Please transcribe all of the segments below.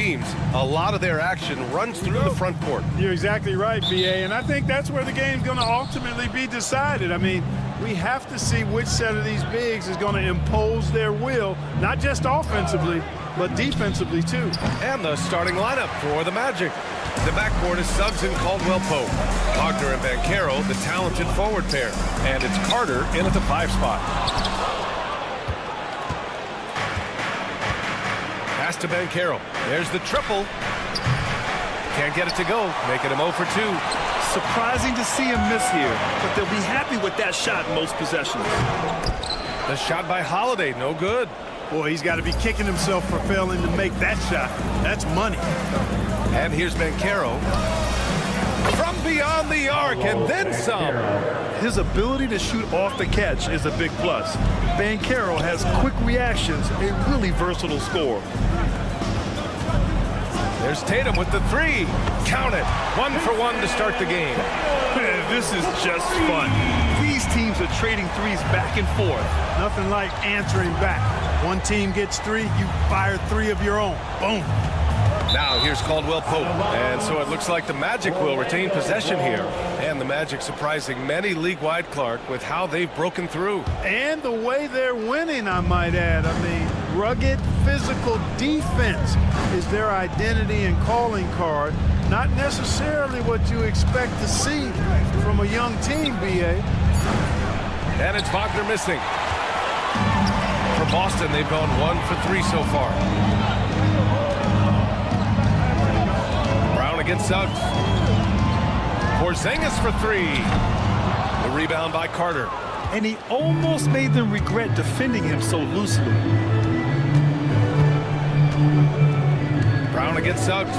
teams, a lot of their action runs through the front court. You're exactly right, B.A., and I think that's where the game's going to ultimately be decided. I mean, we have to see which set of these bigs is going to impose their will, not just offensively, but defensively, too. And the starting lineup for the Magic. The backcourt is Suggs and Caldwell-Pope. Wagner and Banchero, the talented forward pair. And it's Carter in at the 5 spot. Pass to Banchero. There's the triple. Can't get it to go, making him 0 for 2. Surprising to see him miss here, but they'll be happy with that shot most possessions. The shot by Holiday, no good. Boy, he's got to be kicking himself for failing to make that shot. That's money. And here's Banchero. From beyond the arc, and then some. His ability to shoot off the catch is a big plus. Banchero has quick reactions, a really versatile scorer. There's Tatum with the 3. Count it. 1 for 1 to start the game. This is just fun. These teams are trading threes back and forth. Nothing like answering back. One team gets 3, you fire 3 of your own. Boom. Now here's Caldwell-Pope. And so it looks like the Magic will retain possession here. And the Magic surprising many league-wide, Clark, with how they've broken through. And the way they're winning, I might add. I mean, rugged physical defense is their identity and calling card. Not necessarily what you expect to see from a young team, B.A. And it's Wagner missing. For Boston, they've gone 1 for 3 so far. Brown against Suggs. Porzingis for 3. The rebound by Carter. And he almost made them regret defending him so loosely. Brown against Suggs.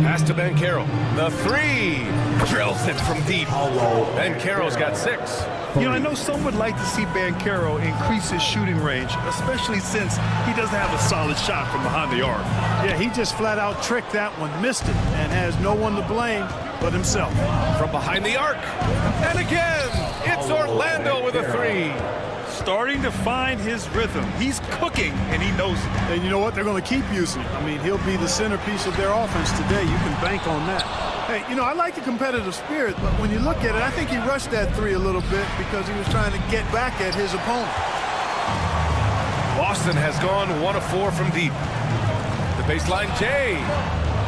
Pass to Banchero. The 3. Drills it from deep. Banchero's got 6. You know, I know some would like to see Banchero increase his shooting range, especially since he doesn't have a solid shot from behind the arc. Yeah, he just flat out tricked that one, missed it, and has no one to blame but himself. From behind the arc. And again, it's Orlando with a 3. Starting to find his rhythm. He's cooking, and he knows it. And you know what? They're going to keep using him. I mean, he'll be the centerpiece of their offense today. You can bank on that. Hey, you know, I like the competitive spirit, but when you look at it, I think he rushed that 3 a little bit because he was trying to get back at his opponent. Boston has gone 1 of 4 from deep. The baseline J.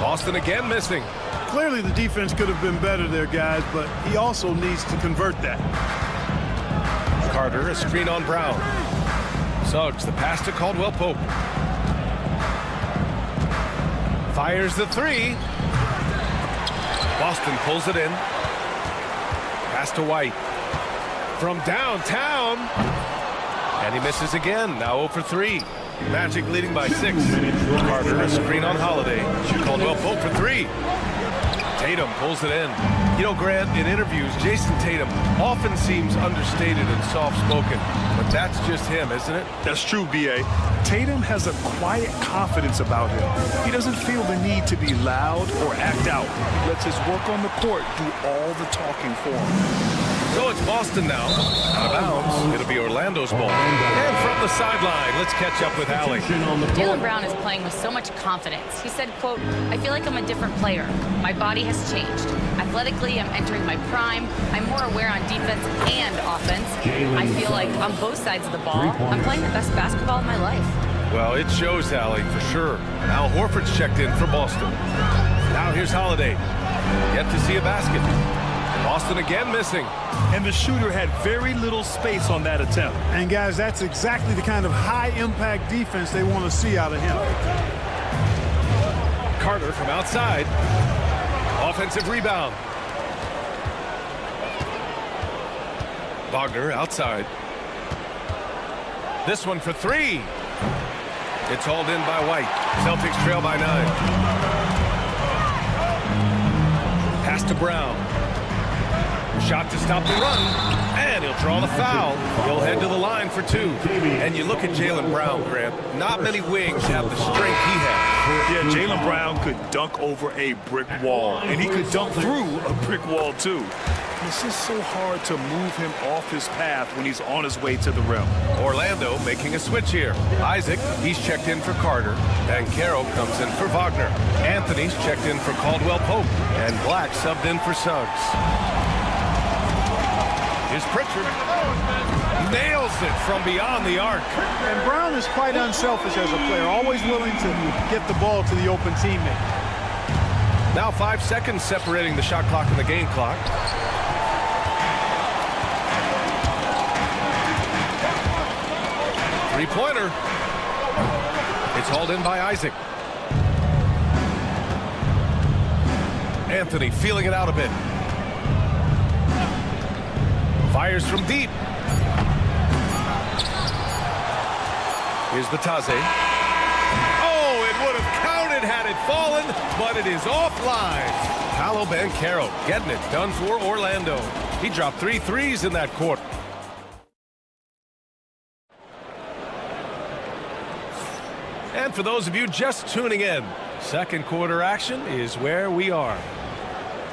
Boston again missing. Clearly the defense could have been better there, guys, but he also needs to convert that. Carter, a screen on Brown. Suggs, the pass to Caldwell-Pope. Fires the 3. Boston pulls it in. Pass to White. From downtown. And he misses again. Now 0 for 3. Magic leading by 6. Carter, a screen on Holiday. Caldwell-Pope for 3. Tatum pulls it in. You know, Grant, in interviews, Jason Tatum often seems understated and soft-spoken, but that's just him, isn't it? That's true, B.A. Tatum has a quiet confidence about him. He doesn't feel the need to be loud or act out. He lets his work on the court do all the talking for him. So it's Boston now. Out of bounds. It'll be Orlando's ball. And from the sideline, let's catch up with Allie. Jaylen Brown is playing with so much confidence. He said, quote, "I feel like I'm a different player. My body has changed. Athletically, I'm entering my prime. I'm more aware on defense and offense. I feel like on both sides of the ball, I'm playing the best basketball of my life." Well, it shows, Allie, for sure. Al Horford's checked in for Boston. Now here's Holiday. Yet to see a basket. Boston again missing. And the shooter had very little space on that attempt. And guys, that's exactly the kind of high-impact defense they want to see out of him. Carter from outside. Offensive rebound. Wagner outside. This one for 3. It's hauled in by White. Celtics trail by 9. Pass to Brown. Shot to stop the run, and he'll draw the foul. He'll head to the line for 2. And you look at Jaylen Brown, Grant. Not many wings have the strength he has. Yeah, Jaylen Brown could dunk over a brick wall, and he could dunk through a brick wall, too. It's just so hard to move him off his path when he's on his way to the rim. Orlando making a switch here. Isaac, he's checked in for Carter. Banchero comes in for Wagner. Anthony's checked in for Caldwell Pope. And Black subbed in for Suggs. Here's Pritchard. Nails it from beyond the arc. And Brown is quite unselfish as a player, always willing to get the ball to the open teammate. Now 5 seconds separating the shot clock and the game clock. Three-pointer. It's hauled in by Isaac. Anthony feeling it out a bit. Fires from deep. Here's Batase. Oh, it would have counted had it fallen, but it is offline. Paolo Banchero getting it done for Orlando. He dropped 3 threes in that quarter. And for those of you just tuning in, second quarter action is where we are.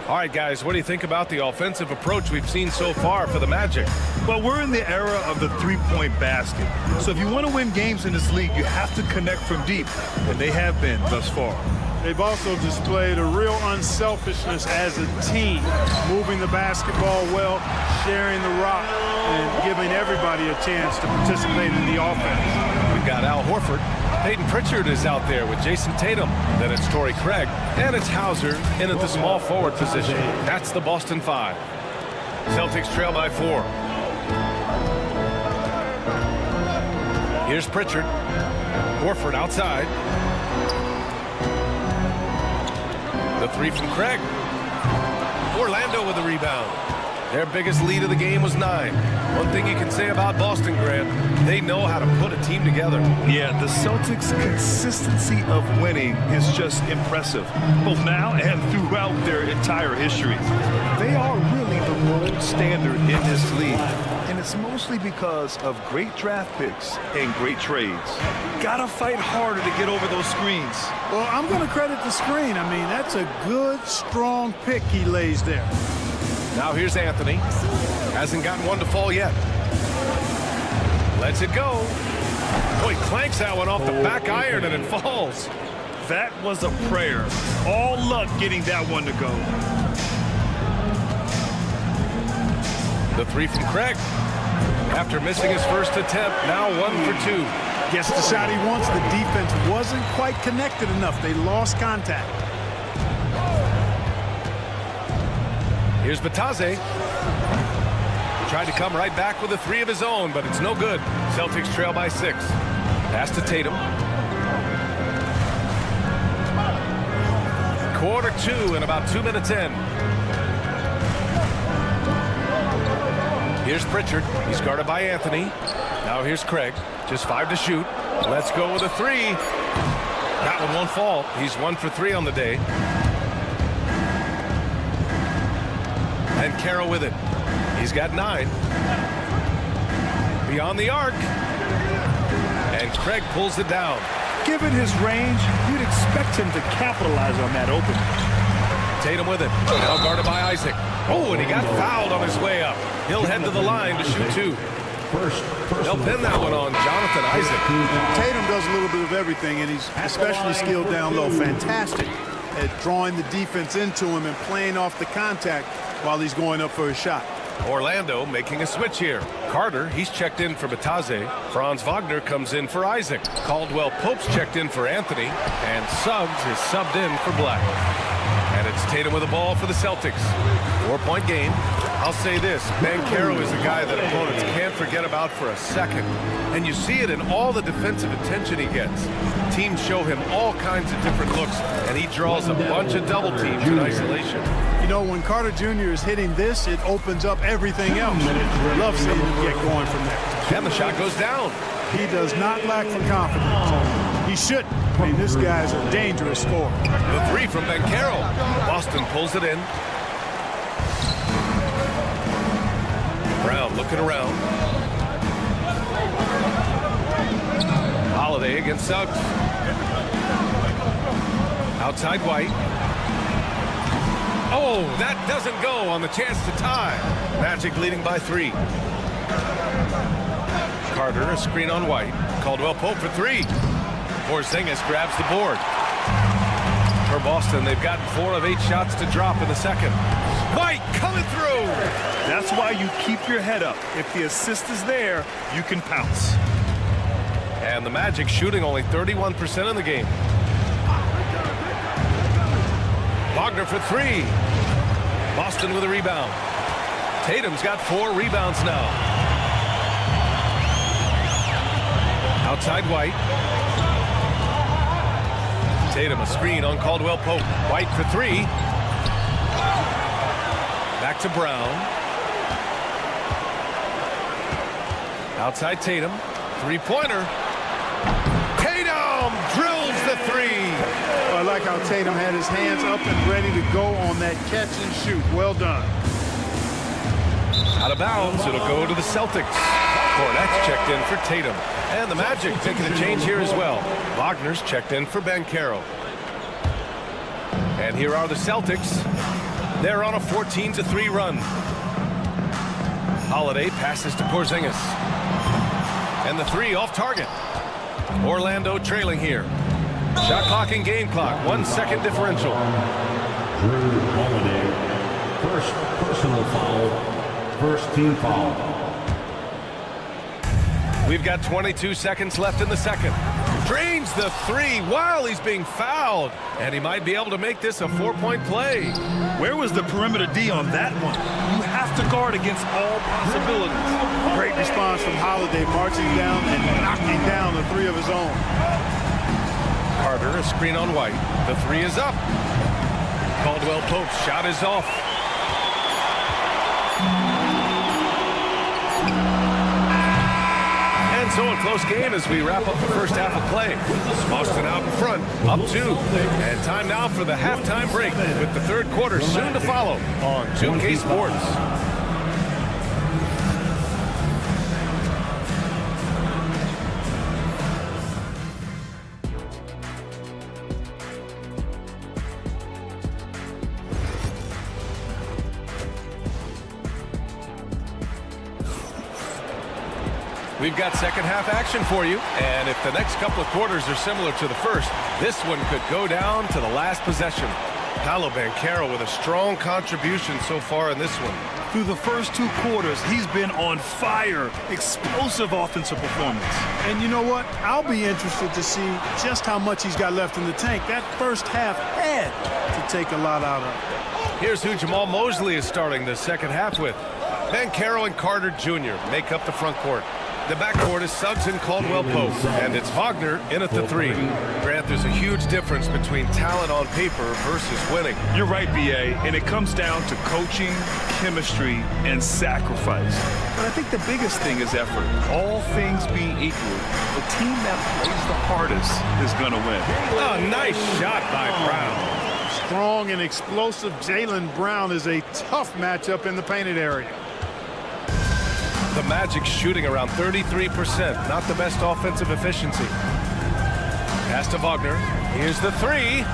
All right, guys, what do you think about the offensive approach we've seen so far for the Magic? Well, we're in the era of the three-point basket. So if you want to win games in this league, you have to connect from deep, and they have been thus far. They've also displayed a real unselfishness as a team, moving the basketball well, sharing the rock, and giving everybody a chance to participate in the offense. We've got Al Horford. Peyton Pritchard is out there with Jason Tatum. Then it's Torrey Craig. And it's Hauser in at the small forward position. That's the Boston 5. Celtics trail by 4. Here's Pritchard. Horford outside. The 3 from Craig. Orlando with the rebound. Their biggest lead of the game was 9. One thing you can say about Boston, Grant, they know how to put a team together. Yeah, the Celtics' consistency of winning is just impressive, both now and throughout their entire history. They are really the gold standard in this league, and it's mostly because of great draft picks and great trades. Gotta fight harder to get over those screens. Well, I'm going to credit the screen. I mean, that's a good, strong pick he lays there. Now here's Anthony. Hasn't gotten one to fall yet. Lets it go. Boy, clanks that one off the back iron and it falls. That was a prayer. All luck getting that one to go. The 3 from Craig. After missing his first attempt, now 1 for 2. Gets the shot he wants. The defense wasn't quite connected enough. They lost contact. Here's Batase. Tried to come right back with a 3 of his own, but it's no good. Celtics trail by 6. Pass to Tatum. Quarter 2 and about 2 minutes in. Here's Pritchard. He's guarded by Anthony. Now here's Craig. Just 5 to shoot. Let's go with a 3. That one won't fall. He's 1 for 3 on the day. And Carroll with it. He's got 9. Beyond the arc. And Craig pulls it down. Given his range, you'd expect him to capitalize on that opening. Tatum with it. Now guarded by Isaac. Oh, and he got fouled on his way up. He'll head to the line to shoot 2. They'll pin that one on Jonathan Isaac. Tatum does a little bit of everything, and he's especially skilled down low. Fantastic at drawing the defense into him and playing off the contact while he's going up for a shot. Orlando making a switch here. Carter, he's checked in for Batase. Franz Wagner comes in for Isaac. Caldwell Pope's checked in for Anthony. And Suggs is subbed in for Black. And it's Tatum with the ball for the Celtics. 4-point game. I'll say this, Banchero is a guy that opponents can't forget about for a second. And you see it in all the defensive attention he gets. Teams show him all kinds of different looks, and he draws a bunch of double teams in isolation. You know, when Carter Jr. is hitting this, it opens up everything else. Love seeing him get going from there. And the shot goes down. He does not lack for confidence. He shouldn't. I mean, this guy's a dangerous scorer. The 3 from Banchero. Boston pulls it in. Brown looking around. Holiday against Suggs. Outside White. Oh, that doesn't go on the chance to tie. Magic leading by 3. Carter, a screen on White. Caldwell Pope for 3. Porzingis grabs the board. For Boston, they've gotten 4 of 8 shots to drop in the second. White coming through. That's why you keep your head up. If the assist is there, you can pounce. And the Magic shooting only 31% in the game. Wagner for 3. Boston with a rebound. Tatum's got 4 rebounds now. Outside White. Tatum a screen on Caldwell Pope. White for 3. Back to Brown. Outside Tatum. 3-pointer. Tatum drills the 3. I like how Tatum had his hands up and ready to go on that catch and shoot. Well done. Out of bounds. It'll go to the Celtics. Cornette's checked in for Tatum. And the Magic making a change here as well. Wagner's checked in for Banchero. And here are the Celtics. They're on a 14-3 run. Holiday passes to Porzingis. And the 3 off target. Orlando trailing here. Shot clock and game clock. 1 second differential. Drew Holiday. First personal foul. First team foul. We've got 22 seconds left in the second. Drains the 3 while he's being fouled. And he might be able to make this a 4-point play. Where was the perimeter D on that one? You have to guard against all possibilities. Great response from Holiday, marching down and knocking down the 3 of his own. Carter, a screen on White. The 3 is up. Caldwell Pope's shot is off. And so a close game as we wrap up the first half of play. Boston out in front, up 2. And time now for the halftime break with the third quarter soon to follow on 2K Sports. We've got second half action for you, and if the next couple of quarters are similar to the first, this one could go down to the last possession. Paolo Banchero with a strong contribution so far in this one. Through the first 2 quarters, he's been on fire. Explosive offensive performance. And you know what? I'll be interested to see just how much he's got left in the tank. That first half had to take a lot out of it. Here's who Jamal Mosley is starting the second half with. Banchero and Carter Jr. make up the front court. The backcourt is Suggs and Caldwell Pope, and it's Wagner in at the 3. Grant, there's a huge difference between talent on paper versus winning. You're right, B.A., and it comes down to coaching, chemistry, and sacrifice. But I think the biggest thing is effort. All things being equal, the team that plays the hardest is going to win. Oh, nice shot by Brown. Strong and explosive Jaylen Brown is a tough matchup in the painted area. The Magic shooting around 33%. Not the best offensive efficiency. Pass to Wagner. Here's the 3.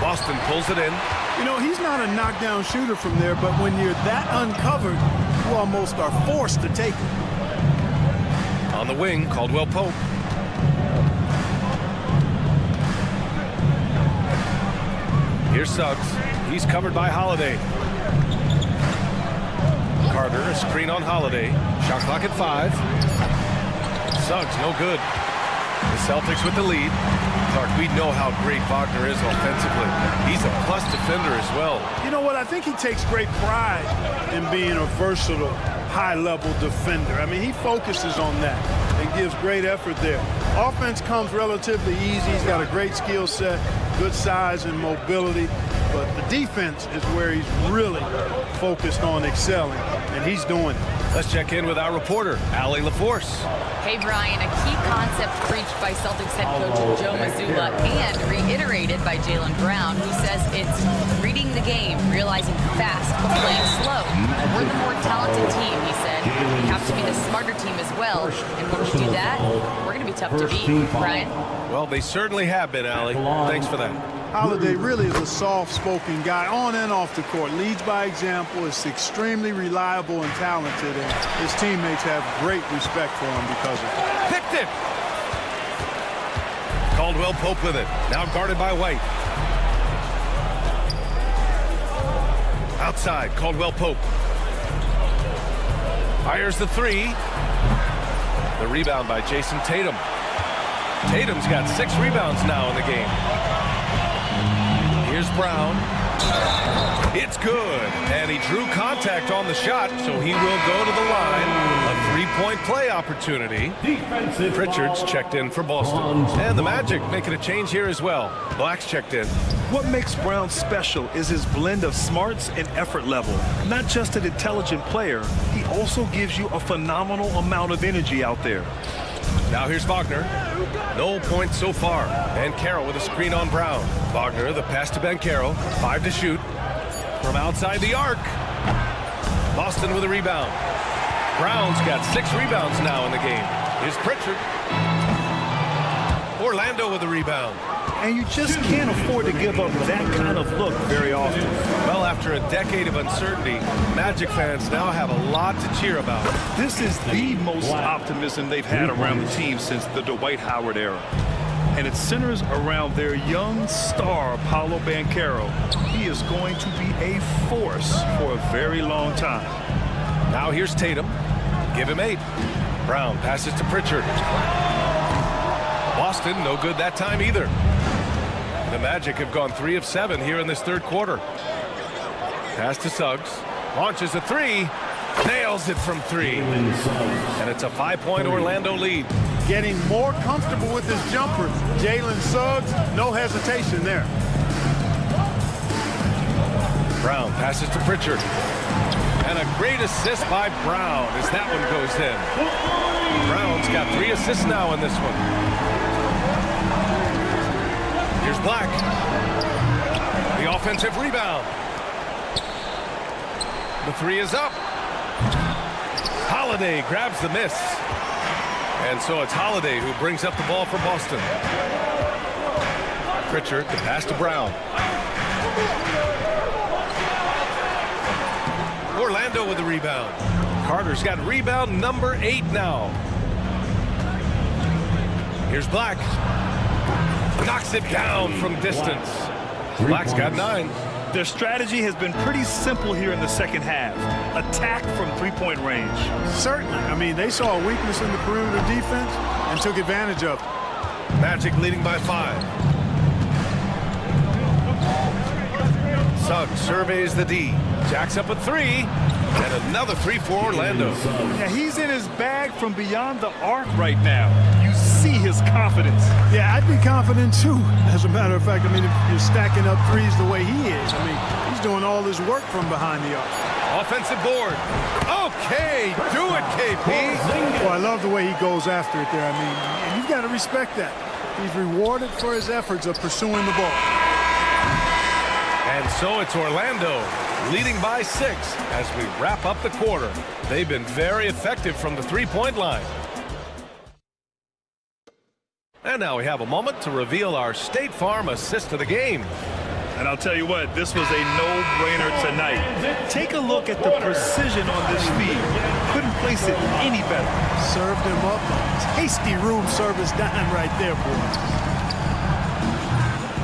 Boston pulls it in. You know, he's not a knockdown shooter from there, but when you're that uncovered, you almost are forced to take it. On the wing, Caldwell Pope. Here's Suggs. He's covered by Holiday. Carter, a screen on Holiday. Shot clock at 5. Suggs, no good. The Celtics with the lead. Clark, we know how great Wagner is offensively. He's a plus defender as well. You know what? I think he takes great pride in being a versatile, high-level defender. I mean, he focuses on that and gives great effort there. Offense comes relatively easy. He's got a great skill set, good size and mobility. But the defense is where he's really focused on excelling, and he's doing it. Let's check in with our reporter, Allie LaForce. Hey, Brian, a key concept preached by Celtics head coach Joe Mazzulla and reiterated by Jaylen Brown, who says it's reading the game, realizing fast but playing slow. We're the more talented team, he said. we have to be the smarter team as well. And when we do that, we're going to be tough to beat, Brian. Well, they certainly have been, Allie. Thanks for that. Holiday really is a soft-spoken guy on and off the court. Leads by example, is extremely reliable and talented, and his teammates have great respect for him because of it. Picked it! Caldwell Pope with it. Now guarded by White. Outside, Caldwell Pope. Fires the three. The rebound by Jason Tatum. Tatum's got 6 rebounds now in the game. Here's Brown. It's good. And he drew contact on the shot, so he will go to the line. A 3-point play opportunity. Pritchard's checked in for Boston. And the Magic making a change here as well. Black's checked in. What makes Brown special is his blend of smarts and effort level. Not just an intelligent player, he also gives you a phenomenal amount of energy out there. Now here's Wagner. No points so far. Banchero with a screen on Brown. Wagner, the pass to Banchero. 5 to shoot. From outside the arc. Boston with a rebound. Brown's got 6 rebounds now in the game. Here's Pritchard. Orlando with a rebound. And you just can't afford to give up that kind of look very often. Well, after a decade of uncertainty, Magic fans now have a lot to cheer about. This is the most optimism they've had around the team since the Dwight Howard era. And it centers around their young star, Paolo Banchero. He is going to be a force for a very long time. Now here's Tatum. Give him 8. Brown passes to Pritchard. Boston, no good that time either. The Magic have gone 3 of 7 here in this third quarter. Pass to Suggs. Launches a 3. Nails it from 3. And it's a 5-point Orlando lead. Getting more comfortable with his jumper. Jalen Suggs, no hesitation there. Brown passes to Pritchard. And a great assist by Brown as that one goes in. Brown's got 3 assists now in this one. Here's Black. The offensive rebound. The 3 is up. Holiday grabs the miss. And so it's Holiday who brings up the ball for Boston. Pritchard, the pass to Brown. Orlando with the rebound. Carter's got rebound number 8 now. Here's Black. Knocks it down from distance. Black's got 9. Their strategy has been pretty simple here in the second half. Attack from 3-point range. Certainly. I mean, they saw a weakness in the perimeter defense and took advantage of it. Magic leading by 5. Suggs surveys the D. Jacks up a 3. And another 3 for Orlando. Yeah, he's in his bag from beyond the arc right now. You see his confidence. Yeah, I'd be confident too. As a matter of fact, I mean, if you're stacking up threes the way he is, I mean, he's doing all his work from behind the arc. Offensive board. Okay, do it, KP. Well, I love the way he goes after it there. I mean, and you've got to respect that. He's rewarded for his efforts of pursuing the ball. And so it's Orlando leading by 6 as we wrap up the quarter. They've been very effective from the 3-point line. And now we have a moment to reveal our State Farm assist of the game. And I'll tell you what, this was a no-brainer tonight. Take a look at the precision on this feed. Couldn't place it any better. Served him up a tasty room service dime right there, boys.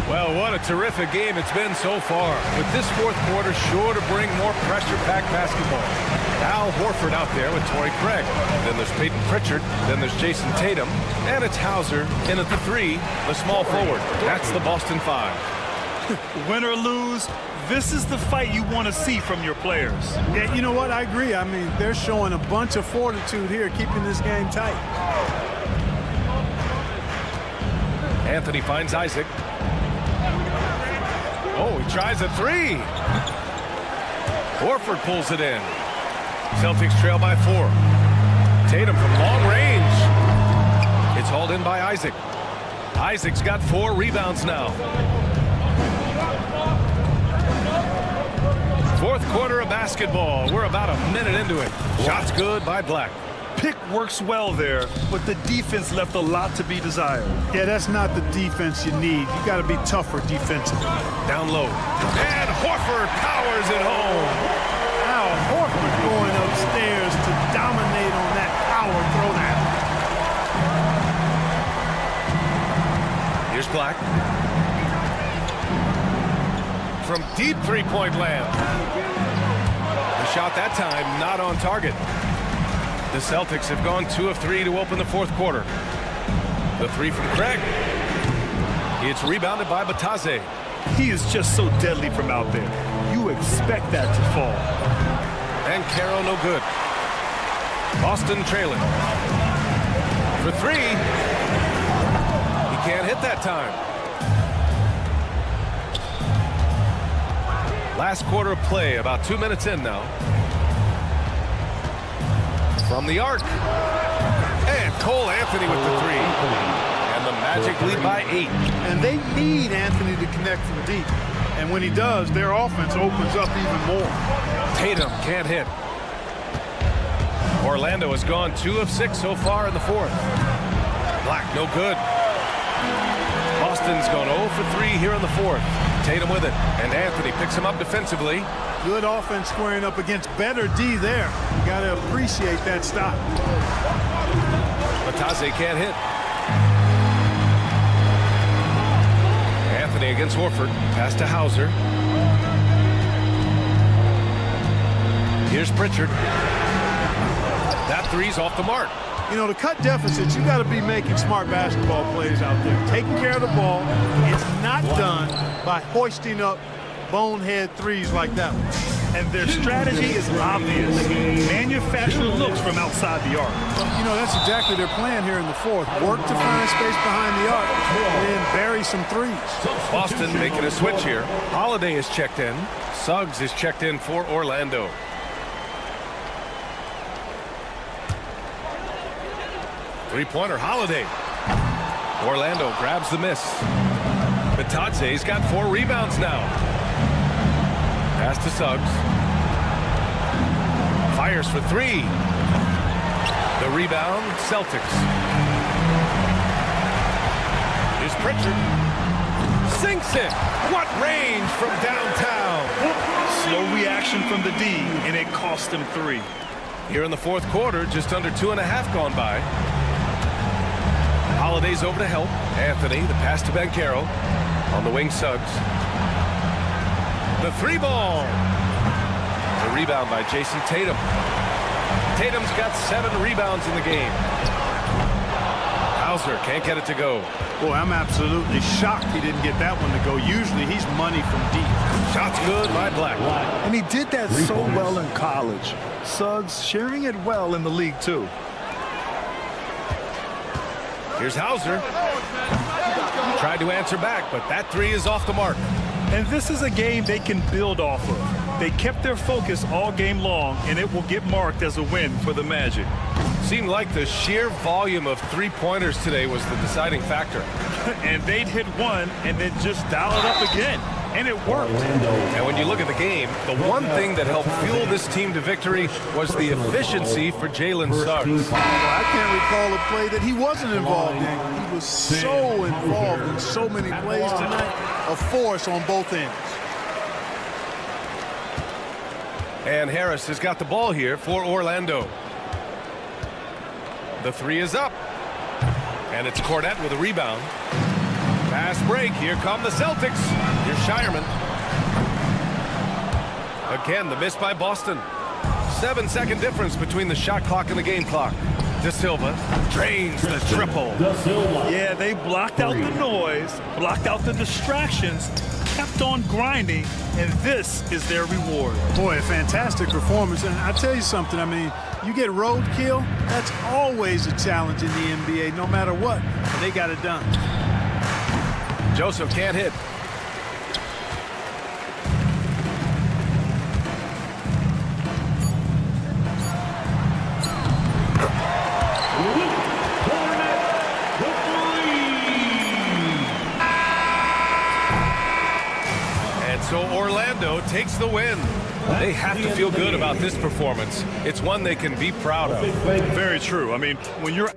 Well, what a terrific game it's been so far. With this fourth quarter sure to bring more pressure-packed basketball. Al Horford out there with Torrey Craig. Then there's Peyton Pritchard. Then there's Jason Tatum. And it's Hauser in at the 3, the small forward. That's the Boston 5. Win or lose, this is the fight you want to see from your players. Yeah, you know what? I agree. I mean, they're showing a bunch of fortitude here, keeping this game tight. Anthony finds Isaac. Oh, he tries a 3. Horford pulls it in. Celtics trail by 4. Tatum from long range. It's hauled in by Isaac. Isaac's got 4 rebounds now. Fourth quarter of basketball. We're about a minute into it. Shots good by Black. Pick works well there, but the defense left a lot to be desired. Yeah, that's not the defense you need. You got to be tougher defensively. Down low. And Horford powers it home. Now Horford going upstairs to dominate on that power throwdown. Here's Black. From deep three-point land. The shot that time not on target. The Celtics have gone 2 of 3 to open the fourth quarter. The three from Craig. It's rebounded by Batadze. He is just so deadly from out there. You expect that to fall. And Carroll no good. Boston trailing. For three. He can't hit that time. Last quarter of play, about 2 minutes in now. From the arc. And Cole Anthony with the three. And the Magic lead by 8. And they need Anthony to connect from deep. And when he does, their offense opens up even more. Tatum can't hit. Orlando has gone 2 of 6 so far in the fourth. Black no good. Boston's gone 0 for 3 here in the fourth. Tatum with it, and Anthony picks him up defensively. Good offense squaring up against better D there. You got to appreciate that stop. Batadze can't hit. Anthony against Horford. Pass to Hauser. Here's Pritchard. That three's off the mark. You know, to cut deficits, you got to be making smart basketball plays out there. Taking care of the ball. It's not done by hoisting up bonehead threes like that one. And their strategy is obvious. Manufacture looks from outside the arc. You know, that's exactly their plan here in the fourth. Work to find space behind the arc and then bury some threes. Boston making a switch here. Holiday is checked in. Suggs is checked in for Orlando. Three-pointer, Holiday. Orlando grabs the miss. Batadze's got 4 rebounds now. Pass to Suggs. Fires for 3. The rebound, Celtics. Here's Pritchard. Sinks it. What range from downtown. Slow reaction from the D, and it cost him 3. Here in the fourth quarter, just under 2.5 gone by. Holiday's over to help. Anthony, the pass to Banchero. On the wing, Suggs. The 3-ball. The rebound by Jason Tatum. Tatum's got 7 rebounds in the game. Hauser can't get it to go. Boy, I'm absolutely shocked he didn't get that one to go. Usually he's money from deep. Shots good by Black. And he did that so well in college. Suggs sharing it well in the league, too. Here's Hauser. Tried to answer back, but that 3 is off the mark. And this is a game they can build off of. They kept their focus all game long, and it will get marked as a win for the Magic. Seemed like the sheer volume of 3-pointers today was the deciding factor. And they'd hit one and then just dial it up again. And it worked. And when you look at the game, the one thing that helped fuel this team to victory was the efficiency for Jalen Suggs. I can't recall a play that he wasn't involved in. He was so involved in so many plays tonight. A force on both ends. And Harris has got the ball here for Orlando. The 3 is up. And it's Cornette with a rebound. Fast break. Here come the Celtics. Here's Shireman. Again, the miss by Boston. 7-second difference between the shot clock and the game clock. De Silva drains the triple. Yeah, they blocked out the noise, blocked out the distractions, kept on grinding, and this is their reward. Boy, a fantastic performance. And I tell you something, I mean, you get roadkill, that's always a challenge in the NBA, no matter what. And they got it done. Joseph can't hit. And so Orlando takes the win. They have to feel good about this performance. It's one they can be proud of. Very true. I mean, when you're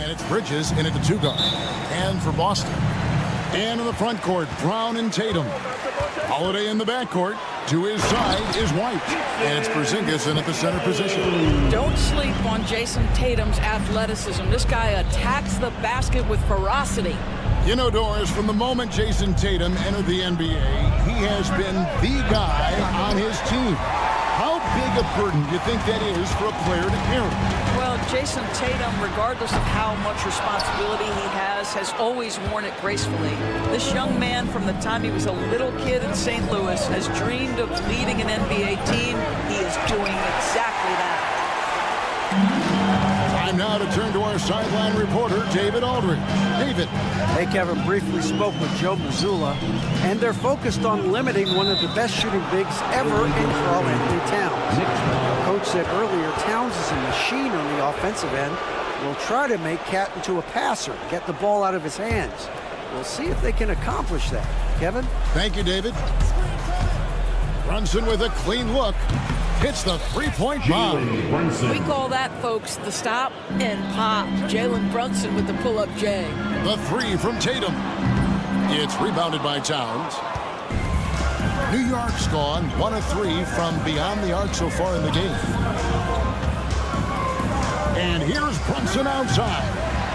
And it's Bridges in at the 2-guard. And for Boston. And in the front court, Brown and Tatum. Holiday in the backcourt. To his side is White. And it's Porzingis in at the center position. Don't sleep on Jason Tatum's athleticism. This guy attacks the basket with ferocity. You know, Doris, from the moment Jason Tatum entered the NBA, he has been the guy on his team. How big a burden do you think that is for a player to carry? Well, Jason Tatum, regardless of how much responsibility he has always worn it gracefully. This young man, from the time he was a little kid in St. Louis, has dreamed of leading an NBA team. He is doing exactly that. Time now to turn to our sideline reporter, David Aldridge. David. Hey, Kevin, briefly spoke with Joe Mazzulla, and they're focused on limiting one of the best shooting bigs ever in Karl-Anthony Towns. Coach said earlier, Towns is a machine on the offensive end. Will try to make Cat into a passer, get the ball out of his hands. We'll see if they can accomplish that. Kevin? Thank you, David. Brunson with a clean look. Hits the three-point bomb. We call that, folks, the stop and pop. Jalen Brunson with the pull-up J. The 3 from Tatum. It's rebounded by Towns. New York's gone 1 of 3 from beyond the arc so far in the game. And here's Brunson outside.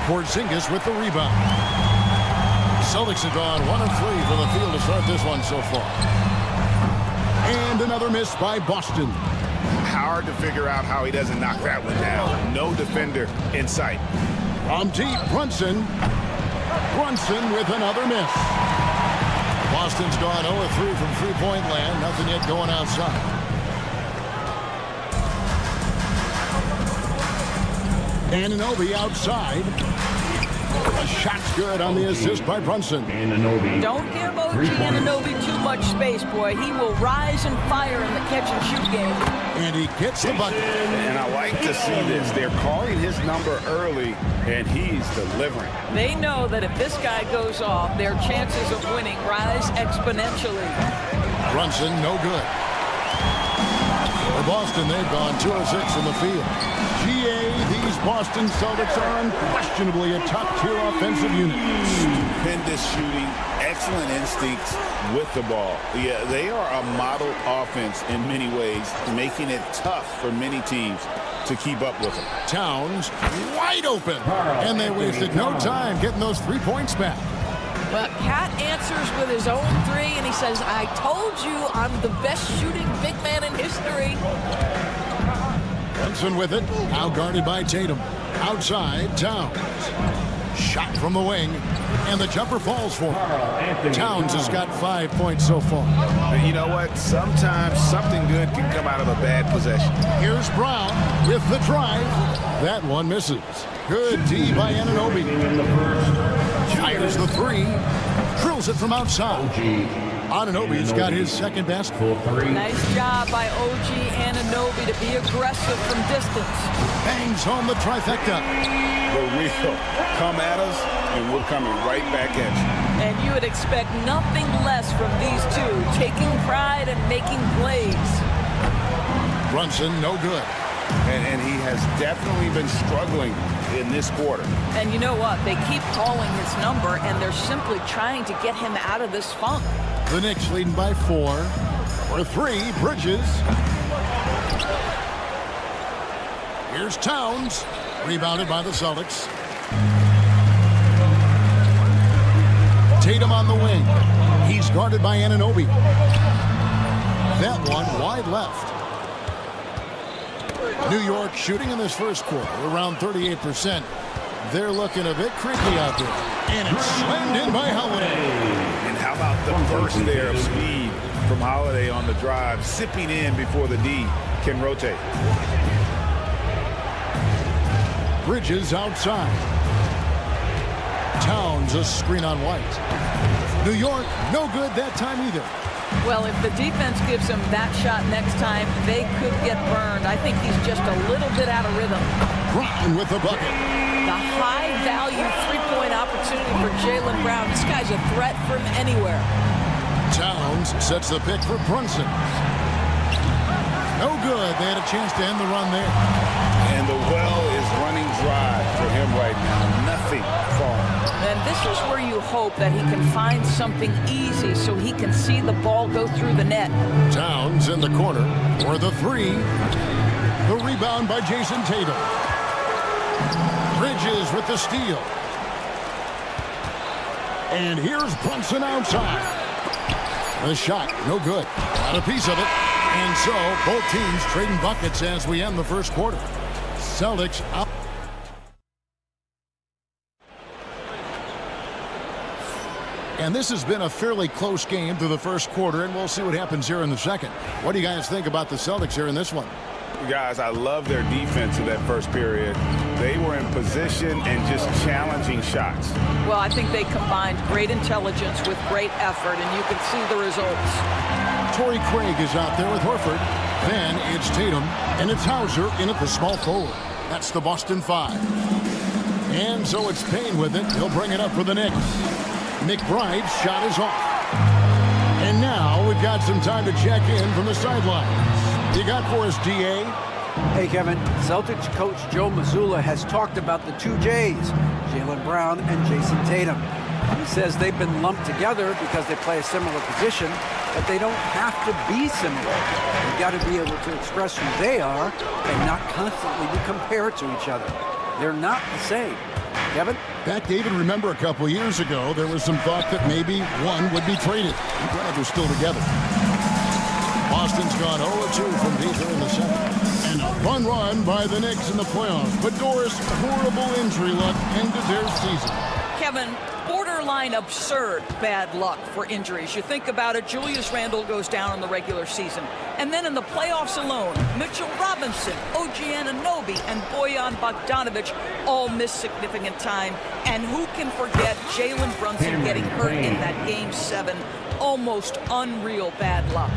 Porzingis with the rebound. Celtics have gone 1 of 3 from the field to start this one so far. And another miss by Boston. Hard to figure out how he doesn't knock that one down. No defender in sight. From deep, Brunson. Brunson with another miss. Boston's gone 0 of 3 from three-point land. Nothing yet going outside. Anunoby outside. The shot's good on the assist by Brunson. Don't give OG Anunoby too much space, boy. He will rise and fire in the catch-and-shoot game. And he gets the bucket. And I like to see this. They're calling his number early, and he's delivering. They know that if this guy goes off, their chances of winning rise exponentially. Brunson, no good. For Boston, they've gone 2 of 6 from the field. These Boston Celtics are unquestionably a top-tier offensive unit. Stupendous shooting, excellent instincts with the ball. Yeah, they are a model offense in many ways, making it tough for many teams to keep up with them. Towns wide open, and they wasted no time getting those 3 points back. Well, Cat answers with his own 3, and he says, I told you I'm the best shooting big man in history. Brunson with it, now guarded by Tatum. Outside, Towns. Shot from the wing, and the jumper falls for him. Towns has got 5 points so far. But you know what? Sometimes something good can come out of a bad possession. Here's Brown with the drive. That one misses. Good D by Anunoby. Fires the 3. Drills it from outside. Anunoby's got his second basket. Nice job by OG Anunoby to be aggressive from distance. Bangs home the trifecta. The real come at us, and we're coming right back at you. And you would expect nothing less from these two, taking pride and making plays. Brunson, no good. And he has definitely been struggling in this quarter. And you know what? They keep calling his number, and they're simply trying to get him out of this funk. The Knicks leading by 4. For 3, Bridges. Here's Towns. Rebounded by the Celtics. Tatum on the wing. He's guarded by Anunoby. That one wide left. New York shooting in this first quarter around 38%. They're looking a bit creaky out there. And it's slammed in by Holiday. And how about the burst there of speed from Holiday on the drive, sipping in before the D can rotate. Bridges outside. Towns a screen on White. New York, no good that time either. Well, if the defense gives him that shot next time, they could get burned. I think he's just a little bit out of rhythm. Brown with the bucket. The high-value three-point opportunity for Jaylen Brown. This guy's a threat from anywhere. Towns sets the pick for Brunson. No good. They had a chance to end the run there. And the well is running dry for him right now. nothing far. And this is where you hope that he can find something easy so he can see the ball go through the net. Towns in the corner for the three. The rebound by Jason Tatum. Bridges with the steal. And here's Brunson outside. The shot, no good. Got a piece of it. And so, both teams trading buckets as we end the first quarter. Celtics out. And this has been a fairly close game through the first quarter, and we'll see what happens here in the second. What do you guys think about the Celtics here in this one? Guys, I love their defense in that first period. They were in position and just challenging shots. Well, I think they combined great intelligence with great effort, and you can see the results. Torrey Craig is out there with Horford. Then it's Tatum, and it's Hauser in at the small forward. That's the Boston Five. And so it's Payne with it. He'll bring it up for the Knicks. McBride's shot is off. And now we've got some time to check in from the sidelines. You got for us, D.A.? Hey, Kevin. Celtics coach Joe Mazzulla has talked about the two J's, Jaylen Brown and Jason Tatum. He says they've been lumped together because they play a similar position, but they don't have to be similar. They've got to be able to express who they are and not constantly be compared to each other. They're not the same. Kevin? Back, David, remember a couple years ago, there was some thought that maybe one would be traded. I'm glad they're still together. Boston's gone 0-2 from deep here in the second. And a fun run by the Knicks in the playoffs. But Doris, horrible injury luck ended their season. Kevin, borderline absurd bad luck for injuries. You think about it, Julius Randle goes down in the regular season. And then in the playoffs alone, Mitchell Robinson, OG Anunoby, and Bojan Bogdanovic all missed significant time. And who can forget Jalen Brunson getting hurt in that Game 7? Almost unreal bad luck.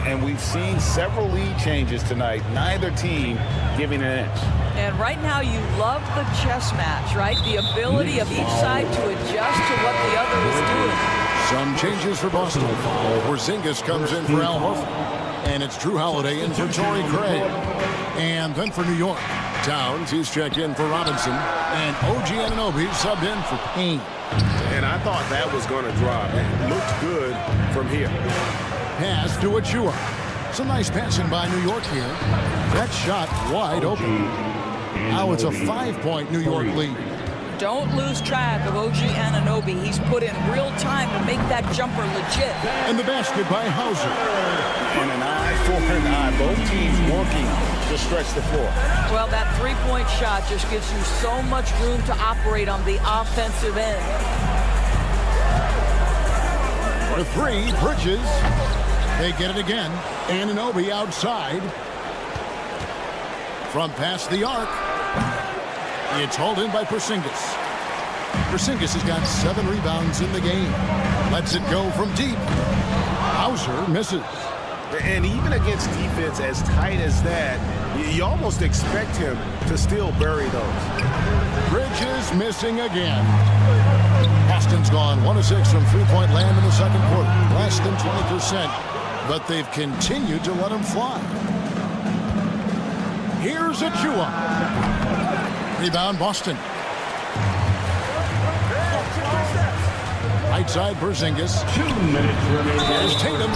And we've seen several lead changes tonight, neither team giving an inch. And right now you love the chess match, right? The ability of each side to adjust to what the other is doing. Some changes for Boston. Porzingis comes in for Al Horford. And it's Drew Holiday in for Torrey Craig. And then for New York, Towns, he's checked in for Robinson. And OG Anunoby subbed in for Payne. And I thought that was going to drop. It looked good from here. Pass to Achua. Some nice passing by New York here. That shot wide open. Now it's a 5-point New York lead. Don't lose track of OG Anunoby. He's put in real time to make that jumper legit. And the basket by Hauser. And an eye for an eye. Both teams working to stretch the floor. Well, that three-point shot just gives you so much room to operate on the offensive end. For three, Bridges. They get it again. Anunoby outside. From past the arc. It's hauled in by Porzingis. Porzingis has got 7 rebounds in the game. Lets it go from deep. Hauser misses. And even against defense as tight as that, you almost expect him to still bury those. Bridges missing again. Boston's gone 1 of 6 from three-point land in the second quarter. Less than 20%. But they've continued to let him fly. Here's Achua. Rebound, Boston. Right side, Porzingis. 2 minutes remaining. Here's Tatum.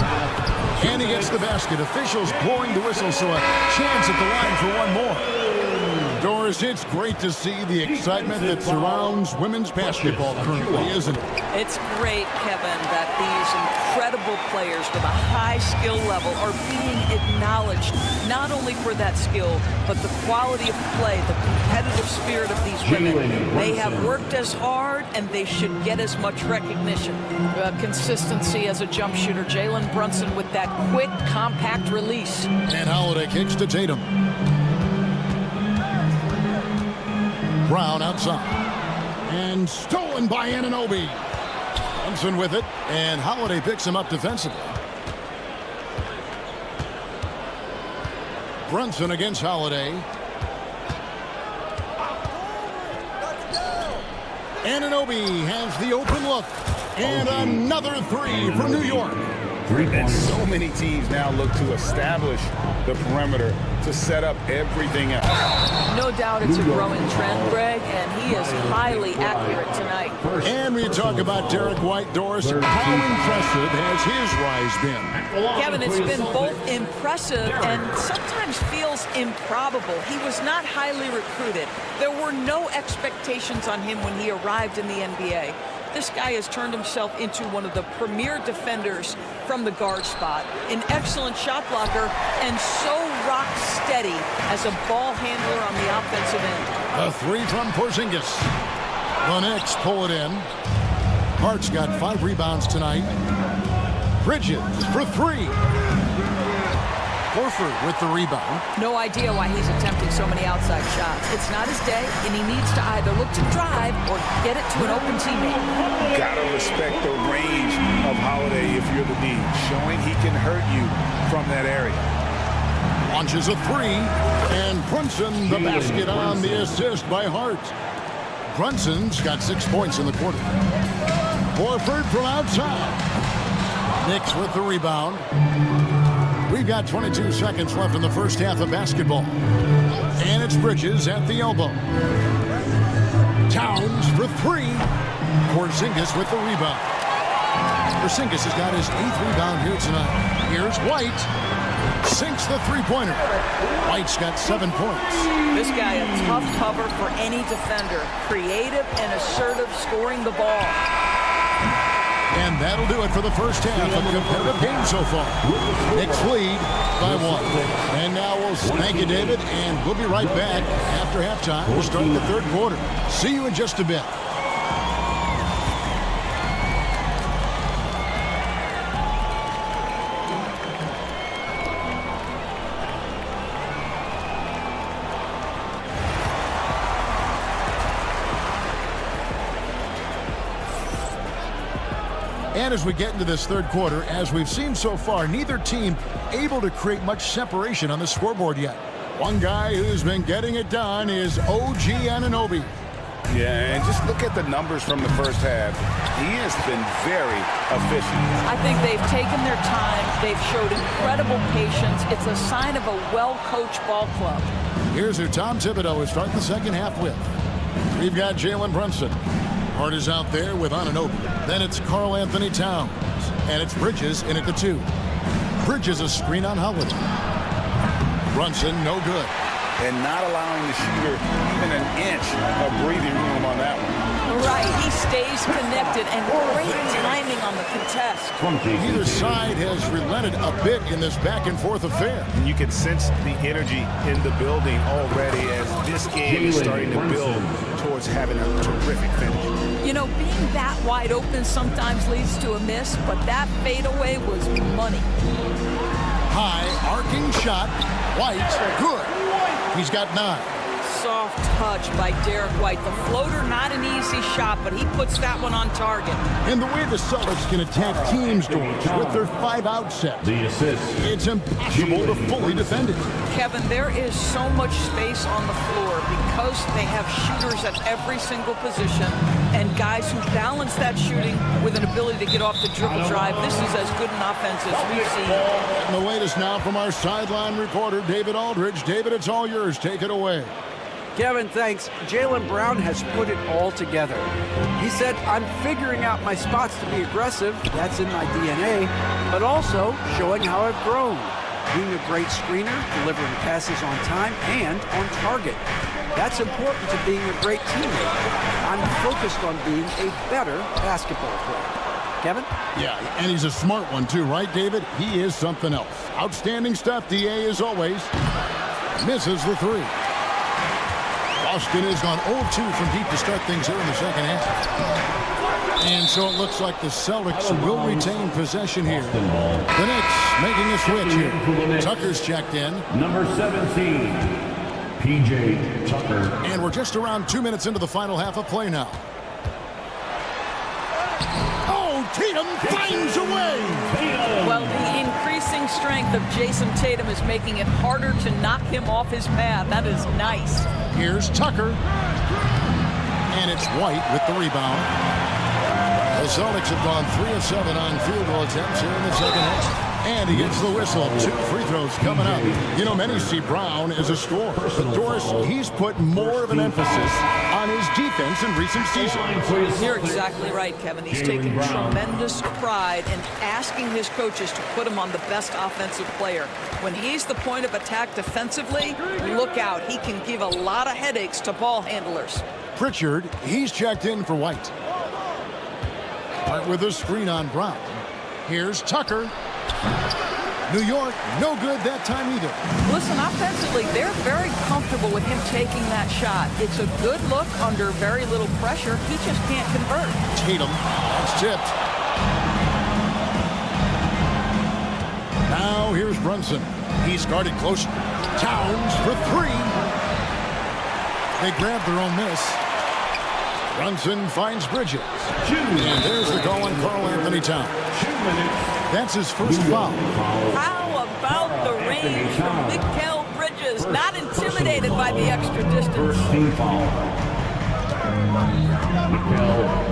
And he gets the basket. Officials blowing the whistle, so a chance at the line for one more. Doris, it's great to see the excitement that surrounds women's basketball currently, isn't it? It's great, Kevin, that these incredible players with a high skill level are being acknowledged, not only for that skill, but the quality of play, the competitive spirit of these women. They have worked as hard, and they should get as much recognition. Consistency as a jump shooter. Jalen Brunson with that quick, compact release. And Holiday kicks to Tatum. Brown outside. And stolen by Anunoby. Brunson with it, and Holiday picks him up defensively. Brunson against Holiday. Anunoby has the open look. And another three for New York. 3 And points. so many teams now look to establish the perimeter to set up everything else. No doubt it's a growing trend, Greg, and he is highly accurate tonight. And we talk about Derek White, Doris. How impressive has his rise been? Kevin, it's been both impressive and sometimes feels improbable. He was not highly recruited. There were no expectations on him when he arrived in the NBA. This guy has turned himself into one of the premier defenders from the guard spot, an excellent shot blocker, and so rock steady as a ball handler on the offensive end. A three from Porzingis. The Knicks pull it in. Hart's got 5 rebounds tonight. Bridges for 3. Horford with the rebound. No idea why he's attempting so many outside shots. It's not his day, and he needs to either look to drive or get it to an open teammate. Gotta respect the range of Holiday if you're the D, showing he can hurt you from that area. Launches a 3. And Brunson the basket on the assist by Hart. Brunson's got 6 points in the quarter. Horford from outside. Knicks with the rebound. We've got 22 seconds left in the first half of basketball. And it's Bridges at the elbow. Towns for 3. Porzingis with the rebound. Porzingis has got his 8th rebound here tonight. Here's White. Sinks the three-pointer. White's got 7 points. This guy a tough cover for any defender. Creative and assertive scoring the ball. And that'll do it for the first half of competitive game so far. Knicks lead by 1. And now we'll thank you, David, and we'll be right back after halftime. We'll start the third quarter. See you in just a bit. And as we get into this third quarter, as we've seen so far, neither team able to create much separation on the scoreboard yet. One guy who's been getting it done is OG Anunoby. Yeah, and just look at the numbers from the first half. He has been very efficient. I think they've taken their time. They've showed incredible patience. It's a sign of a well-coached ball club. Here's who Tom Thibodeau is starting the second half with. We've got Jalen Brunson. Hart is out there with Anunoby. Then it's Karl Anthony Towns. And it's Bridges in at the 2. Bridges a screen on Holiday. Brunson no good. And not allowing the shooter even an inch of breathing room on that one. Right, he stays connected and great timing on the contest. Either side has relented a bit in this back-and-forth affair. And you can sense the energy in the building already as this game is starting to build towards having a terrific finish. You know, being that wide open sometimes leads to a miss, but that fadeaway was money. High, arcing shot. White, good. He's got 9. Soft touch by Derek White. The floater, not an easy shot, but he puts that one on target. And the way the Celtics can attack teams, Doris, with their 5-out set, The assist. it's impossible to fully defend it. Kevin, there is so much space on the floor because they have shooters at every single position and guys who balance that shooting with an ability to get off the dribble drive. This is as good an offense as we've seen. And the latest now from our sideline reporter, David Aldridge. David, it's all yours. Take it away. Kevin, thanks. Jaylen Brown has put it all together. He said, I'm figuring out my spots to be aggressive. That's in my DNA. But also showing how I've grown. Being a great screener, delivering passes on time and on target. That's important to being a great teammate. I'm focused on being a better basketball player. Kevin? Yeah, and he's a smart one too, right, David? He is something else. Outstanding stuff, DA, as always. Misses the 3. Boston has gone 0-2 from deep to start things here in the second half. And so it looks like the Celtics will retain possession here. The Knicks making a switch here. Tucker's checked in. Number 17, P.J. Tucker. And we're just around 2 minutes into the final half of play now. Oh, Tatum finds a way. Well, the increasing strength of Jason Tatum is making it harder to knock him off his path. That is nice. Here's Tucker. And it's White with the rebound. The Celtics have gone 3 of 7 on field goal attempts here in the second half. And he gets the whistle. 2 free throws coming up. You know, many see Brown as a scorer. But Doris, he's put more of an emphasis on his defense in recent seasons. You're exactly right, Kevin. He's taken tremendous pride in asking his coaches to put him on the best offensive player. When he's the point of attack defensively, look out. He can give a lot of headaches to ball handlers. Pritchard, he's checked in for White. Right with a screen on Brown. Here's Tucker. New York, no good that time either. Listen, offensively, they're very comfortable with him taking that shot. It's a good look under very little pressure. He just can't convert. Tatum, that's tipped. Now here's Brunson. He's guarded close. Towns for 3. They grab their own miss. Brunson finds Bridges. And there's the call on Karl Anthony Towns. That's his first foul. How about the range from Mikal Bridges? Not intimidated by the extra distance.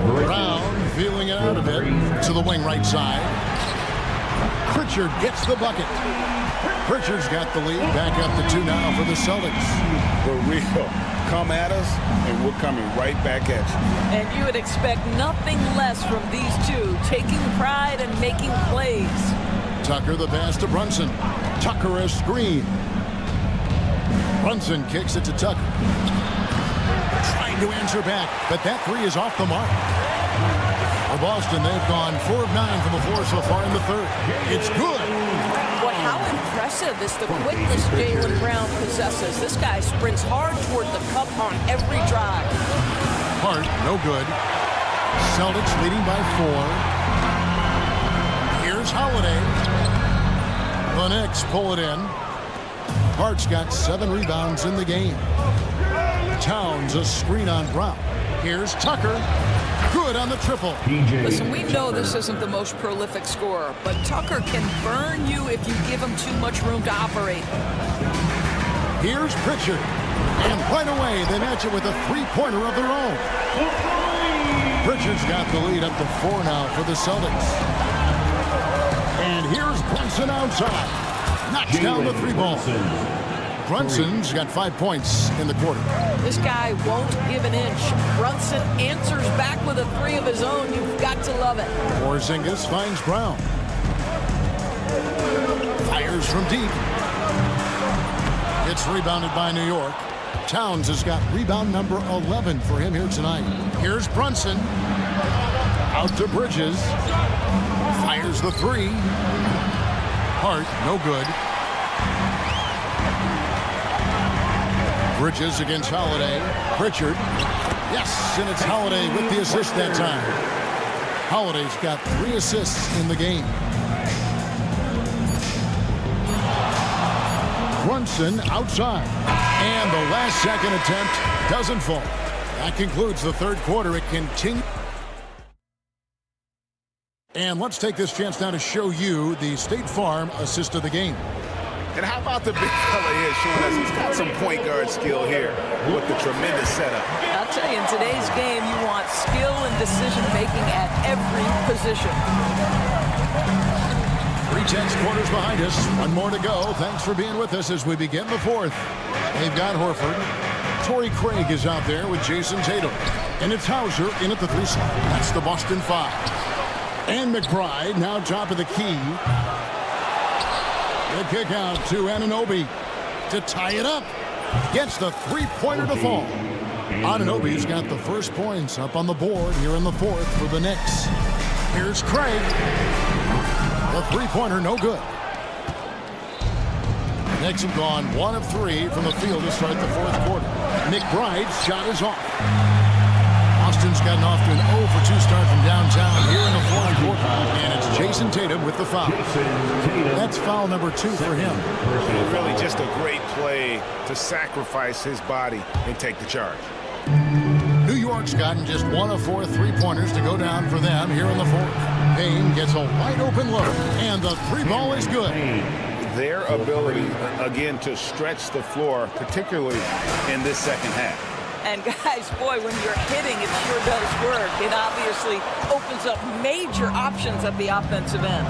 Brown feeling it out a bit to the wing right side. Pritchard gets the bucket. Pritchard's got the lead. Back up to 2 now for the Celtics. For real. Come at us, and we're coming right back at you. And you would expect nothing less from these two, taking pride and making plays. Tucker the pass to Brunson. Tucker a screen. Brunson kicks it to Tucker. Trying to answer back, but that 3 is off the mark. For Boston, they've gone 4 of 9 from the floor so far in the third. It's good. Boy, how impressive is the quickness Jaylen Brown possesses. This guy sprints hard toward the cup on every drive. Hart, no good. Celtics leading by 4. Here's Holiday. The Knicks pull it in. Hart's got 7 rebounds in the game. Towns a screen on Brown. Here's Tucker. Good on the triple. Listen, we know this isn't the most prolific scorer, but Tucker can burn you if you give him too much room to operate. Here's Pritchard. And right away, they match it with a 3-pointer of their own. Pritchard's got the lead up to 4 now for the Celtics. And here's Brunson outside. Knocks down the 3-ball. Brunson's got 5 points in the quarter. This guy won't give an inch. Brunson answers back with a 3 of his own. You've got to love it. Porzingis finds Brown. Fires from deep. It's rebounded by New York. Towns has got rebound number 11 for him here tonight. Here's Brunson. Out to Bridges. Fires the 3. Hart, no good. Bridges against Holiday. Pritchard. Yes, and it's Holiday with the assist that time. Holiday's got 3 assists in the game. Brunson outside. And the last second attempt doesn't fall. That concludes the third quarter. It continues. And let's take this chance now to show you the State Farm assist of the game. And how about the big fella here showing us he's got some point guard skill here with the tremendous setup. I'll tell you, in today's game, you want skill and decision-making at every position. 3/10 quarters behind us. 1 more to go. Thanks for being with us as we begin the fourth. They've got Horford. Torrey Craig is out there with Jason Tatum. And it's Hauser in at the 3 slot. That's the Boston 5. And McBride now top of the key. The kick out to Anunoby to tie it up. Gets the 3-pointer to fall. Anunoby's got the first points up on the board here in the fourth for the Knicks. Here's Craig. The 3-pointer, no good. The Knicks have gone 1 of 3 from the field to start the fourth quarter. McBride's shot is off. Boston's gotten off to an 0 for 2 start from downtown here in the fourth quarter. And it's Jason Tatum with the foul. That's foul number 2 for him. Really just a great play to sacrifice his body and take the charge. New York's gotten just 1 of 4 3-pointers to go down for them here in the fourth. Payne gets a wide open look, and the 3-ball is good. Their ability, again, to stretch the floor, particularly in this second half. And guys, boy, when you're hitting, it sure does work. It obviously opens up major options at the offensive end.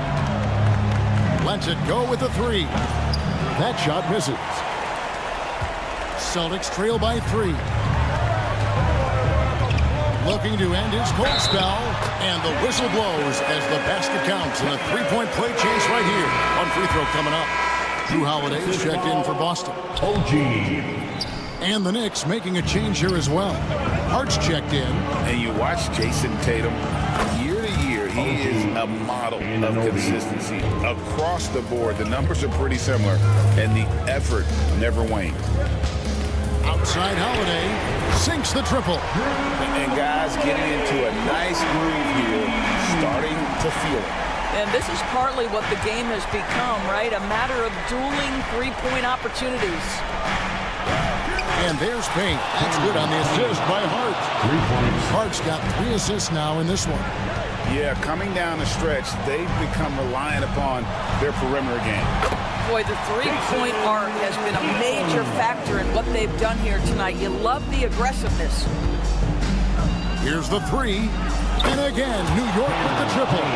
Lets it go with a 3. That shot misses. Celtics trail by 3. Looking to end his cold spell, and the whistle blows as the basket counts in a 3-point play chase right here. One free throw coming up. Drew Holiday's checked in for Boston. And the Knicks making a change here as well. Hart's checked in. And you watch Jason Tatum year to year. He is a model of consistency across the board. The numbers are pretty similar, and the effort never wanes. Outside Holiday sinks the triple. And guys getting into a nice groove here, starting to feel it. And this is partly what the game has become, right? A matter of dueling three-point opportunities. And there's Payne. That's good on the assist by Hart. 3 points. Hart's got 3 assists now in this one. Yeah, coming down the stretch, they've become reliant upon their perimeter game. Boy, the three-point arc has been a major factor in what they've done here tonight. You love the aggressiveness. Here's the 3. And again, New York with the triple.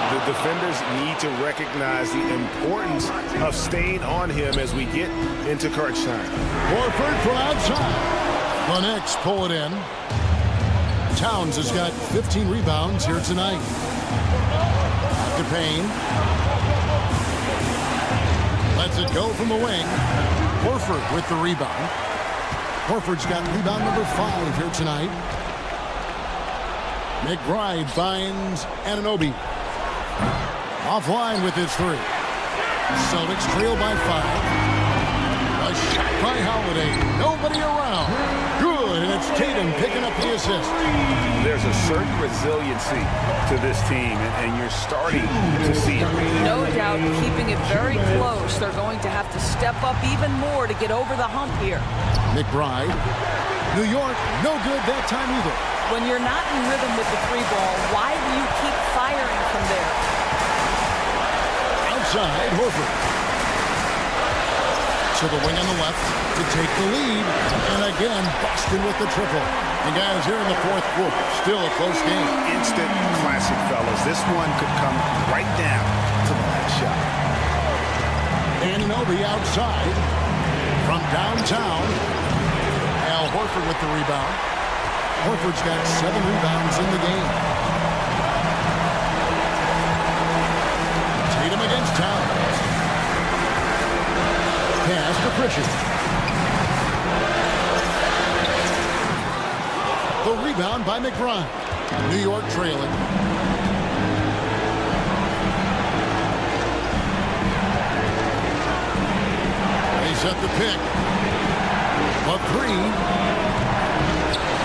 The defenders need to recognize the importance of staying on him as we get into crunch time. Horford from outside. The Knicks pull it in. Towns has got 15 rebounds here tonight. To Payne. Lets it go from the wing. Horford with the rebound. Horford's got rebound number 5 here tonight. McBride finds Anunoby. Offline with his 3. Celtics trail by 5. A shot by Holiday. Nobody around. Good, and it's Tatum picking up the assist. There's a certain resiliency to this team, and you're starting to see it. No doubt, keeping it very close. They're going to have to step up even more to get over the hump here. McBride. New York, no good that time either. When you're not in rhythm with the 3 ball, why do you keep firing from there? Outside, Horford. To the wing on the left to take the lead. And again, Boston with the triple. And guys, here in the 4th quarter, still a close game. Instant classic, fellas. This one could come right down to the last shot. Anunoby outside from downtown. Al Horford with the rebound. Horford's got 7 rebounds in the game. Tatum against Towns. Pass to Pritchard. The rebound by McBride. New York trailing. They set the pick. A 3.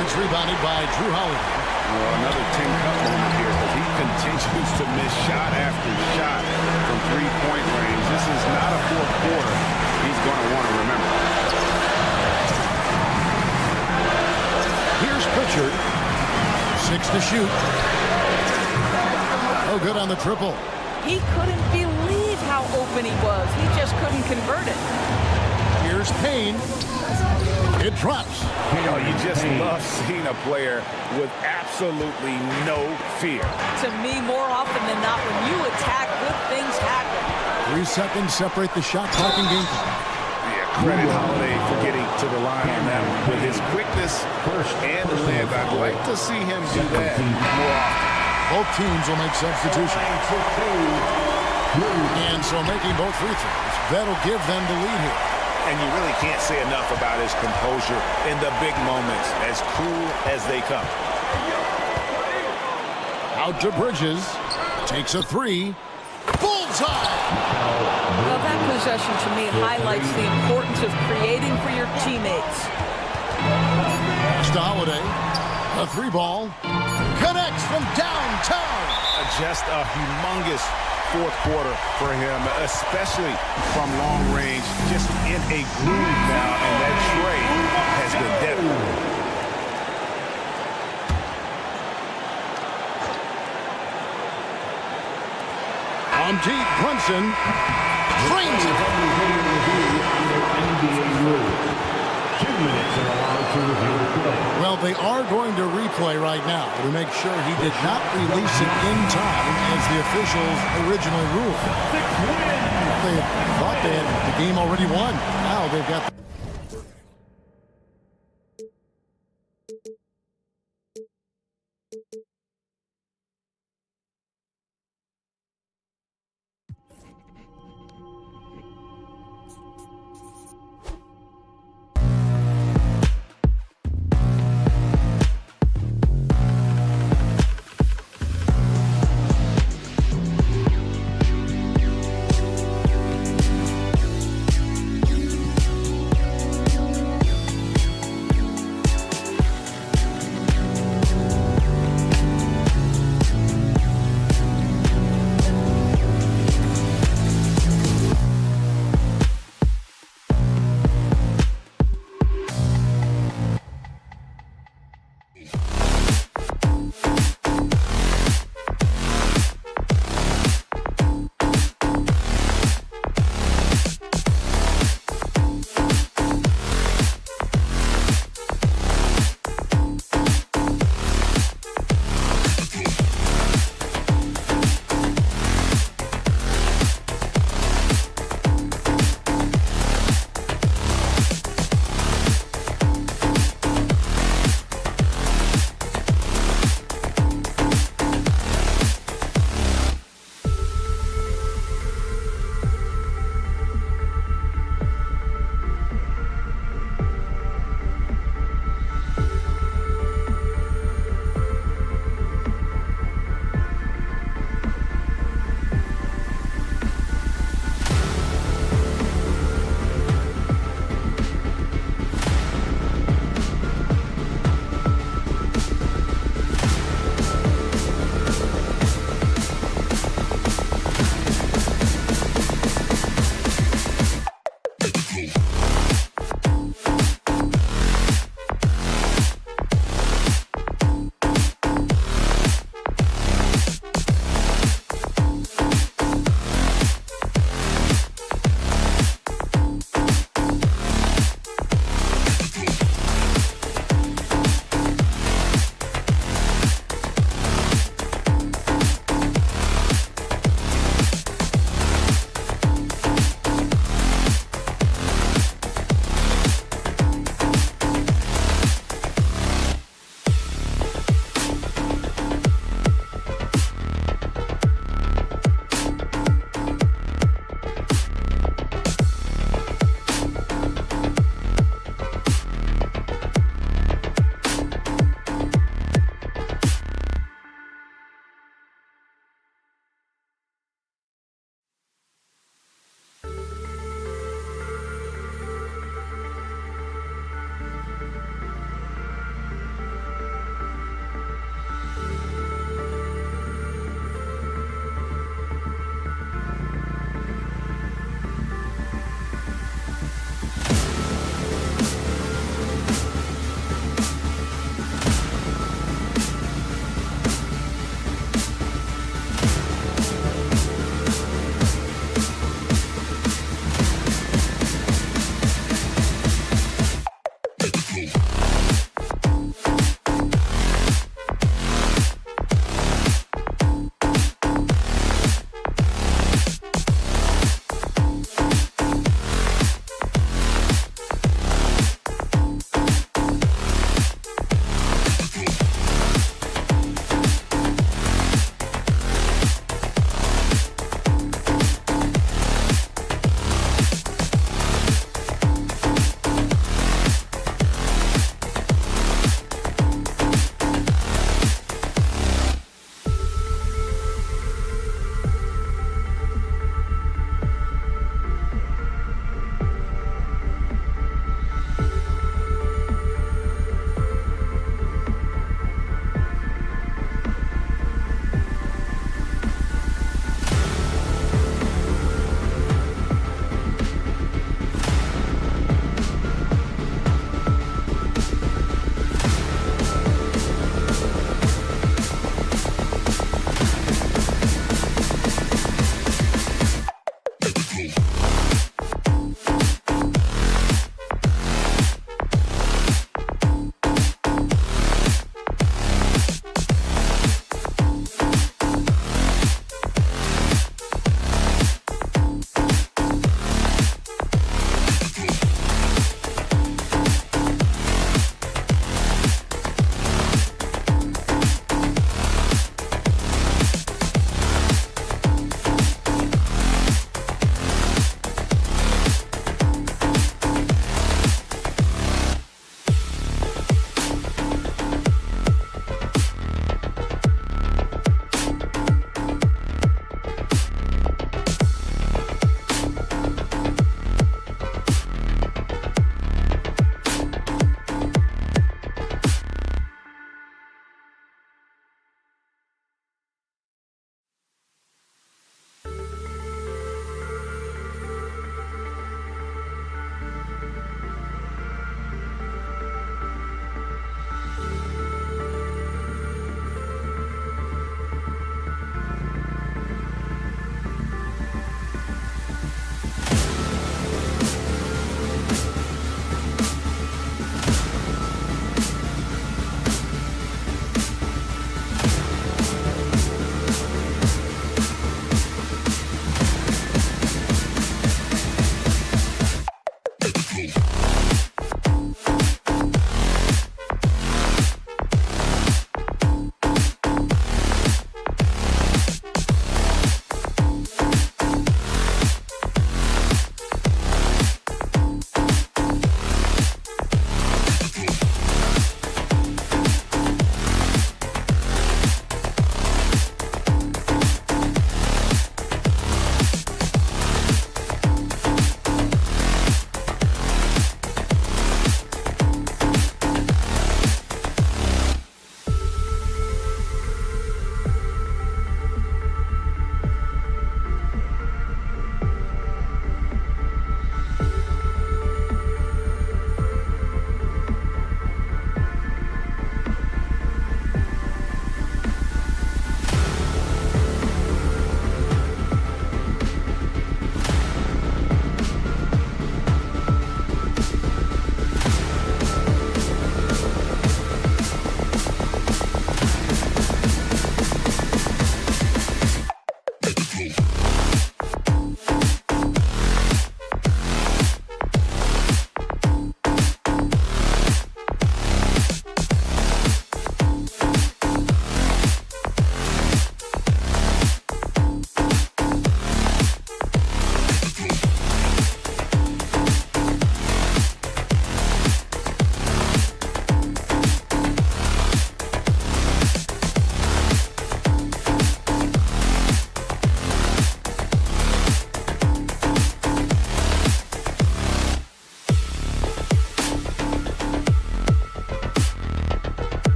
It's rebounded by Drew Holiday. Well, another 10-cut moment here, but he continues to miss shot after shot from 3-point range. This is not a 4th quarter he's going to want to remember. Here's Pritchard. 6 to shoot. Oh, good on the triple. He couldn't believe how open he was. He just couldn't convert it. Here's Payne. It drops. You know, you just love seeing a player with absolutely no fear. To me, more often than not, when you attack, good things happen. 3 seconds separate the shot clock and game time. Yeah, credit Holiday for getting to the line on that one. With his quickness and the length, I'd like to see him do that more often. Both teams will make substitutions. And so making both free throws, that'll give them the lead here. And you really can't say enough about his composure in the big moments, as cool as they come. Out to Bridges. Takes a 3. Bullseye! Well, that possession to me highlights the importance of creating for your teammates. Pass to Holiday. A 3-ball. Connects from downtown. Just a humongous 4th quarter for him, especially from long range, just in a groove now, and that trade has been deadly. On deep, Brunson trains it. NBA rules. 2 minutes are allowed to review the play. but they are going to replay right now to make sure he did not release it in time as the officials originally ruled. They thought they had the game already won. Now they've got the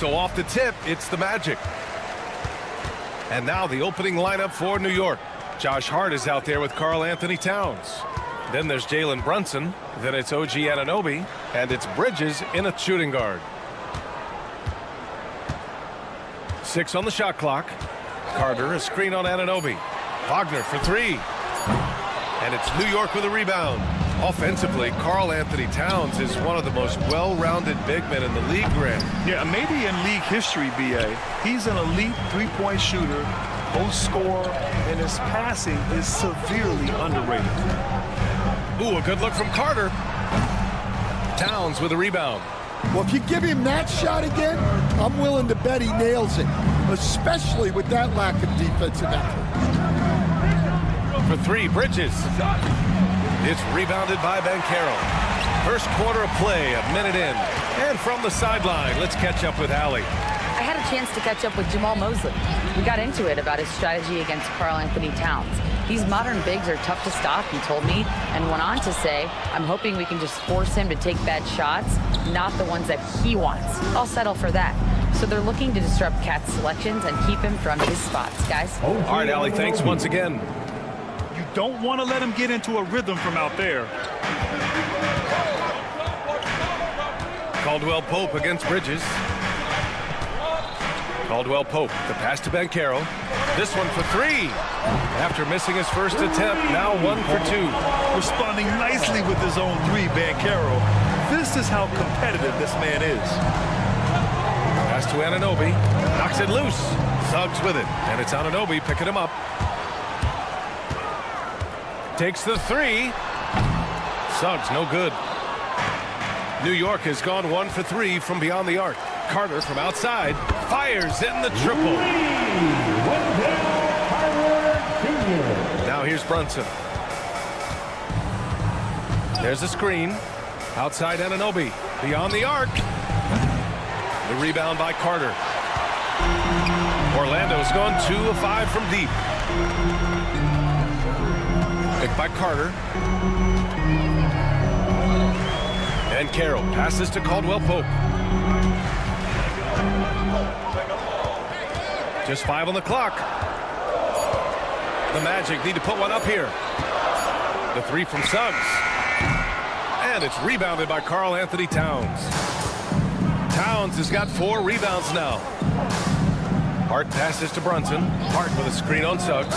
so off the tip, it's the Magic. And now the opening lineup for New York. Josh Hart is out there with Karl Anthony Towns. Then there's Jalen Brunson. Then it's OG Anunoby. And it's Bridges in a shooting guard. 6 on the shot clock. Carter, a screen on Anunoby. Wagner for 3. And it's New York with a rebound. Offensively, Karl Anthony Towns is one of the most well-rounded big men in the league, Grant. Yeah, maybe in league history, B.A. He's an elite three-point shooter, post scorer, and his passing is severely underrated. Ooh, a good look from Carter. Towns with a rebound. Well, if you give him that shot again, I'm willing to bet he nails it, especially with that lack of defensive effort. For 3, Bridges. It's rebounded by Banchero. First quarter of play, a minute in. And from the sideline, let's catch up with Allie. I had a chance to catch up with Jamal Mosley. We got into it about his strategy against Karl Anthony Towns. These modern bigs are tough to stop, he told me, and went on to say, I'm hoping we can just force him to take bad shots, not the ones that he wants. I'll settle for that. So they're looking to disrupt Cat's selections and keep him from his spots, guys. All right, Allie, thanks once again. You don't want to let him get into a rhythm from out there. Caldwell Pope against Bridges. Caldwell Pope, the pass to Banchero. This one for 3. After missing his first attempt, now 1 for 2. Responding nicely with his own 3, Banchero. This is how competitive this man is. Pass to Anunoby. Knocks it loose. Suggs with it. And it's Anunoby picking him up. Takes the 3. Suggs, no good. New York has gone 1 for 3 from beyond the arc. Carter from outside fires in the triple. Now here's Brunson. There's a screen. Outside Anunoby. Beyond the arc. The rebound by Carter. Orlando's gone 2 of 5 from deep. Picked by Carter. And Carroll passes to Caldwell Pope. Just 5 on the clock. The Magic need to put one up here. The 3 from Suggs. And it's rebounded by Karl Anthony Towns. Towns has got 4 rebounds now. Hart passes to Brunson. Hart with a screen on Suggs.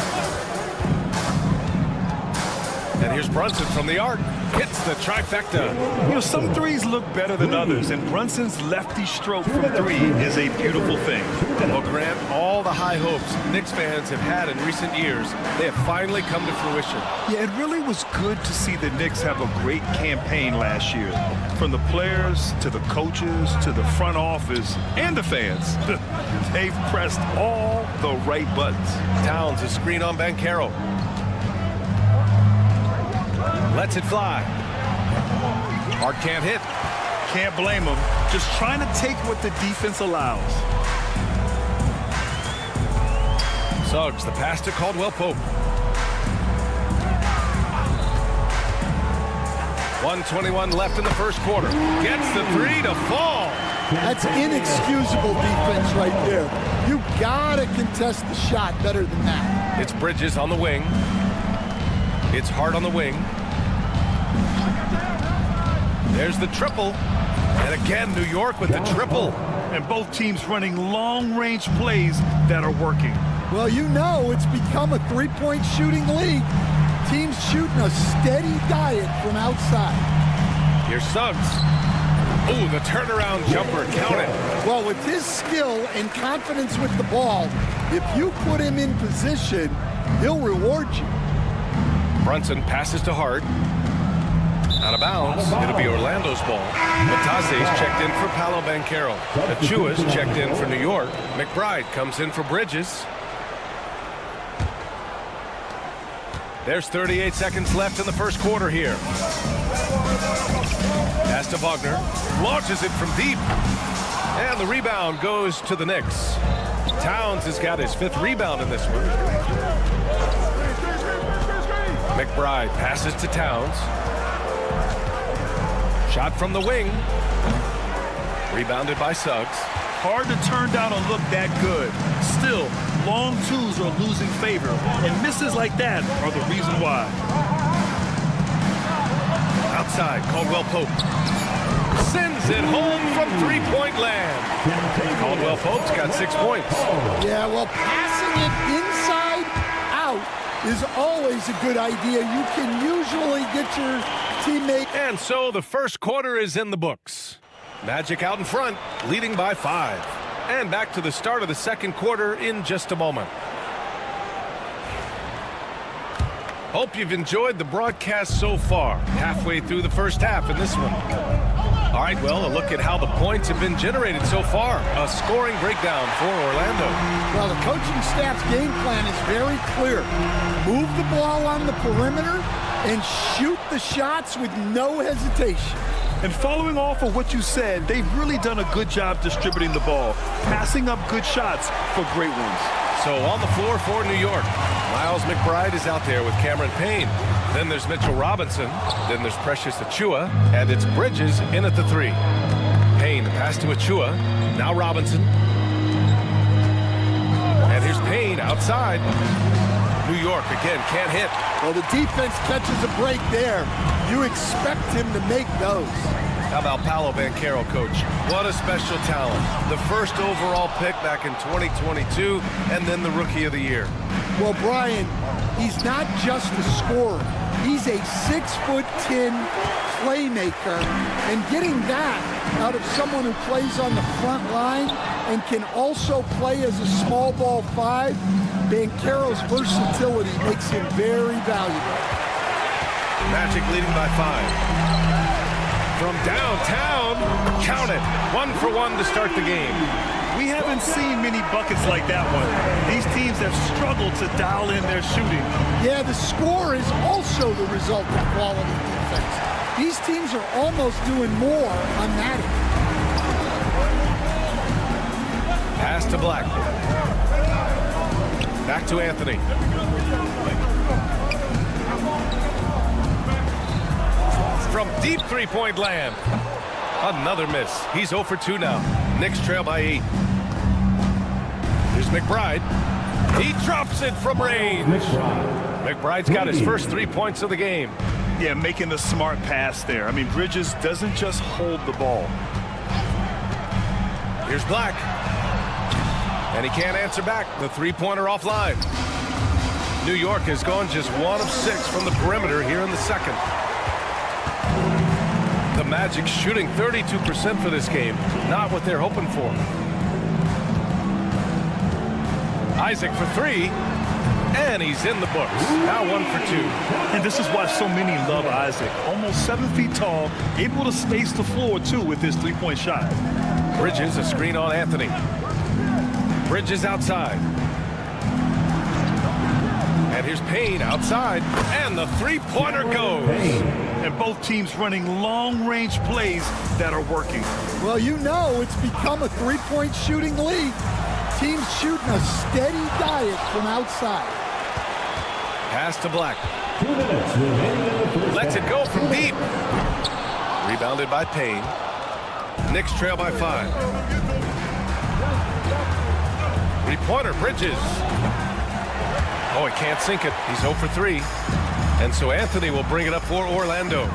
And here's Brunson from the arc. Hits the trifecta. You know, some threes look better than others, and Brunson's lefty stroke from 3 is a beautiful thing. Well, Grant, all the high hopes Knicks fans have had in recent years, they have finally come to fruition. Yeah, it really was good to see the Knicks have a great campaign last year. From the players, to the coaches, to the front office, and the fans. They've pressed all the right buttons. Towns a screen on Banchero. Lets it fly. Hart can't hit. Can't blame him. Just trying to take what the defense allows. Suggs, the pass to Caldwell Pope. 1:21 left in the first quarter. Gets the 3 to fall. That's inexcusable defense right there. You gotta contest the shot better than that. It's Bridges on the wing. It's Hart on the wing. There's the triple. And again, New York with the triple. And both teams running long-range plays that are working. Well, you know it's become a three-point shooting league. Teams shooting a steady diet from outside. Here's Suggs. Ooh, the turnaround jumper, count it. Well, with his skill and confidence with the ball, if you put him in position, he'll reward you. Brunson passes to Hart. Out of bounds. It'll be Orlando's ball. Matase's checked in for Paolo Banchero. Achua's checked in for New York. McBride comes in for Bridges. There's 38 seconds left in the first quarter here. Pass to Wagner. Launches it from deep. And the rebound goes to the Knicks. Towns has got his 5th rebound in this one. McBride passes to Towns. Shot from the wing. Rebounded by Suggs. hard to turn down a look that good. Still, long twos are losing favor, and misses like that are the reason why. Outside, Caldwell Pope sends it home from three-point land. Caldwell Pope's got 6 points. Yeah, well, passing it inside out is always a good idea. You can usually get your teammate. And so the first quarter is in the books. Magic out in front, leading by 5. And back to the start of the second quarter in just a moment. Hope you've enjoyed the broadcast so far. Halfway through the first half in this one. All right, well, a look at how the points have been generated so far. A scoring breakdown for Orlando. Well, the coaching staff's game plan is very clear. Move the ball on the perimeter and shoot the shots with no hesitation. And following off of what you said, they've really done a good job distributing the ball, passing up good shots for great ones. So on the floor for New York, Miles McBride is out there with Cameron Payne. Then there's Mitchell Robinson. Then there's Precious Achiuwa. And it's Bridges in at the 3. Payne, the pass to Achiuwa. Now Robinson. And here's Payne outside. New York, again, can't hit. Well, the defense catches a break there. You expect him to make those. How about Paolo Banchero, coach? What a special talent. The first overall pick back in 2022, and then the Rookie of the Year. Well, Brian, he's not just a scorer. He's a 6'10" playmaker, and getting that out of someone who plays on the front line and can also play as a small ball 5, Banchero's versatility makes him very valuable. Magic leading by 5. From downtown, count it. 1 for 1 to start the game. We haven't seen many buckets like that one. These teams have struggled to dial in their shooting. Yeah, the score is also the result of quality defense. These teams are almost doing more on that end. Pass to Black. Back to Anthony. From deep three-point land. Another miss. He's 0 for 2 now. Knicks trail by 8. Here's McBride. He drops it from range. McBride's got his first 3 points of the game. Yeah, making the smart pass there. I mean, Bridges doesn't just hold the ball. Here's Black. And he can't answer back. The three-pointer offline. New York has gone just 1 of 6 from the perimeter here in the second. The Magic shooting 32% for this game. Not what they're hoping for. Isaac for 3. And he's in the books. Now 1 for 2. And this is why so many love Isaac. Almost 7 feet tall, able to space the floor, too, with his three-point shot. Bridges, a screen on Anthony. Bridges outside. And here's Payne outside. And the three-pointer goes. And both teams running long-range plays that are working. Well, you know it's become a three-point shooting league. Teams shooting a steady diet from outside. Pass to Black. Lets it go from deep. Rebounded by Payne. Knicks trail by 5. Three-pointer, Bridges. Oh, he can't sink it. He's 0 for 3. And so Anthony will bring it up for Orlando.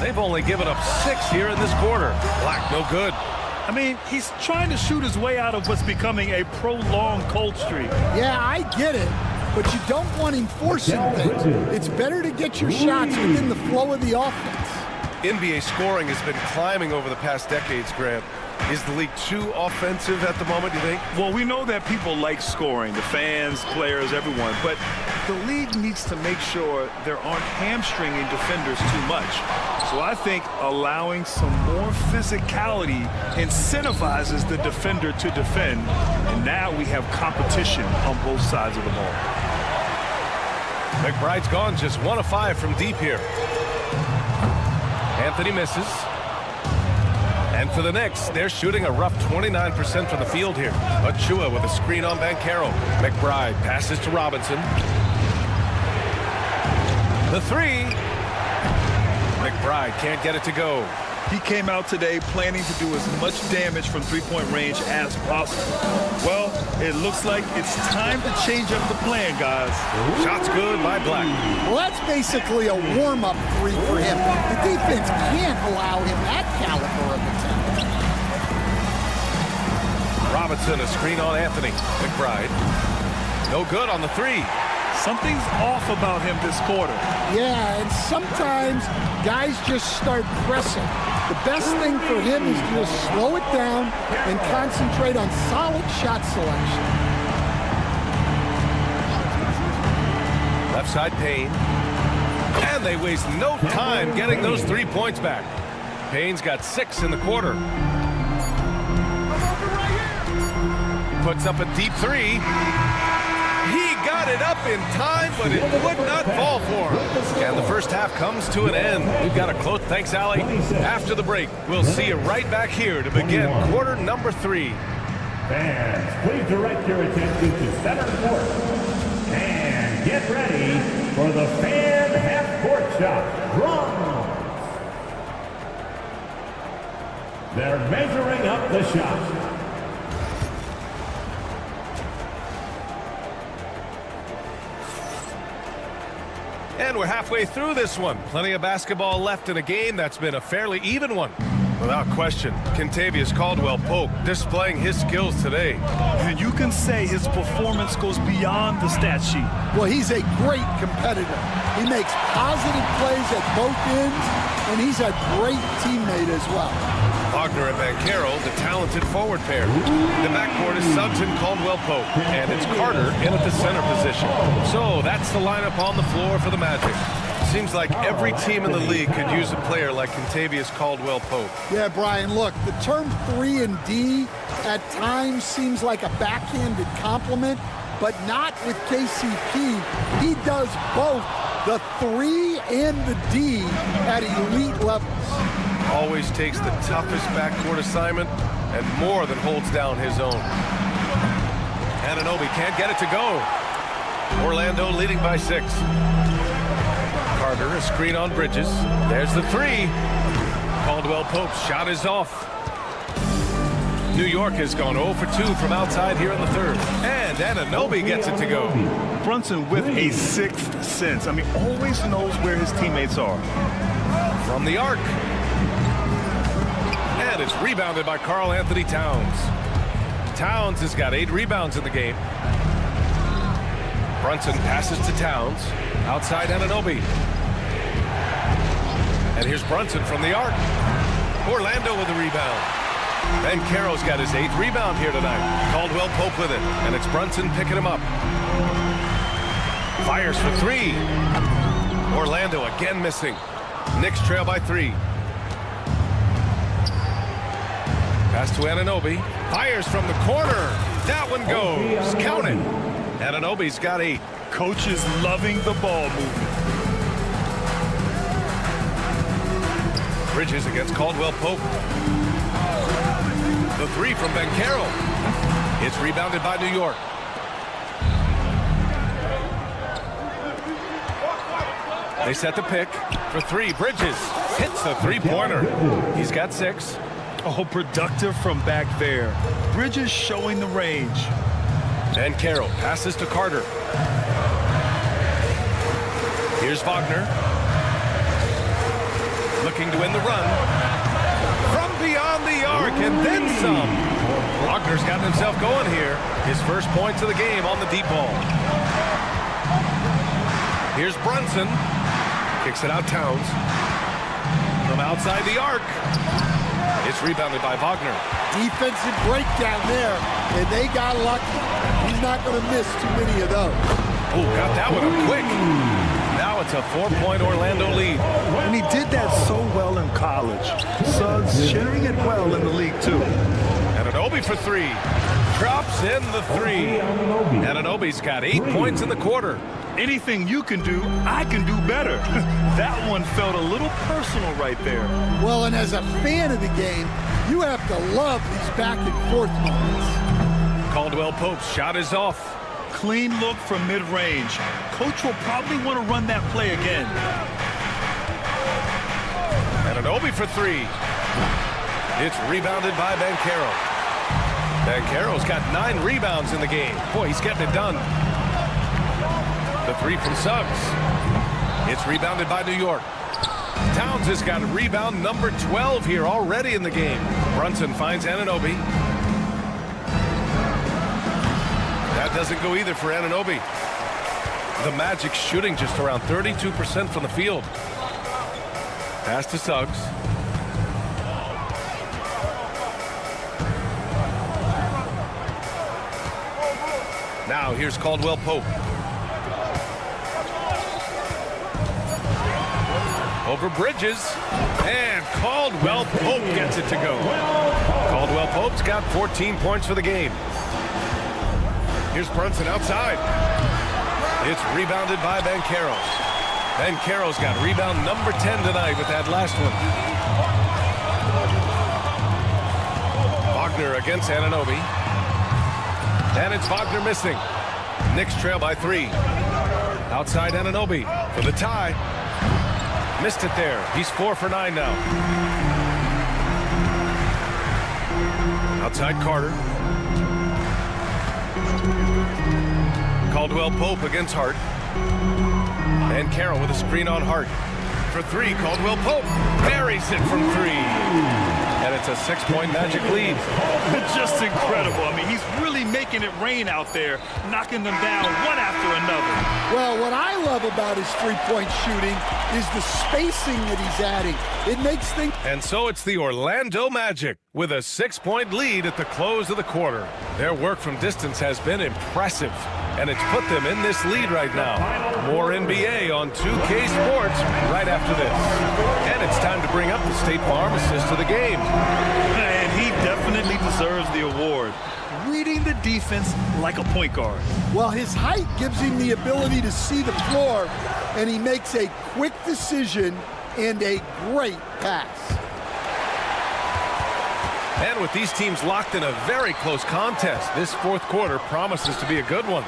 They've only given up 6 here in this quarter. Black, no good. I mean, he's trying to shoot his way out of what's becoming a prolonged cold streak. Yeah, I get it. But you don't want him forcing things. It's better to get your shots within the flow of the offense. NBA scoring has been climbing over the past decades, Grant. Is the league too offensive at the moment, you think? Well, we know that people like scoring, the fans, players, everyone, but the league needs to make sure there aren't hamstringing defenders too much. So I think allowing some more physicality incentivizes the defender to defend, and now we have competition on both sides of the ball. McBride's gone just 1 of 5 from deep here. Anthony misses. And for the Knicks, they're shooting a rough 29% from the field here. Achiuwa with a screen on Banchero. McBride passes to Robinson. The 3. McBride can't get it to go. He came out today planning to do as much damage from three-point range as possible. Well, it looks like it's time to change up the plan, guys. Shot's good by Black. Well, that's basically a warm-up three for him. The defense can't allow him that caliber of attempt. Robinson, a screen on Anthony. McBride. No good on the three. Something's off about him this quarter. Yeah, and sometimes guys just start pressing. The best thing for him is to just slow it down and concentrate on solid shot selection. Left side Payne. And they waste no time getting those 3 points back. Payne's got 6 in the quarter. Puts up a deep three. He got it up in time, but it would not fall for him. And the first half comes to an end. We've got a close. Thanks, Allie. After the break, we'll see you right back here to begin quarter number 3. Fans, please direct your attention to center court. And get ready for the fan half-court shot. Drums. They're measuring up the shot. And we're halfway through this one. Plenty of basketball left in a game that's been a fairly even one. Without question, Kentavious Caldwell-Pope displaying his skills today. And you can say his performance goes beyond the stat sheet. Well, he's a great competitor. He makes positive plays at both ends, and he's a great teammate as well. Wagner and Banchero, the talented forward pair. The backcourt is Suggs and Caldwell-Pope, and it's Carter in at the center position. So that's the lineup on the floor for the Magic. Seems like every team in the league could use a player like Kentavious Caldwell-Pope. Yeah, Brian, look, the term 3 and D at times seems like a backhanded compliment, but not with KCP. He does both the 3 and the D at elite levels. Always takes the toughest backcourt assignment and more than holds down his own. Anunoby can't get it to go. Orlando leading by 6. Carter, a screen on Bridges. There's the 3. Caldwell-Pope's shot is off. New York has gone 0 for 2 from outside here in the third. And Anunoby gets it to go. Brunson with a sixth sense. I mean, always knows where his teammates are. From the arc. And it's rebounded by Karl Anthony Towns. Towns has got 8 rebounds in the game. Brunson passes to Towns. Outside Anunoby. And here's Brunson from the arc. Orlando with the rebound. Banchero's got his 8th rebound here tonight. Caldwell-Pope with it. And it's Brunson picking him up. Fires for 3. Orlando again missing. Knicks trail by 3. Pass to Anunoby. Fires from the corner. That one goes. Count it. Anunoby's got 8. Coach is loving the ball movement. Bridges against Caldwell-Pope. The 3 from Banchero. It's rebounded by New York. They set the pick for 3. Bridges hits the 3-pointer. He's got 6. Oh, productive from back there. Bridges showing the range. And Carroll passes to Carter. Here's Wagner. Looking to win the run. From beyond the arc and then some. Wagner's gotten himself going here. His first points of the game on the deep ball. Here's Brunson. Kicks it out Towns. From outside the arc. It's rebounded by Wagner. Defensive breakdown there, and they got lucky. He's not going to miss too many of those. Oh, got that one up quick. Now it's a 4-point Orlando lead. And he did that so well in college. Suggs sharing it well in the league, too. Anunoby for 3. Drops in the 3. Anunoby's got 8 points in the quarter. Anything you can do, I can do better. That one felt a little personal right there. Well, and as a fan of the game, you have to love these back-and-forth moments. Caldwell-Pope's shot is off. Clean look from mid-range. Coach will probably want to run that play again. Anunoby for 3. It's rebounded by Banchero. Banchero's got 9 rebounds in the game. Boy, he's getting it done. The 3 from Suggs. It's rebounded by New York. Towns has got rebound number 12 here already in the game. Brunson finds Anunoby. That doesn't go either for Anunoby. The Magic shooting just around 32% from the field. Pass to Suggs. Now here's Caldwell Pope. Over Bridges, and Caldwell Pope gets it to go. Caldwell Pope's got 14 points for the game. Here's Brunson outside. It's rebounded by Banchero. Banchero's got rebound number 10 tonight with that last one. Wagner against Anunoby. And it's Wagner missing. Knicks trail by 3. Outside Anunoby for the tie. Missed it there. He's 4 for 9 now. Outside Carter. Caldwell Pope against Hart. And Carroll with a screen on Hart. For 3, Caldwell Pope buries it from 3. And it's a 6-point Magic lead. Just incredible. I mean, he's really making it rain out there, knocking them down one after another. Well, what I love about his three-point shooting is the spacing that he's adding. It makes things... And so it's the Orlando Magic with a 6-point lead at the close of the quarter. Their work from distance has been impressive, and it's put them in this lead right now. More NBA on 2K Sports right after this. And it's time to bring up the State Farm assist of the game. And he definitely deserves the award. Reading the defense like a point guard. Well, his height gives him the ability to see the floor, and he makes a quick decision and a great pass. And with these teams locked in a very close contest, this fourth quarter promises to be a good one.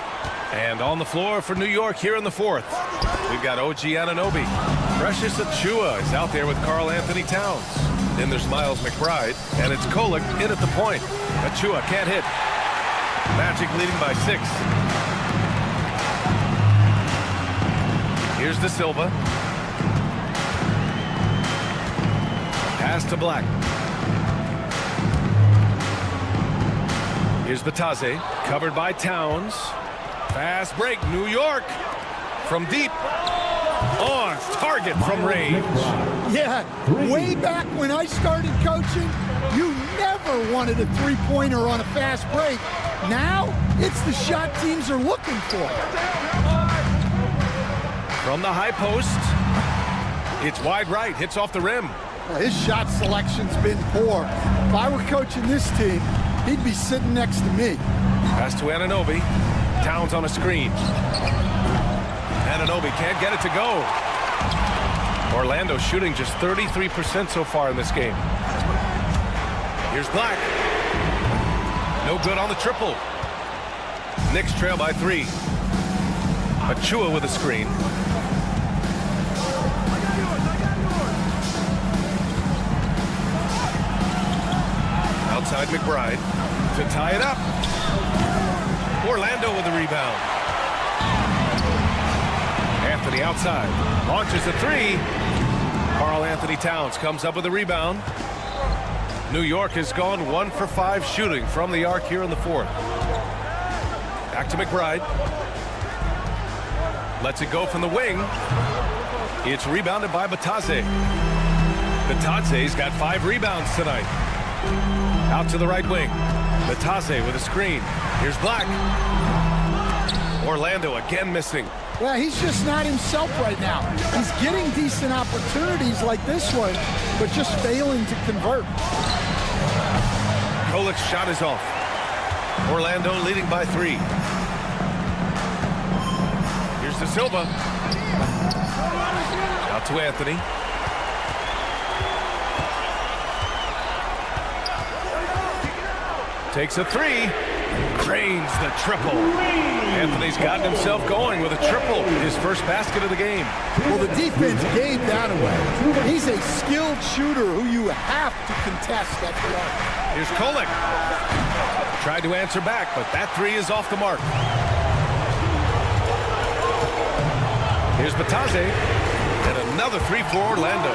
And on the floor for New York here in the fourth, we've got OG Anunoby. Precious Achiuwa is out there with Karl Anthony Towns. Then there's Miles McBride, and it's Kolek in at the point. Achiuwa can't hit. Magic leading by 6. Here's De Silva. Pass to Black. Here's Batase, covered by Towns. Fast break, New York from deep. On target from range. Yeah, way back when I started coaching, you never wanted a three-pointer on a fast break. Now, it's the shot teams are looking for. From the high post, it's wide right, hits off the rim. Well, his shot selection's been poor. If I were coaching this team, he'd be sitting next to me. Pass to Anunoby. Towns on a screen. Anunoby can't get it to go. Orlando shooting just 33% so far in this game. Here's Black. No good on the triple. Knicks trail by 3. Achiuwa with a screen. Outside McBride to tie it up. Orlando with the rebound. Anthony outside. Launches a 3. Karl Anthony Towns comes up with a rebound. New York has gone 1 for 5 shooting from the arc here in the fourth. Back to McBride. Lets it go from the wing. It's rebounded by Batase. Batase's got 5 rebounds tonight. Out to the right wing. Batase with a screen. Here's Black. Orlando again missing. Well, he's just not himself right now. He's getting decent opportunities like this one, but just failing to convert. Kolek's shot is off. Orlando leading by 3. Here's De Silva. Out to Anthony. Takes a 3. Drains the triple. Anthony's gotten himself going with a triple, his first basket of the game. Well, the defense gave that away. He's a skilled shooter who you have to contest at the arc. Here's Kolek. Tried to answer back, but that three is off the mark. Here's Batase. And another three for Orlando.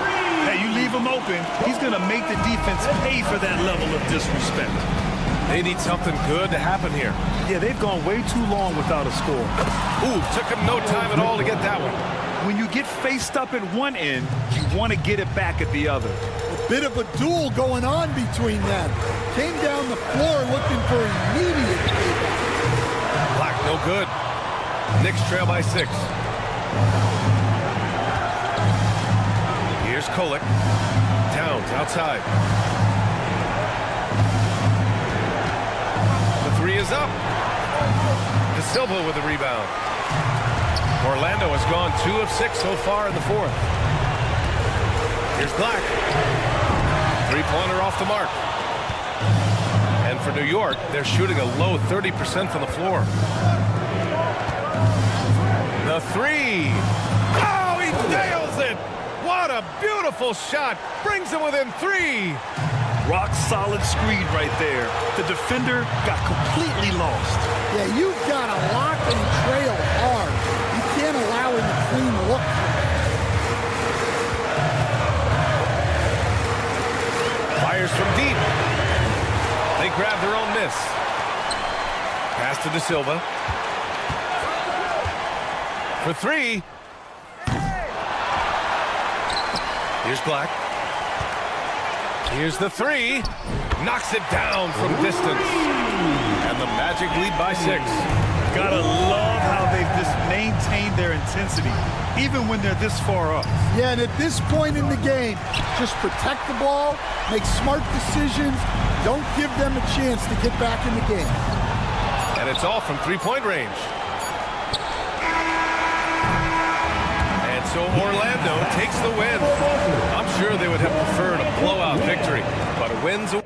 Hey, you leave him open, he's going to make the defense pay for that level of disrespect. They need something good to happen here. Yeah, they've gone way too long without a score. Ooh, took him no time at all to get that one. When you get faced up at one end, you want to get it back at the other. A bit of a duel going on between them. Came down the floor looking for immediate payback. Black, no good. Knicks trail by 6. Here's Kolek. Towns outside. The three is up. De Silva with the rebound. Orlando has gone 2 of 6 so far in the fourth. Here's Black. Three-pointer off the mark. And for New York, they're shooting a low 30% from the floor. The three. Oh, he nails it! What a beautiful shot. Brings him within 3. Rock solid screen right there. The defender got completely lost. Yeah, you've got to lock and trail hard. You can't allow him to clean look. Fires from deep. They grab their own miss. Pass to De Silva. For 3. Here's Black. Here's the 3. Knocks it down from distance. And the Magic lead by 6. Gotta love how they've just maintained their intensity, even when they're this far up. Yeah, and at this point in the game, just protect the ball, make smart decisions, don't give them a chance to get back in the game. And it's all from three-point range. And so Orlando takes the win. I'm sure they would have preferred a blowout victory, but a win's a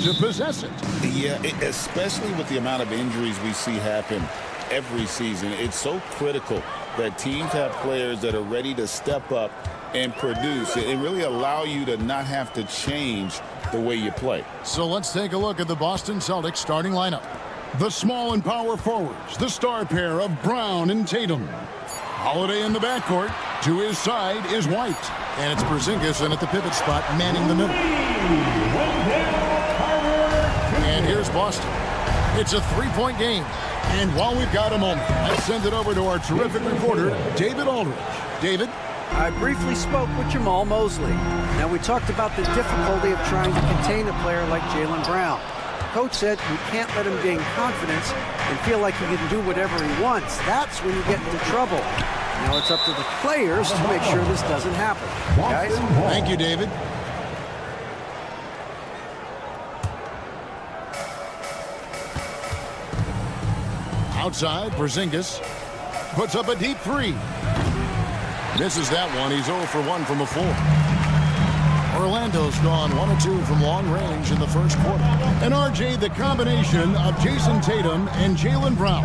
to possess it. Yeah, especially with the amount of injuries we see happen every season. It's so critical that teams have players that are ready to step up and produce. It really allow you to not have to change the way you play. So let's take a look at the Boston Celtics starting lineup. The small and power forwards, the star pair of Brown and Tatum. Holiday in the backcourt. To his side is White. And it's Porzingis in at the pivot spot, manning the middle. And here's Boston. It's a three-point game. And while we've got a moment, let's send it over to our terrific reporter, David Aldridge. David? I briefly spoke with Jamal Mosley. Now, we talked about the difficulty of trying to contain a player like Jaylen Brown. Coach said we can't let him gain confidence and feel like he can do whatever he wants. That's when you get into trouble. Now it's up to the players to make sure this doesn't happen. Guys? Thank you, David. Outside, Porzingis puts up a deep three. Misses that one. He's 0 for 1 from the floor. Orlando's gone 1 of 2 from long range in the first quarter. And RJ, the combination of Jason Tatum and Jaylen Brown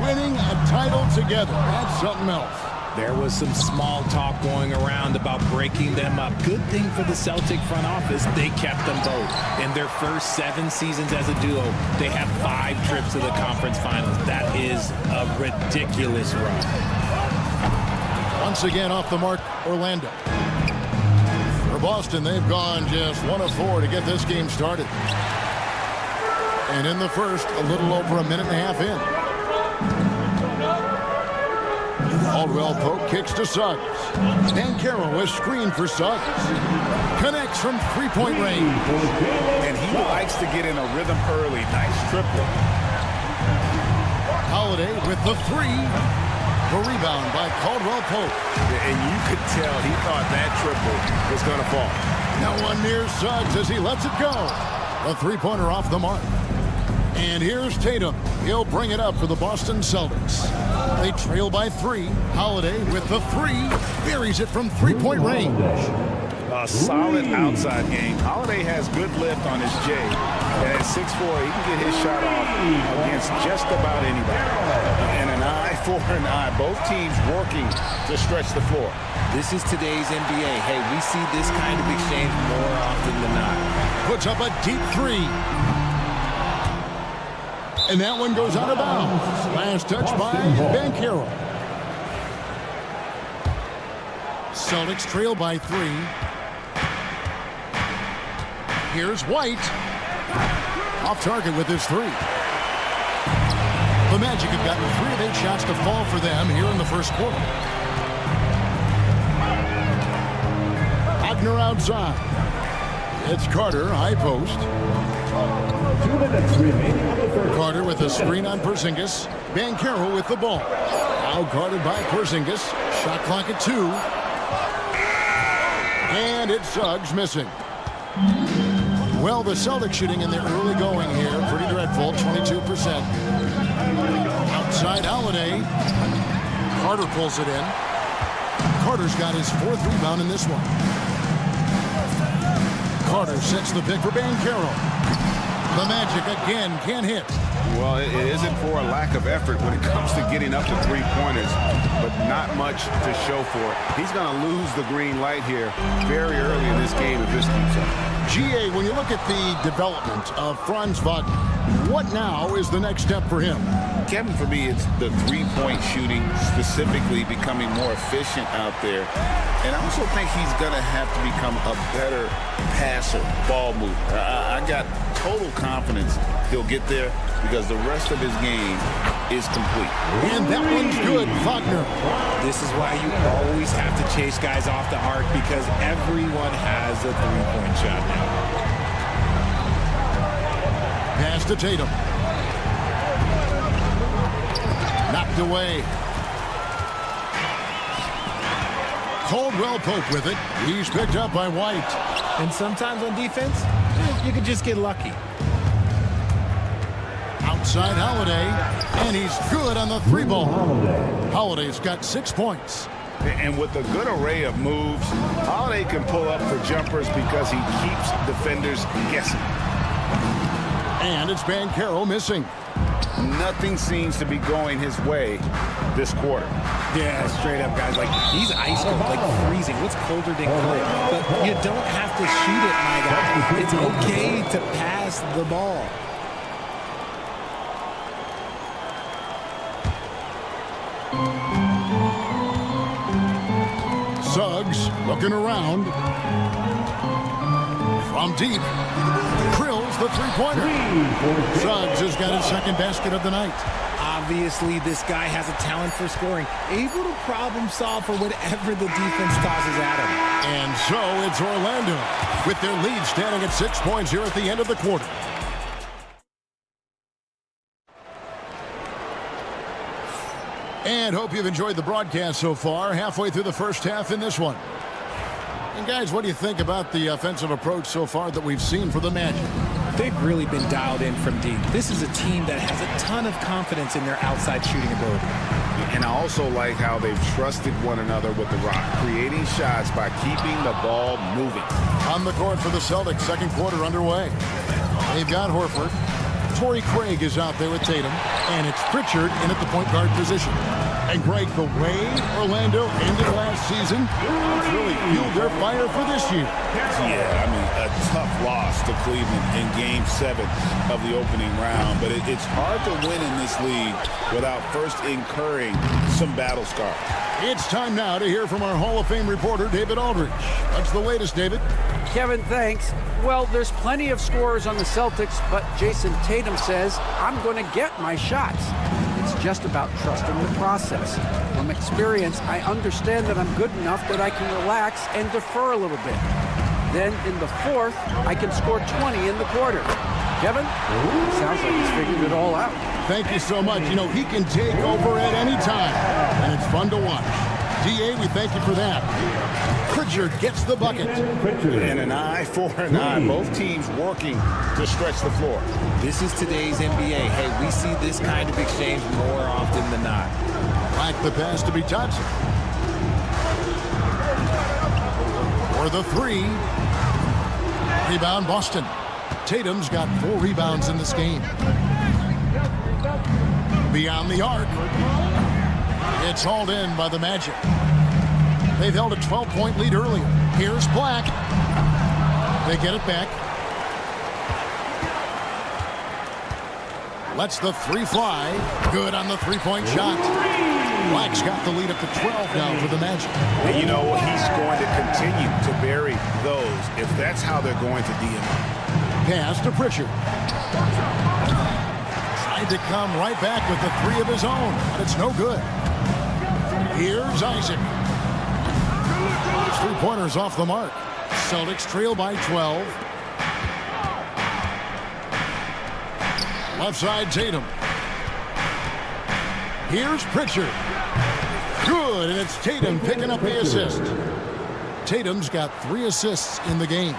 winning a title together. That's something else. There was some small talk going around about breaking them up. Good thing for the Celtic front office, they kept them both. In their first 7 seasons as a duo, they have 5 trips to the conference finals. That is a ridiculous run. Once again off the mark, Orlando. For Boston, they've gone just 1 of 4 to get this game started. And in the first, a little over a minute and a half in. Caldwell Pope kicks to Suggs. Banchero is screened for Suggs. Connects from three-point range. And he likes to get in a rhythm early. Nice triple. Holiday with the 3. The rebound by Caldwell Pope. And you could tell he thought that triple was going to fall. No one near Suggs as he lets it go. A three-pointer off the mark. And here's Tatum. He'll bring it up for the Boston Celtics. They trail by 3. Holiday with the 3. Buries it from three-point range. A solid outside game. Holiday has good lift on his J. And at 6'4", he can get his shot off against just about anybody. And an eye for an eye. Both teams working to stretch the floor. This is today's NBA. Hey, we see this kind of exchange more often than not. Puts up a deep 3. And that one goes out of bounds. Last touch by Banchero. Celtics trail by 3. Here's White. Off target with his 3. The Magic have gotten 3 of 8 shots to fall for them here in the first quarter. Wagner outside. It's Carter, high post. 2 minutes remaining on the third. Carter with a screen on Porzingis. Banchero with the ball. Now guarded by Porzingis. Shot clock at 2. And it's Suggs missing. Well, the Celtics shooting in their early going here. Pretty dreadful, 22%. Outside Holiday. Carter pulls it in. Carter's got his 4th rebound in this one. Carter sets the pick for Banchero. The Magic again can't hit. Well, it isn't for a lack of effort when it comes to getting up to three-pointers, but not much to show for it. He's going to lose the green light here very early in this game if this keeps up. GA, when you look at the development of Franz Wagner, what now is the next step for him? Kevin, for me, it's the three-point shooting, specifically becoming more efficient out there. And I also think he's going to have to become a better passer, ball mover. I got total confidence he'll get there because the rest of his game is complete. And that one's good, Wagner. This is why you always have to chase guys off the arc because everyone has a three-point shot now. Pass to Tatum. Knocked away. Caldwell Pope with it. He's picked up by White. And sometimes on defense, you can just get lucky. Outside Holiday, and he's good on the 3-ball. Holiday's got 6 points. And with a good array of moves, Holiday can pull up for jumpers because he keeps defenders guessing. And it's Banchero missing. Nothing seems to be going his way this quarter. Yeah, straight up, guys. Like, he's ice cold, like freezing. What's colder than cold? But you don't have to shoot it, my guy. It's okay to pass the ball. Suggs looking around. From deep. Drills the three-pointer. Suggs has got his second basket of the night. Obviously, this guy has a talent for scoring, able to problem solve for whatever the defense tosses at him. And so it's Orlando with their lead standing at 6 points here at the end of the quarter. And hope you've enjoyed the broadcast so far. Halfway through the first half in this one. And guys, what do you think about the offensive approach so far that we've seen for the Magic? They've really been dialed in from deep. This is a team that has a ton of confidence in their outside shooting ability. And I also like how they've trusted one another with the rock, creating shots by keeping the ball moving. On the court for the Celtics, second quarter underway. They've got Horford. Torrey Craig is out there with Tatum. And it's Pritchard in at the point guard position. And Greg, the way Orlando ended last season, it's really fueled their fire for this year. Yeah, I mean, a tough loss to Cleveland in Game 7 of the opening round. But it's hard to win in this league without first incurring some battle scars. It's time now to hear from our Hall of Fame reporter, David Aldridge. What's the latest, David? Kevin, thanks. Well, there's plenty of scorers on the Celtics, but Jason Tatum says, I'm going to get my shots. It's just about trusting the process. From experience, I understand that I'm good enough that I can relax and defer a little bit. Then in the fourth, I can score 20 in the quarter. Kevin, sounds like he's figured it all out. Thank you so much. You know, he can take over at any time, and it's fun to watch. DA, we thank you for that. Pritchard gets the bucket. And an eye for an eye. Both teams working to stretch the floor. This is today's NBA. Hey, we see this kind of exchange more often than not. Back the pass to be Johnson. For the three. Rebound, Boston. Tatum's got 4 rebounds in this game. Beyond the arc. It's hauled in by the Magic. They've held a 12-point lead earlier. Here's Black. They get it back. Lets the three fly. Good on the three-point shot. Black's got the lead up to 12 now for the Magic. And you know, he's going to continue to bury those if that's how they're going to DM. Pass to Pritchard. Tried to come right back with the 3 of his own, but it's no good. Here's Isaac. His 3-pointers off the mark. Celtics trail by 12. Left side, Tatum. Here's Pritchard. Good, and it's Tatum picking up the assist. Tatum's got 3 assists in the game.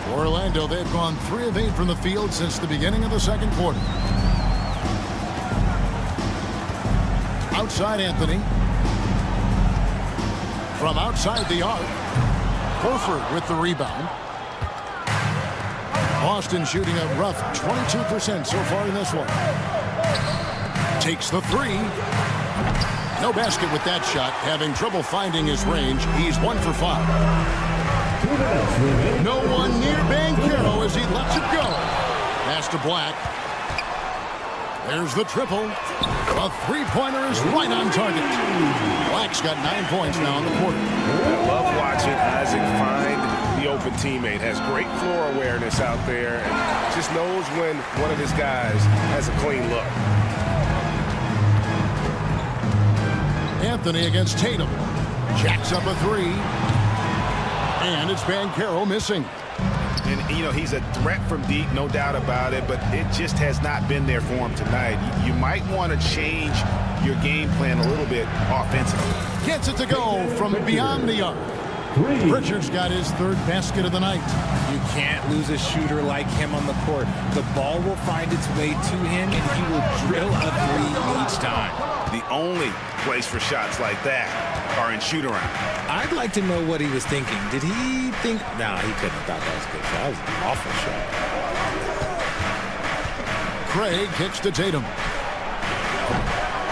For Orlando, they've gone 3 of 8 from the field since the beginning of the second quarter. Outside Anthony. From outside the arc. Horford with the rebound. Boston shooting a rough 22% so far in this one. Takes the 3. No basket with that shot. Having trouble finding his range. He's 1 for 5. No one near Banchero as he lets it go. Pass to Black. There's the triple. A 3-pointer is right on target. Black's got 9 points now in the quarter. I love watching Isaac find the open teammate. Has great floor awareness out there and just knows when one of his guys has a clean look. Anthony against Tatum. Jacks up a 3. And it's Banchero missing. And, you know, he's a threat from deep, no doubt about it, but it just has not been there for him tonight. You might want to change your game plan a little bit offensively. Gets it to go from beyond the arc. Pritchard's got his 3rd basket of the night. You can't lose a shooter like him on the court. The ball will find its way to him, and he will drill a 3 each time. The only place for shots like that are in shoot-around. I'd like to know what he was thinking. Did he think? No, he couldn't have thought that was a good shot. That was an awful shot. Craig kicks to Tatum.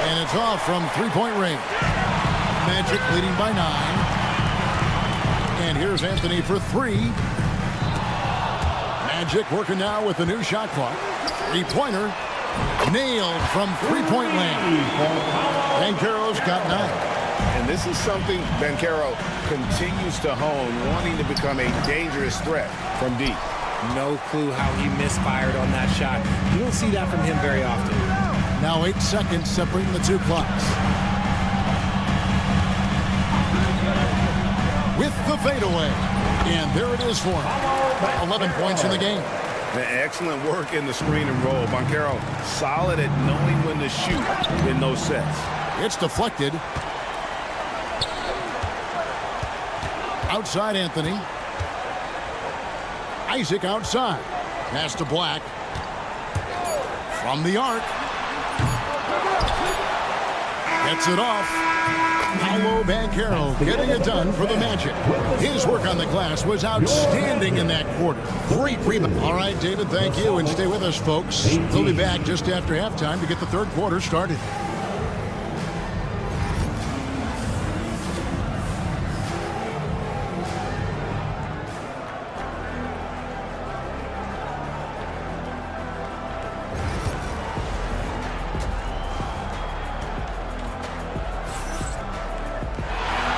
And it's off from three-point range. Magic leading by 9. And here's Anthony for 3. Magic working now with the new shot clock. Three-pointer nailed from three-point land. Banchero's got 9. And this is something Banchero continues to hone, wanting to become a dangerous threat from deep. No clue how he misfired on that shot. You don't see that from him very often. Now 8 seconds separating the two clocks. With the fadeaway. And there it is for him. 11 points in the game. Excellent work in the screen and roll. Banchero solid at knowing when to shoot in those sets. It's deflected. Outside Anthony. Isaac outside. Pass to Black. From the arc. Gets it off. Paolo Banchero getting it done for the Magic. His work on the glass was outstanding in that quarter. Great rebound. All right, David, thank you. And stay with us, folks. We'll be back just after halftime to get the third quarter started.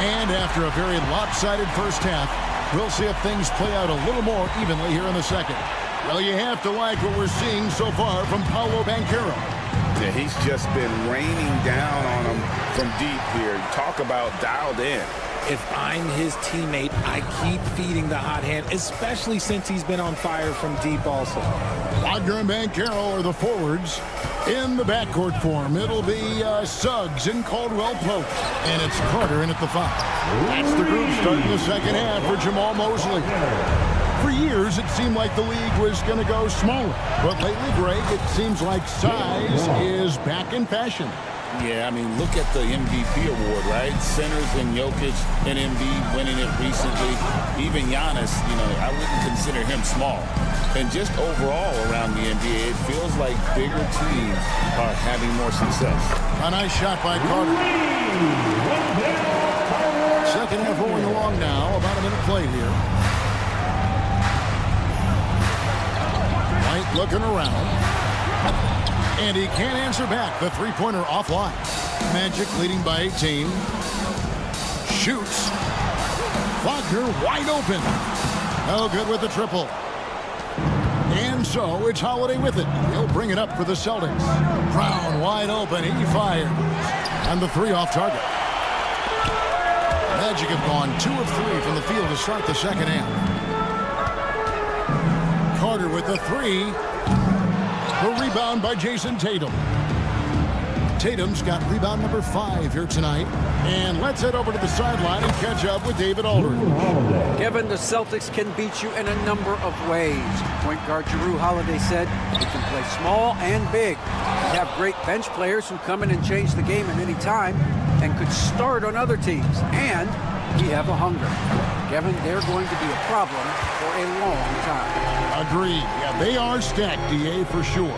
And after a very lopsided first half, we'll see if things play out a little more evenly here in the second. Well, you have to like what we're seeing so far from Paolo Banchero. Yeah, he's just been raining down on him from deep here. Talk about dialed in. If I'm his teammate, I keep feeding the hot hand, especially since he's been on fire from deep also. Wagner and Banchero are the forwards. In the backcourt form, it'll be Suggs and Caldwell Pope. And it's Carter in at the 5. That's the group starting the second half for Jamal Mosley. For years, it seemed like the league was going to go smaller. But lately, Greg, it seems like size is back in fashion. Yeah, I mean, look at the MVP award, right? Centers and Jokic and Embiid winning it recently. Even Giannis, I wouldn't consider him small. And just overall around the NBA, it feels like bigger teams are having more success. A nice shot by Carter. Second half rolling along now. About a minute played here. White looking around. And he can't answer back. The three-pointer offline. Magic leading by 18. Shoots. Wagner wide open. No good with the triple. And so it's Holiday with it. He'll bring it up for the Celtics. Brown wide open. He fires. And the 3 off target. Magic have gone 2 of 3 from the field to start the second half. Carter with the 3. The rebound by Jason Tatum. Tatum's got rebound number 5 here tonight. And let's head over to the sideline and catch up with David Aldridge. Kevin, the Celtics can beat you in a number of ways. Point guard Jrue Holiday said he can play small and big. We have great bench players who come in and change the game at any time and could start on other teams. And we have a hunger. Kevin, they're going to be a problem for a long time. Agreed. Yeah, they are stacked, DA, for sure.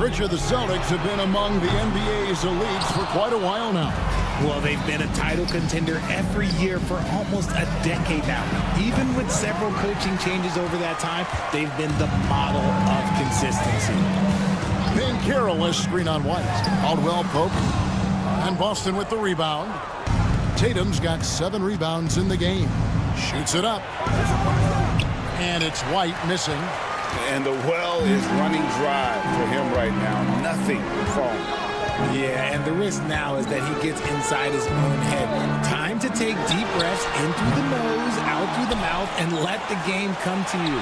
Richard, the Celtics have been among the NBA's elites for quite a while now. Well, they've been a title contender every year for almost a decade now. Even with several coaching changes over that time, they've been the model of consistency. Banchero has screen on White. Caldwell Pope. And Boston with the rebound. Tatum's got 7 rebounds in the game. Shoots it up. And it's White missing. And the well is running dry for him right now. Nothing falling. Yeah, and the risk now is that he gets inside his own head. Time to take deep breaths in through the nose, out through the mouth, and let the game come to you.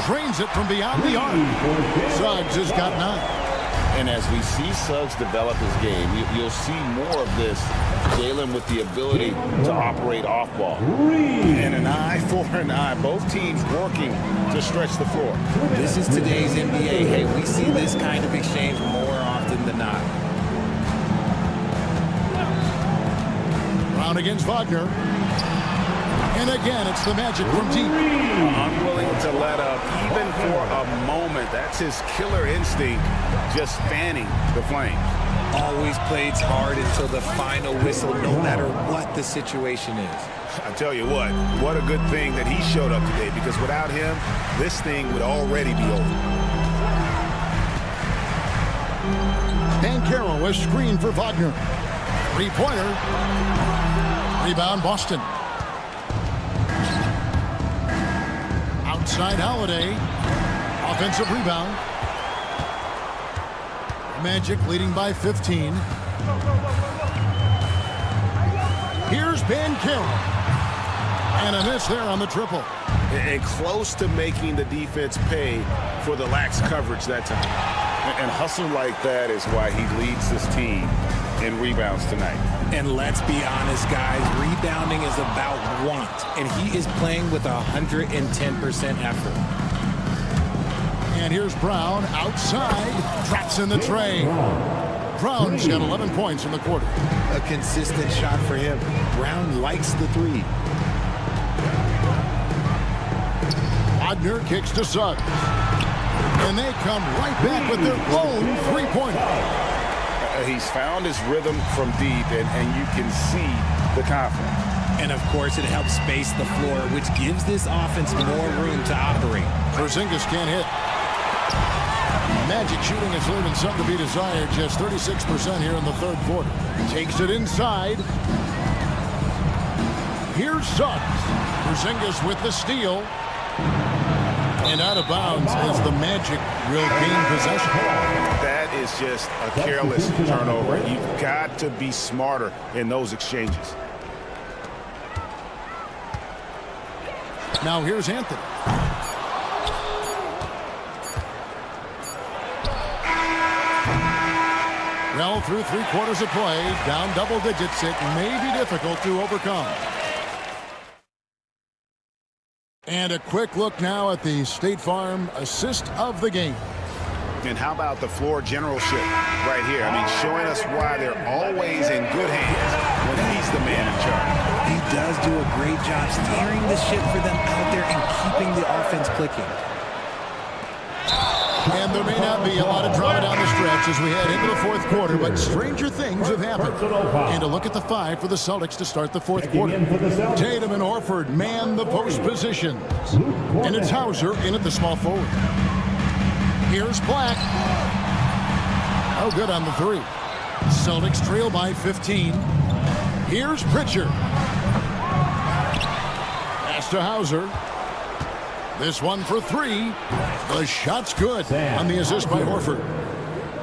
Trains it from beyond the arc. Suggs has got 9. And as we see Suggs develop his game, you'll see more of this. Jalen with the ability to operate off ball. And an eye for an eye. Both teams working to stretch the floor. This is today's NBA. Hey, we see this kind of exchange more often than not. Brown against Wagner. And again, it's the Magic from deep. Unwilling to let up, even for a moment. That's his killer instinct, just fanning the flames. Always plays hard until the final whistle, no matter what the situation is. I tell you what a good thing that he showed up today, because without him, this thing would already be over. Banchero is screened for Wagner. Three-pointer. Rebound, Boston. Outside Holiday. Offensive rebound. Magic leading by 15. Here's Banchero. And a miss there on the triple. And close to making the defense pay for the lax coverage that time. And hustle like that is why he leads this team in rebounds tonight. And let's be honest, guys, rebounding is about want, and he is playing with 110% effort. And here's Brown outside, traps in the tray. Brown's got 11 points in the quarter. A consistent shot for him. Brown likes the three. Wagner kicks to Suggs. And they come right back with their own three-pointer. He's found his rhythm from deep, and you can see the confidence. And, of course, it helps space the floor, which gives this offense more room to operate. Porzingis can't hit. Magic shooting is leaving some to be desired. Just 36% here in the third quarter. Takes it inside. Here's Suggs. Porzingis with the steal. And out of bounds as the Magic will gain possession. That is just a careless turnover. You've got to be smarter in those exchanges. Now here's Anthony. Well, through 3 quarters of play, down double digits, it may be difficult to overcome. And a quick look now at the State Farm assist of the game. And how about the floor generalship right here? I mean, showing us why they're always in good hands when he's the man in charge. He does do a great job steering the ship for them out there and keeping the offense clicking. And there may not be a lot of drama down the stretch as we head into the fourth quarter, but stranger things have happened. And a look at the 5 for the Celtics to start the fourth quarter. Tatum and Horford man the post positions. And it's Hauser in at the small forward. Here's Black. Oh, good on the 3. Celtics trail by 15. Here's Pritchard. Pass to Hauser. This one for 3. The shot's good on the assist by Horford.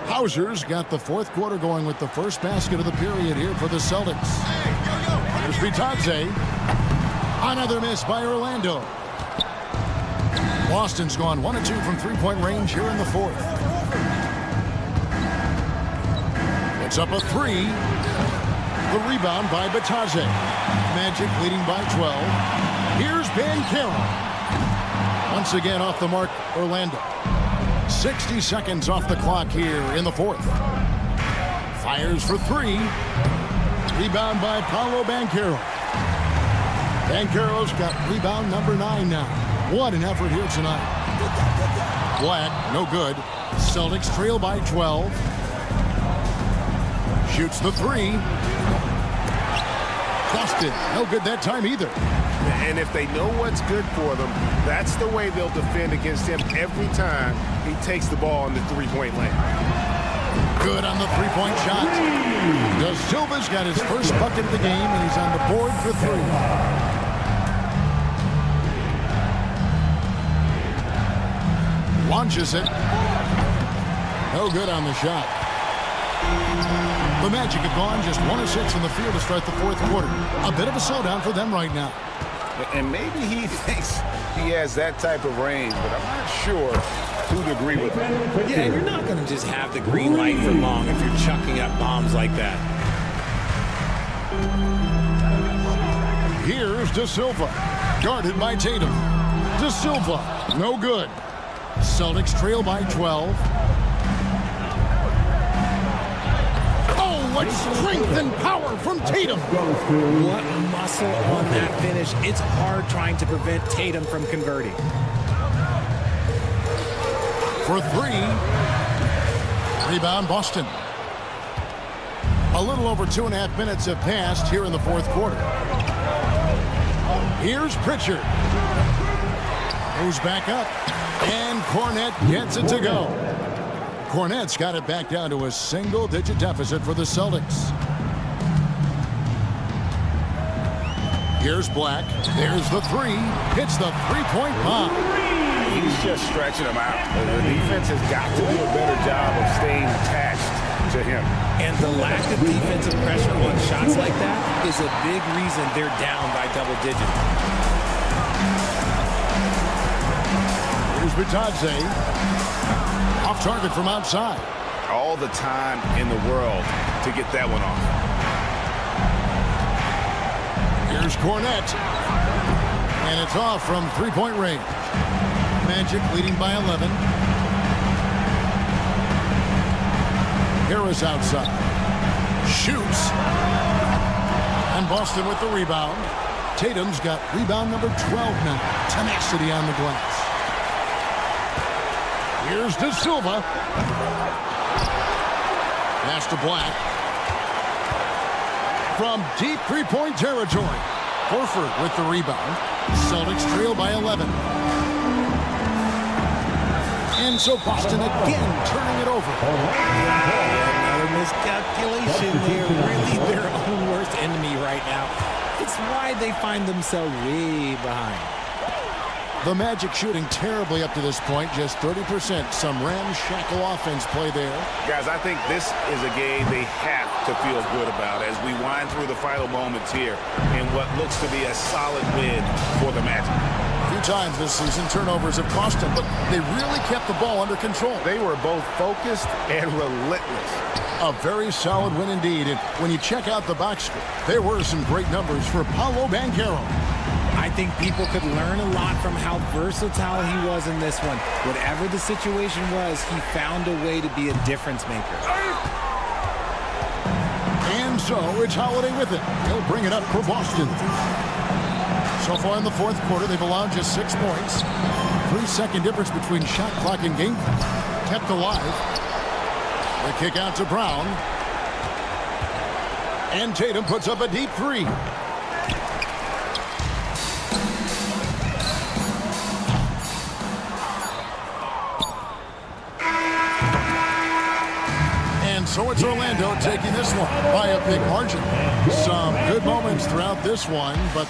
Hauser's got the fourth quarter going with the first basket of the period here for the Celtics. Here's Vitadze. Another miss by Orlando. Boston's gone 1 of 2 from three-point range here in the fourth. It's up a 3. The rebound by Vitadze. Magic leading by 12. Here's Banchero. Once again off the mark, Orlando. 60 seconds off the clock here in the fourth. Fires for 3. Rebound by Paolo Banchero. Banchero's got rebound number 9 now. What an effort here tonight. Black, no good. Celtics trail by 12. Shoots the 3. Busted. No good that time either. And if they know what's good for them, that's the way they'll defend against him every time he takes the ball in the three-point lane. Good on the three-point shot. Da Silva's got his first bucket of the game, and he's on the board for 3. Launches it. No good on the shot. The Magic have gone just 1 of 6 in the field to start the fourth quarter. A bit of a slowdown for them right now. And maybe he thinks he has that type of range, but I'm not sure who'd agree with him. Yeah, and you're not going to just have the green light for long if you're chucking up bombs like that. Here's Da Silva, guarded by Tatum. Da Silva, no good. Celtics trail by 12. Oh, much strength and power from Tatum. What muscle on that finish. It's hard trying to prevent Tatum from converting. For three. Rebound, Boston. A little over 2.5 minutes have passed here in the fourth quarter. Here's Pritchard. Moves back up. And Cornette gets it to go. Cornette's got it back down to a single-digit deficit for the Celtics. Here's Black. There's the three. Hits the three-point bomb. He's just stretching him out. The defense has got to do a better job of staying attached to him. And the lack of defensive pressure on shots like that is a big reason they're down by double digits. Here's Bitadze. Off target from outside. All the time in the world to get that one off. Here's Cornette. And it's off from three-point range. Magic leading by 11. Harris outside. Shoots. And Boston with the rebound. Tatum's got rebound number 12 now. Tenacity on the glass. Here's De Silva. Pass to Black. From deep three-point territory. Horford with the rebound. Celtics trail by 11. And so Boston again turning it over. Another miscalculation. They're really their own worst enemy right now. It's why they find themselves way behind. The Magic shooting terribly up to this point, just 30%. Some ramshackle offense play there. Guys, I think this is a game they have to feel good about as we wind through the final moments here in what looks to be a solid win for the Magic. A few times this season, turnovers have cost them, but they really kept the ball under control. They were both focused and relentless. A very solid win indeed, and when you check out the box score, there were some great numbers for Paolo Banchero. I think people could learn a lot from how versatile he was in this one. Whatever the situation was, he found a way to be a difference maker. And so it's Holiday with it. He'll bring it up for Boston. So far in the fourth quarter, they've allowed just 6 points. 3-second difference between shot clock and game clock. Kept alive. The kick out to Brown. And Tatum puts up a deep three. So it's Orlando taking this one by a big margin. Some good moments throughout this one, but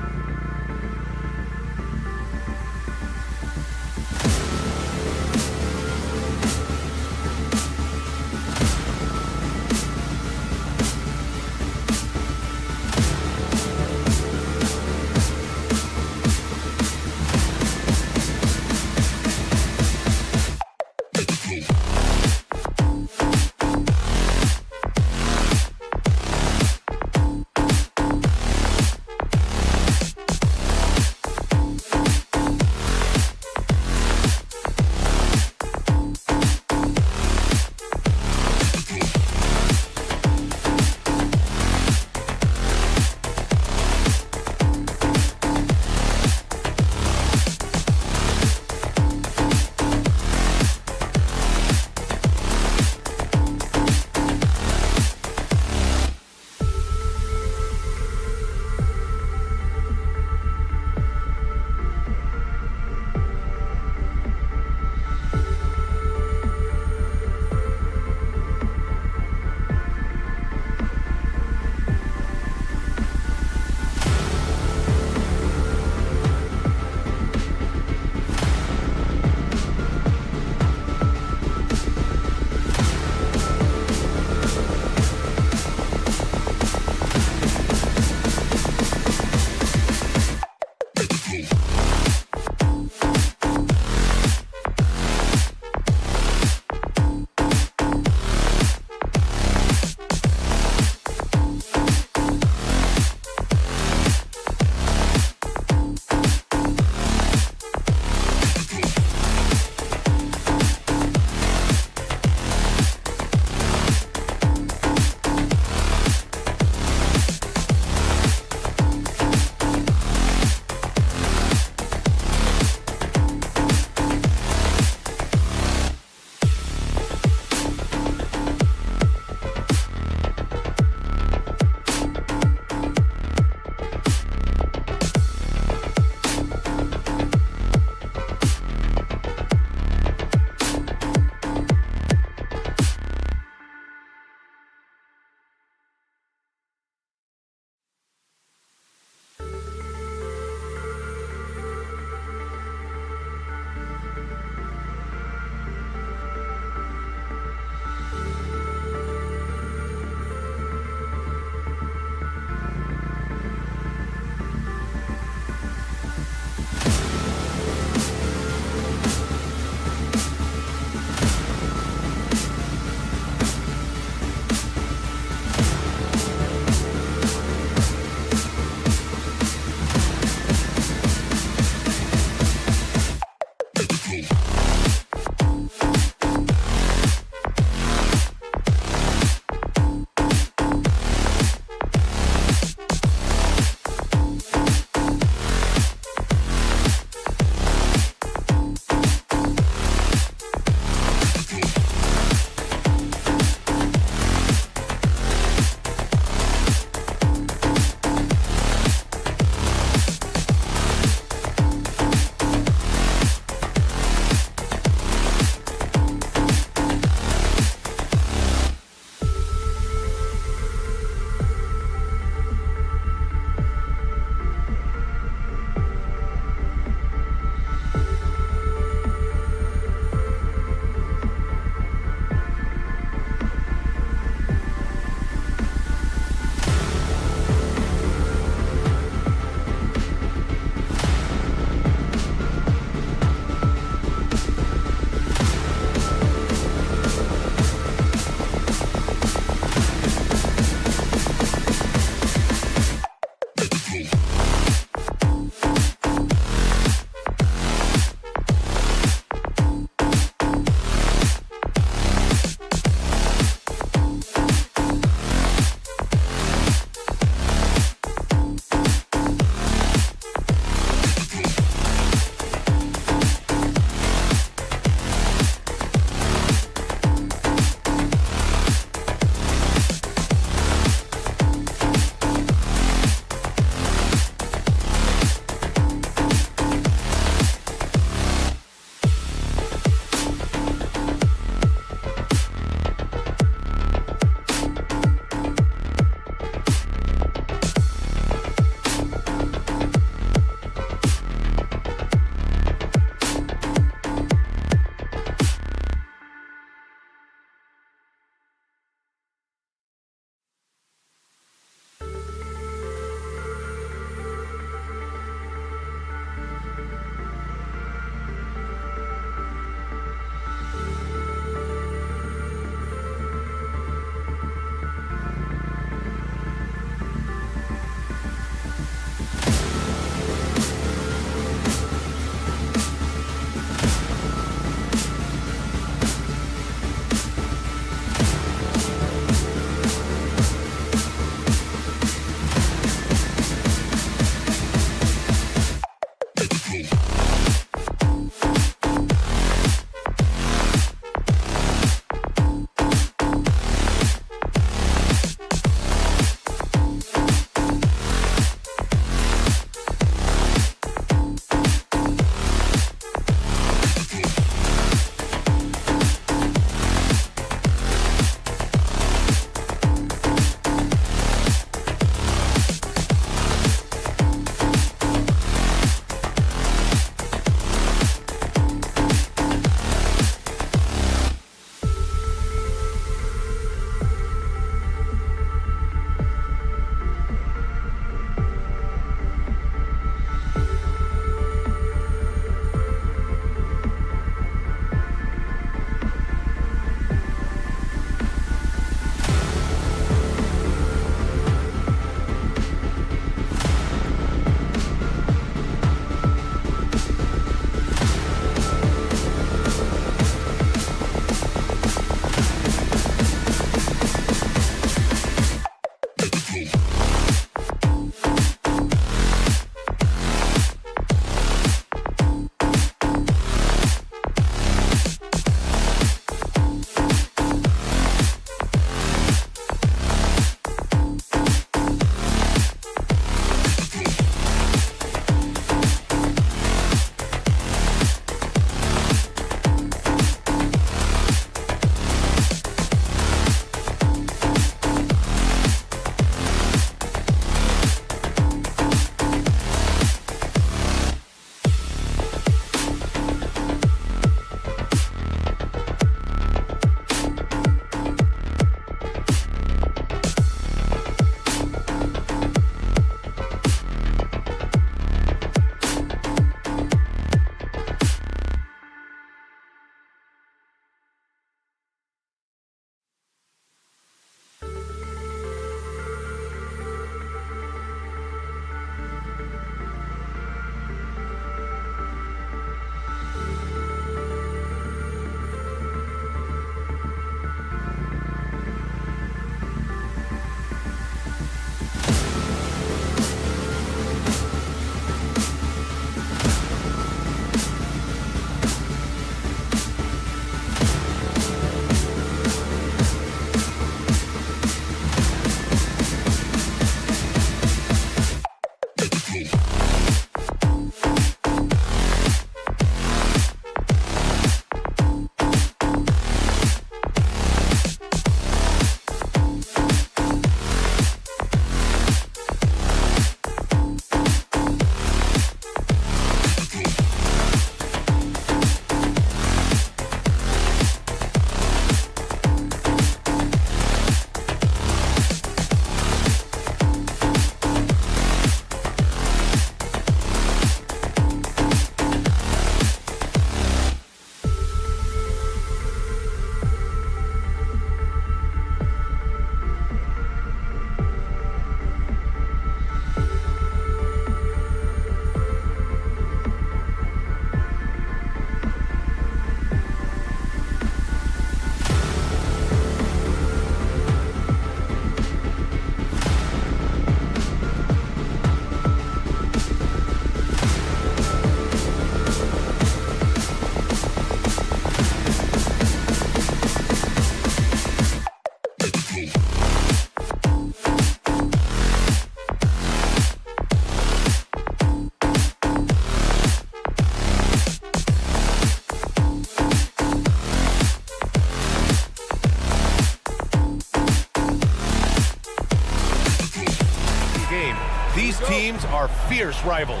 teams are fierce rivals.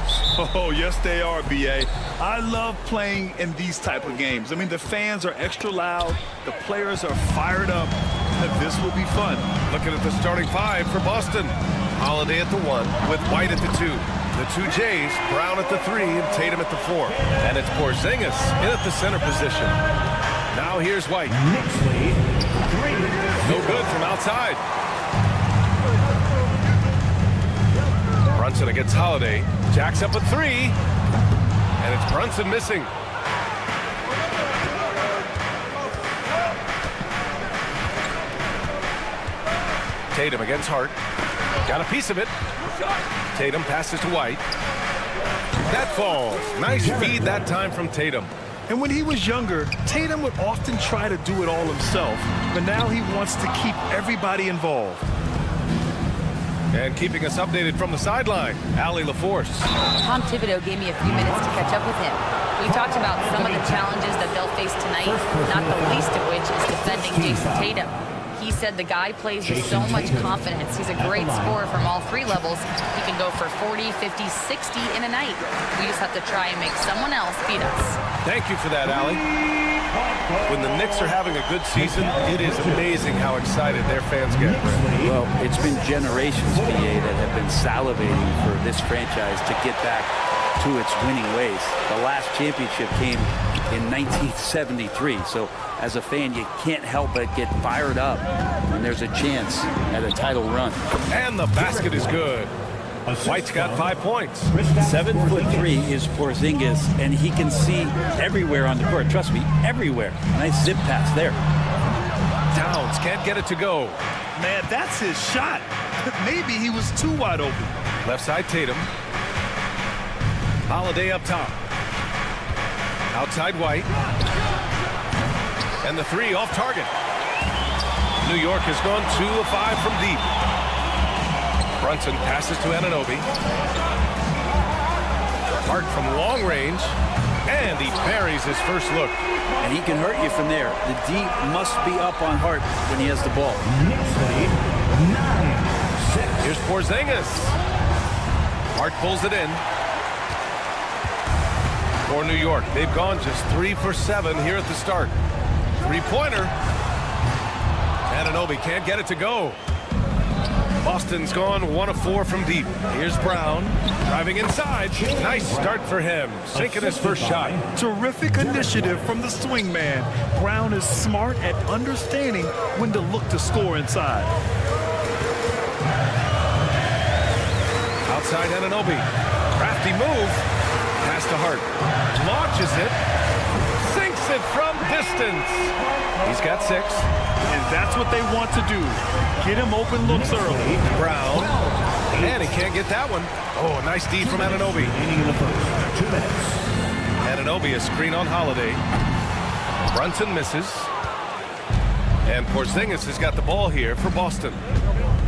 Oh, yes, they are, B.A. I love playing in these type of games. I mean, the fans are extra loud. The players are fired up. This will be fun. Looking at the starting five for Boston. Holiday at the 1 with White at the 2. The 2 Jays, Brown at the 3 and Tatum at the 4. And it's Porzingis in at the center position. Now here's White. Knicks lead 3. No good from outside. Brunson against Holiday. Jacks up a 3. And it's Brunson missing. Tatum against Hart. Got a piece of it. Tatum passes to White. That falls. Nice feed that time from Tatum. And when he was younger, Tatum would often try to do it all himself, but now he wants to keep everybody involved. And keeping us updated from the sideline, Allie LaForce. Tom Thibodeau gave me a few minutes to catch up with him. We talked about some of the challenges that they'll face tonight, not the least of which is defending Jason Tatum. He said the guy plays with so much confidence. He's a great scorer from all 3 levels. He can go for 40, 50, 60 in a night. We just have to try and make someone else beat us. Thank you for that, Allie. When the Knicks are having a good season, it is amazing how excited their fans get. Well, it's been generations, BA, that have been salivating for this franchise to get back to its winning ways. The last championship came in 1973, so as a fan, you can't help but get fired up when there's a chance at a title run. And the basket is good. White's got 5 points. 7'3" is Porzingis, and he can see everywhere on the court. Trust me, everywhere. Nice zip pass there. Towns can't get it to go. Man, that's his shot. Maybe he was too wide open. Left side Tatum. Holiday up top. Outside White. And the 3 off target. New York has gone 2 of 5 from deep. Brunson passes to Anunoby. Hart from long range. And he buries his first look. And he can hurt you from there. The D must be up on Hart when he has the ball. Knicks lead 9-6. Here's Porzingis. Hart pulls it in. For New York, they've gone just 3 for 7 here at the start. 3-pointer. Anunoby can't get it to go. Boston's gone 1 of 4 from deep. Here's Brown driving inside. Nice start for him, sinking his first shot. Terrific initiative from the swing man. Brown is smart at understanding when to look to score inside. Outside Anunoby. Crafty move. Pass to Hart. Launches it. Sinks it from distance. He's got 6. And that's what they want to do. Get him open looks early. Brown. And he can't get that one. Oh, a nice D from Anunoby. Remaining in the first 2 minutes. Anunoby a screen on Holiday. Brunson misses. And Porzingis has got the ball here for Boston.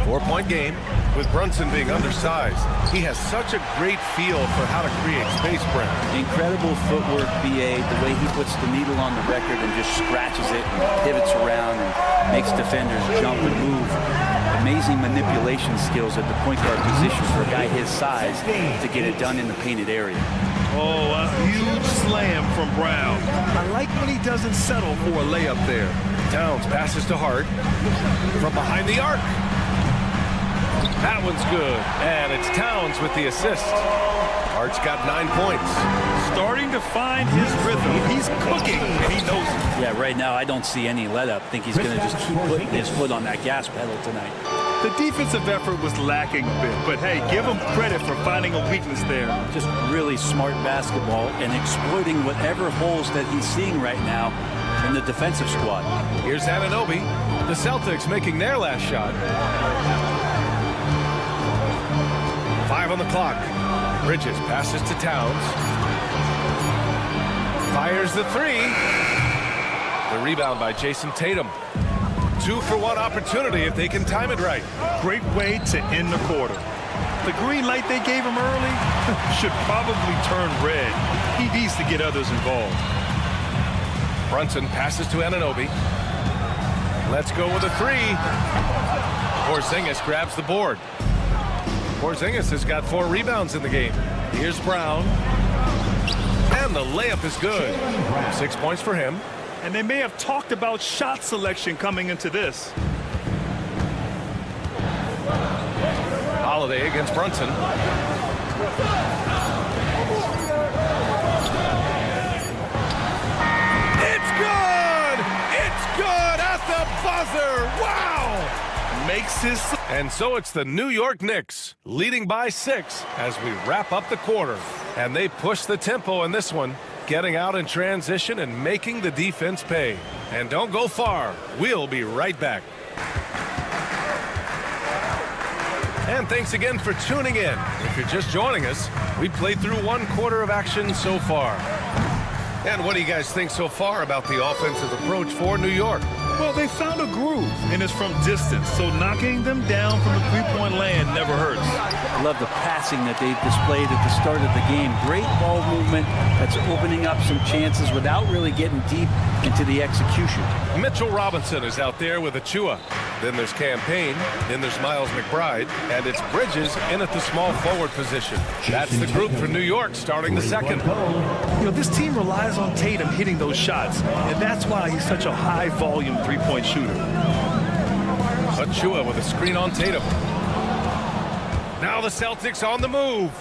4-point game with Brunson being undersized. He has such a great feel for how to create space, Brent. Incredible footwork, BA, the way he puts the needle on the record and just scratches it and pivots around and makes defenders jump and move. Amazing manipulation skills at the point guard position for a guy his size to get it done in the painted area. Oh, a huge slam from Brown. I like when he doesn't settle for a layup there. Towns passes to Hart from behind the arc. That one's good, and it's Towns with the assist. Hart's got 9 points. Starting to find his rhythm. He's cooking, and he knows it. Yeah, right now I don't see any let up. I think he's going to just keep putting his foot on that gas pedal tonight. The defensive effort was lacking a bit, but hey, give him credit for finding a weakness there. Just really smart basketball and exploiting whatever holes that he's seeing right now in the defensive squad. Here's Anunoby. The Celtics making their last shot. 5 on the clock. Bridges passes to Towns. Fires the 3. The rebound by Jason Tatum. 2-for-1 opportunity if they can time it right. Great way to end the quarter. The green light they gave him early should probably turn red. He needs to get others involved. Brunson passes to Anunoby. Let's go with a 3. Porzingis grabs the board. Porzingis has got 4 rebounds in the game. Here's Brown. And the layup is good. 6 points for him. And they may have talked about shot selection coming into this. Holiday against Brunson. It's good! It's good at the buzzer! Wow! Makes his... And so it's the New York Knicks leading by 6 as we wrap up the quarter. And they push the tempo in this one, getting out in transition and making the defense pay. And don't go far. We'll be right back. And thanks again for tuning in. If you're just joining us, we played through 1 quarter of action so far. And what do you guys think so far about the offensive approach for New York? Well, they found a groove, and it's from distance, so knocking them down from the three-point land never hurts. I love the passing that they displayed at the start of the game. Great ball movement that's opening up some chances without really getting deep into the execution. Mitchell Robinson is out there with Achua. Then there's Campaign. Then there's Miles McBride. And it's Bridges in at the small forward position. That's the group for New York starting the second. You know, this team relies on Tatum hitting those shots, and that's why he's such a high-volume three-point shooter. Achua with a screen on Tatum. Now the Celtics on the move.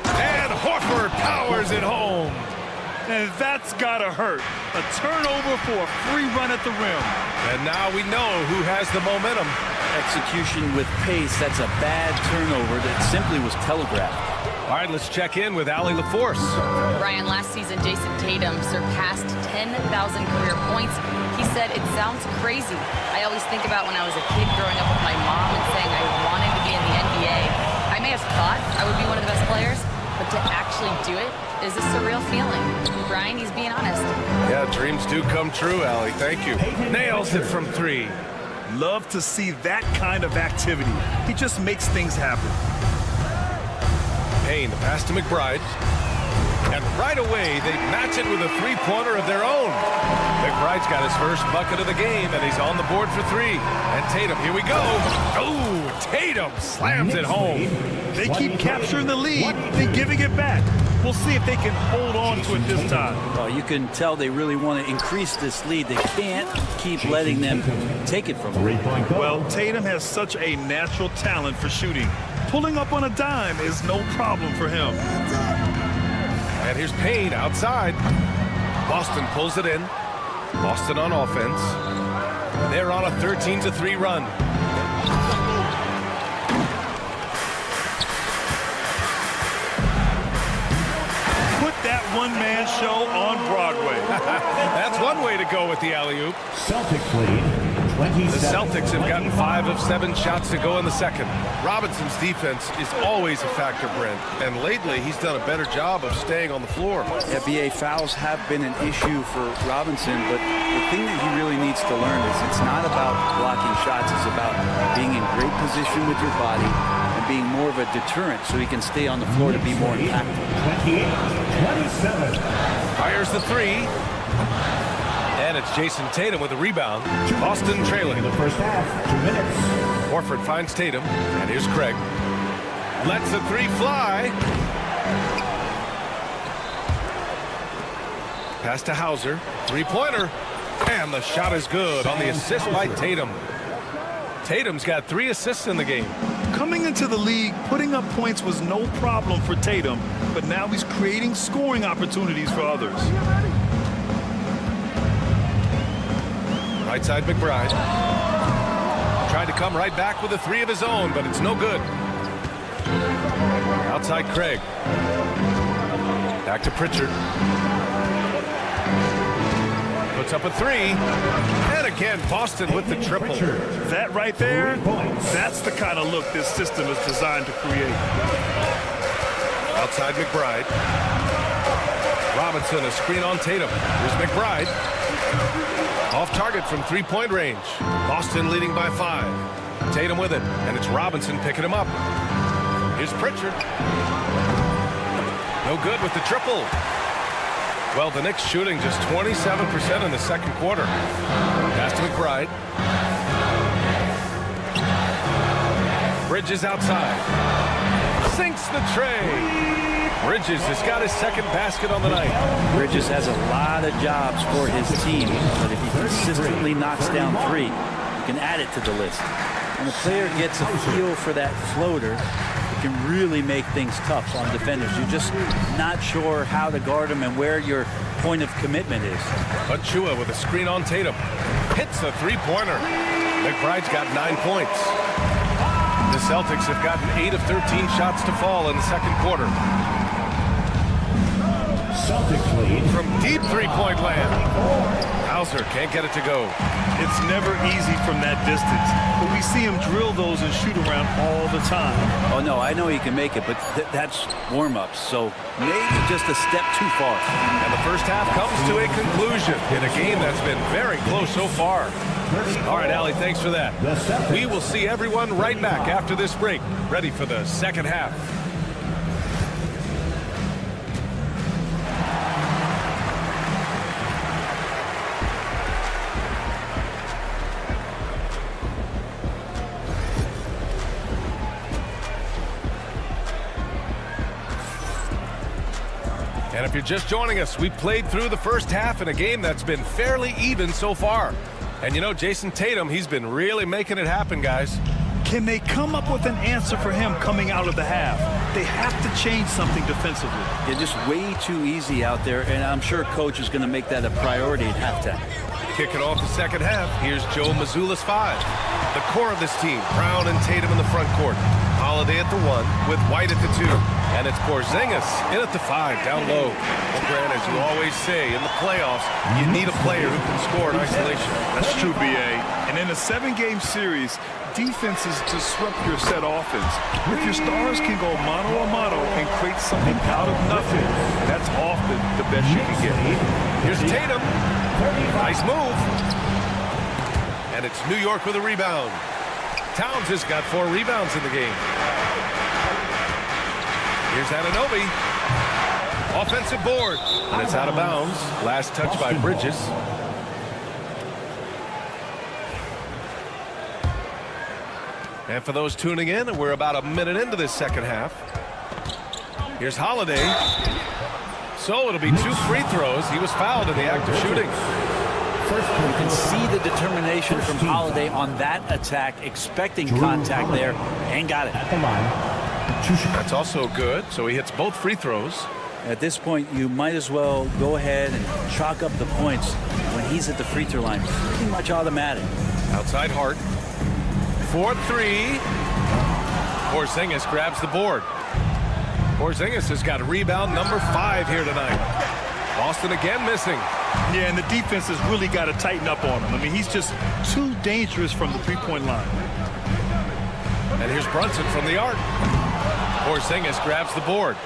And Horford powers it home. And that's gotta hurt. A turnover for a free run at the rim. And now we know who has the momentum. Execution with pace, that's a bad turnover that simply was telegraphed. All right, let's check in with Allie LaForce. Brian, last season, Jason Tatum surpassed 10,000 career points. He said, it sounds crazy. I always think about when I was a kid growing up with my mom and saying I wanted to be in the NBA. I may have thought I would be one of the best players, but to actually do it is a surreal feeling. Brian, he's being honest. Yeah, dreams do come true, Allie. Thank you. Nails it from 3. Love to see that kind of activity. He just makes things happen. Payne, the pass to McBride. And right away, they match it with a three-pointer of their own. McBride's got his first bucket of the game, and he's on the board for 3. And Tatum, here we go. Oh, Tatum slams it home. They keep capturing the lead, then giving it back. We'll see if they can hold on to it this time. Well, you can tell they really want to increase this lead. They can't keep letting them take it from them. Well, Tatum has such a natural talent for shooting. Pulling up on a dime is no problem for him. And here's Payne outside. Boston pulls it in. Boston on offense. They're on a 13-3 run. Put that one-man show on Broadway. That's one way to go with the alley-oop. Celtics lead. The Celtics have gotten 5 of 7 shots to go in the second. Robinson's defense is always a factor, Brent. And lately, he's done a better job of staying on the floor. Yeah, BA, fouls have been an issue for Robinson, but the thing that he really needs to learn is it's not about blocking shots. It's about being in great position with your body and being more of a deterrent so he can stay on the floor to be more impactful. 28-27. Fires the 3. And it's Jason Tatum with a rebound. Boston trailing. In the first half, 2 minutes. Horford finds Tatum. And here's Craig. Lets the 3 fly. Pass to Hauser. 3-pointer. And the shot is good on the assist by Tatum. Tatum's got 3 assists in the game. Coming into the league, putting up points was no problem for Tatum, but now he's creating scoring opportunities for others. Right side McBride. Tried to come right back with a 3 of his own, but it's no good. Outside Craig. Back to Pritchard. Puts up a 3. And again, Boston with the triple. That right there, that's the kind of look this system is designed to create. Outside McBride. Robinson, a screen on Tatum. Here's McBride. Off target from 3-point range. Boston leading by 5. Tatum with it, and it's Robinson picking him up. Here's Pritchard. No good with the triple. Well, the Knicks shooting just 27% in the second quarter. Pass to McBride. Bridges outside. Sinks the tray. Bridges has got his second basket on the night. Bridges has a lot of jobs for his team, but if he consistently knocks down three, you can add it to the list. When a player gets a feel for that floater, it can really make things tough on defenders. You're just not sure how to guard him and where your point of commitment is. Achua with a screen on Tatum. Hits a three-pointer. McBride's got 9 points. The Celtics have gotten 8 of 13 shots to fall in the second quarter. Celtics lead from deep three-point land. Hauser can't get it to go. It's never easy from that distance, but we see him drill those and shoot around all the time. Oh, no, I know he can make it, but that's warm-ups, so maybe just a step too far. And the first half comes to a conclusion in a game that's been very close so far. All right, Allie, thanks for that. We will see everyone right back after this break, ready for the second half. And if you're just joining us, we played through the first half in a game that's been fairly even so far. And you know, Jason Tatum, he's been really making it happen, guys. Can they come up with an answer for him coming out of the half? They have to change something defensively. They're just way too easy out there, and I'm sure coach is going to make that a priority at halftime. Kicking off the second half, here's Joe Mazzulla's 5. The core of this team, Brown and Tatum in the front court. Holiday at the 1 with White at the 2. And it's Porzingis in at the 5 down low. Well, Grant, as you always say, in the playoffs, you need a player who can score in isolation. That's true, B.A. And in a 7-game series, defenses disrupt your set offense. If your stars can go mano-a-mano and create something out of nothing, that's often the best you can get. Here's Tatum. Nice move. And it's New York with a rebound. Towns has got 4 rebounds in the game. Here's Anunoby. Offensive board. And it's out of bounds. Last touch by Bridges. And for those tuning in, we're about a minute into this second half. Here's Holiday. So it'll be 2 free throws. He was fouled in the act of shooting. You can see the determination from Holiday on that attack, expecting contact there, and got it. That's also good, so he hits both free throws. At this point, you might as well go ahead and chalk up the points when he's at the free throw line. Pretty much automatic. Outside Hart. 4-3. Porzingis grabs the board. Porzingis has got rebound number 5 here tonight. Boston again missing. Yeah, and the defense has really got to tighten up on him. I mean, he's just too dangerous from the three-point line. And here's Brunson from the arc. Porzingis grabs the board.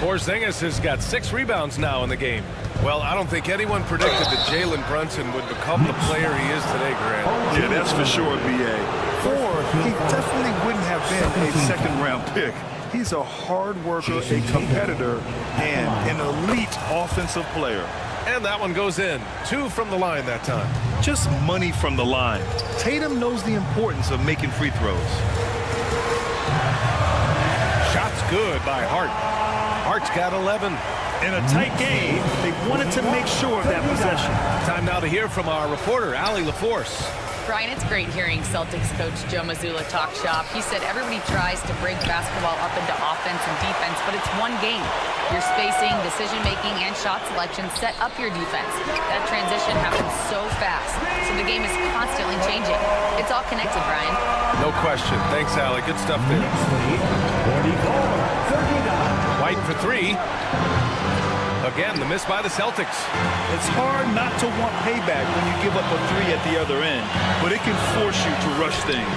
Porzingis has got 6 rebounds now in the game. Well, I don't think anyone predicted that Jalen Brunson would become the player he is today, Grant. Yeah, that's for sure, B.A. Or he definitely wouldn't have been a second-round pick. He's a hard worker, a competitor, and an elite offensive player. And that one goes in. 2 from the line that time. Just money from the line. Tatum knows the importance of making free throws. Shots good by Hart. Hart's got 11. In a tight game, they wanted to make sure of that possession. Time now to hear from our reporter, Allie LaForce. Brian, it's great hearing Celtics coach Joe Mazzulla talk shop. He said everybody tries to break basketball up into offense and defense, but it's one game. Your spacing, decision-making, and shot selection set up your defense. That transition happens so fast, so the game is constantly changing. It's all connected, Brian. No question. Thanks, Allie. Good stuff there. White for 3. Again, the miss by the Celtics. It's hard not to want payback when you give up a 3 at the other end, but it can force you to rush things.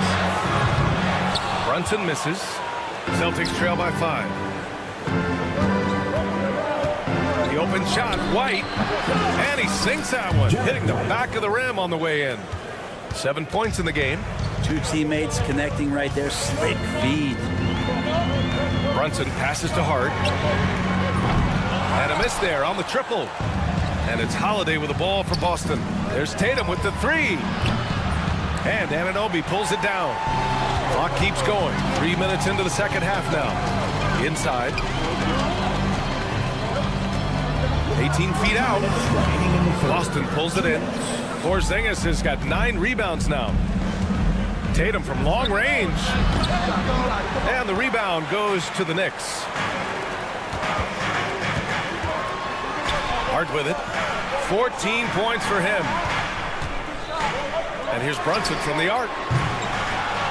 Brunson misses. Celtics trail by 5. The open shot, White, and he sinks that one, hitting the back of the rim on the way in. 7 points in the game. 2 teammates connecting right there. Slick feed. Brunson passes to Hart. And a miss there on the triple. And it's Holiday with the ball for Boston. There's Tatum with the 3. And Anunoby pulls it down. Clock keeps going. 3 minutes into the second half now. Inside. 18 feet out. Boston pulls it in. Porzingis has got 9 rebounds now. Tatum from long range. And the rebound goes to the Knicks. Hart with it. 14 points for him. And here's Brunson from the arc.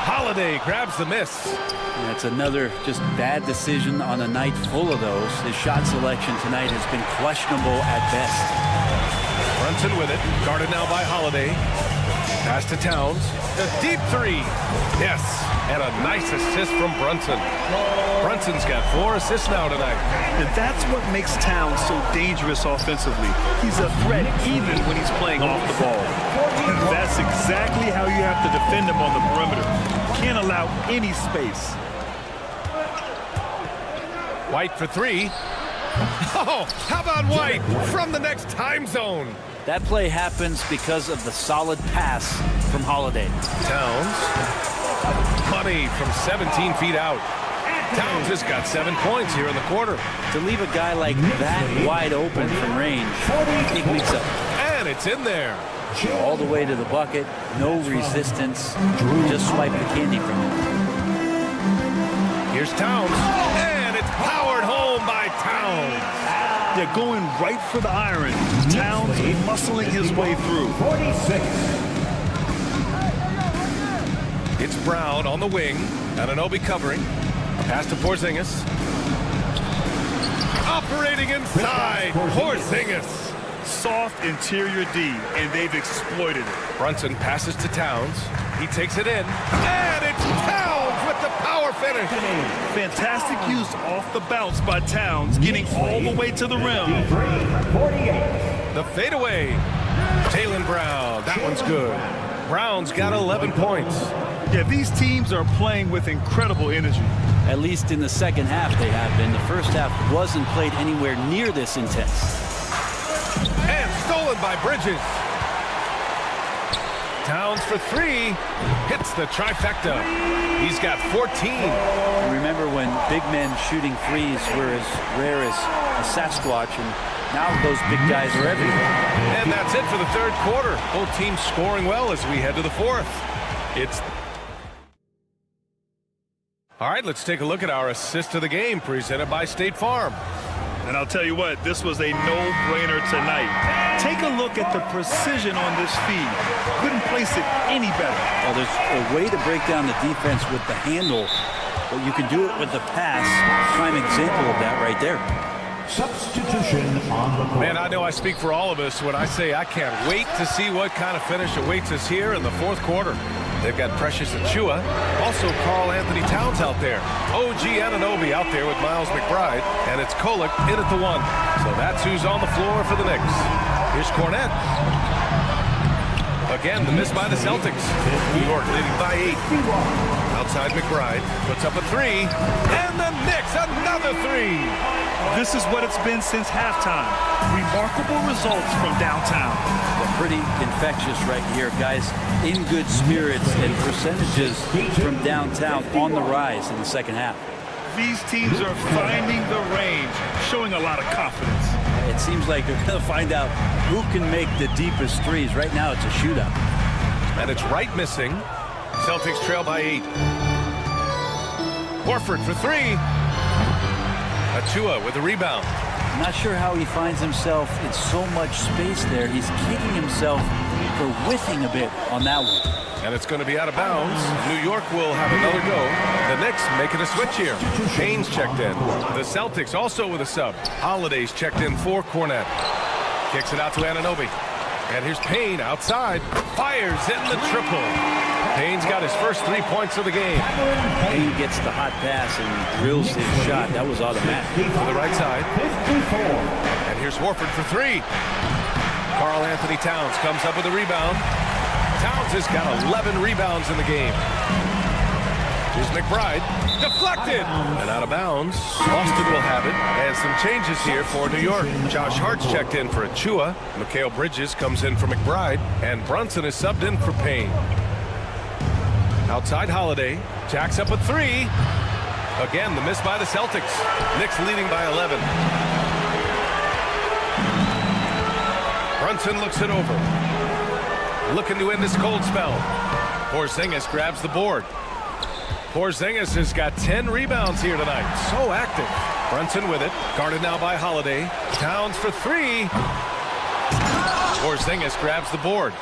Holiday grabs the miss. That's another just bad decision on a night full of those. His shot selection tonight has been questionable at best. Brunson with it. Guarded now by Holiday. Pass to Towns. The deep 3. Yes. And a nice assist from Brunson. Brunson's got 4 assists now tonight. And that's what makes Towns so dangerous offensively. He's a threat even when he's playing off the ball. And that's exactly how you have to defend him on the perimeter. Can't allow any space. White for 3. Oh, how about White from the next time zone? That play happens because of the solid pass from Holiday. Towns. Money from 17 feet out. Towns has got 7 points here in the quarter. To leave a guy like that wide open from range, it makes up. And it's in there. All the way to the bucket, no resistance, just swipe the candy from him. Here's Towns, and it's powered home by Towns. They're going right for the iron. Towns muscling his way through. 46. It's Brown on the wing. Anunoby covering. Pass to Porzingis. Operating inside. Porzingis. Soft interior D, and they've exploited it. Brunson passes to Towns. He takes it in. And it's Towns with the power finish. Fantastic use off the bounce by Towns, getting all the way to the rim. 48. The fadeaway. Jaylen Brown. That one's good. Brown's got 11 points. Yeah, these teams are playing with incredible energy. At least in the second half they have been. The first half wasn't played anywhere near this intense. And stolen by Bridges. Towns for 3. Hits the trifecta. He's got 14. Remember when big men shooting threes were as rare as a Sasquatch, and now those big guys are everywhere. And that's it for the third quarter. Both teams scoring well as we head to the fourth. All right, let's take a look at our assist of the game presented by State Farm. And I'll tell you what, this was a no-brainer tonight. Take a look at the precision on this feed. Couldn't place it any better. Well, there's a way to break down the defense with the handle, but you can do it with the pass. Prime example of that right there. Substitution on the court. Man, I know I speak for all of us when I say I can't wait to see what kind of finish awaits us here in the fourth quarter. They've got Precious Achiuwa, also Karl Anthony Towns out there. OG Anunoby out there with Miles McBride, and it's Kolek in at the 1. So that's who's on the floor for the Knicks. Here's Cornette. Again, the miss by the Celtics. New York leading by 8. Outside McBride puts up a 3, and the Knicks another 3. This is what it's been since halftime. Remarkable results from downtown. They're pretty infectious right here, guys. In good spirits and percentages from downtown on the rise in the second half. These teams are finding the range, showing a lot of confidence. It seems like they're going to find out who can make the deepest threes. Right now, it's a shootout. And it's Wright missing. Celtics trail by 8. Horford for 3. Achiuwa with a rebound. I'm not sure how he finds himself in so much space there. He's kicking himself for whiffing a bit on that one. And it's going to be out of bounds. New York will have another go. The Knicks making a switch here. Payne's checked in. The Celtics also with a sub. Holiday's checked in for Cornette. Kicks it out to Anunoby. And here's Payne outside. Fires in the triple. Payne's got his first 3 points of the game. Payne gets the hot pass and drills his shot. That was automatic. To the right side. And here's Horford for 3. Karl Anthony Towns comes up with a rebound. Towns has got 11 rebounds in the game. Here's McBride. Deflected. And out of bounds. Boston will have it. And some changes here for New York. Josh Hart's checked in for Achiuwa. Mikal Bridges comes in for McBride. And Brunson is subbed in for Payne. Outside Holiday. Jacks up a three. Again, the miss by the Celtics. Knicks leading by 11. Brunson looks it over. Looking to end this cold spell. Porzingis grabs the board. Porzingis has got 10 rebounds here tonight. So active. Brunson with it. Guarded now by Holiday. Towns for three. Porzingis grabs the board.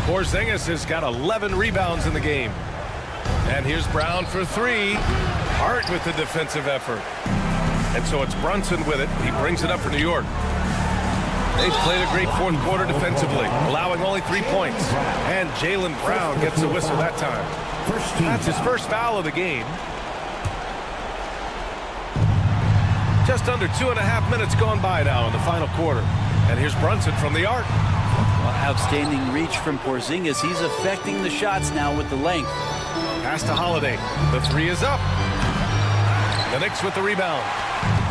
Porzingis has got 11 rebounds in the game. And here's Brown for three. Hart with the defensive effort. And so it's Brunson with it. He brings it up for New York. They've played a great fourth quarter defensively, allowing only 3 points. And Jaylen Brown gets the whistle that time. That's his first foul of the game. Just under 2.5 minutes gone by now in the final quarter. And here's Brunson from the arc. Outstanding reach from Porzingis. He's affecting the shots now with the length. Pass to Holiday. The three is up. The Knicks with the rebound.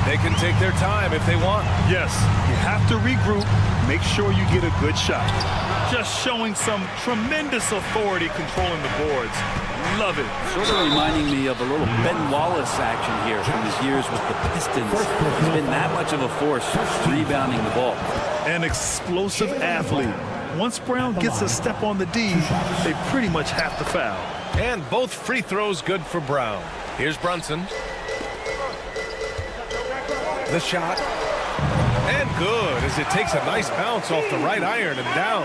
They can take their time if they want. Yes, you have to regroup. Make sure you get a good shot. Just showing some tremendous authority controlling the boards. Love it. Sort of reminding me of a little Ben Wallace action here from his years with the Pistons. He's been that much of a force rebounding the ball. An explosive athlete. Once Brown gets a step on the D, they pretty much have to foul. And both free throws good for Brown. Here's Brunson. The shot. And good as it takes a nice bounce off the right iron and down.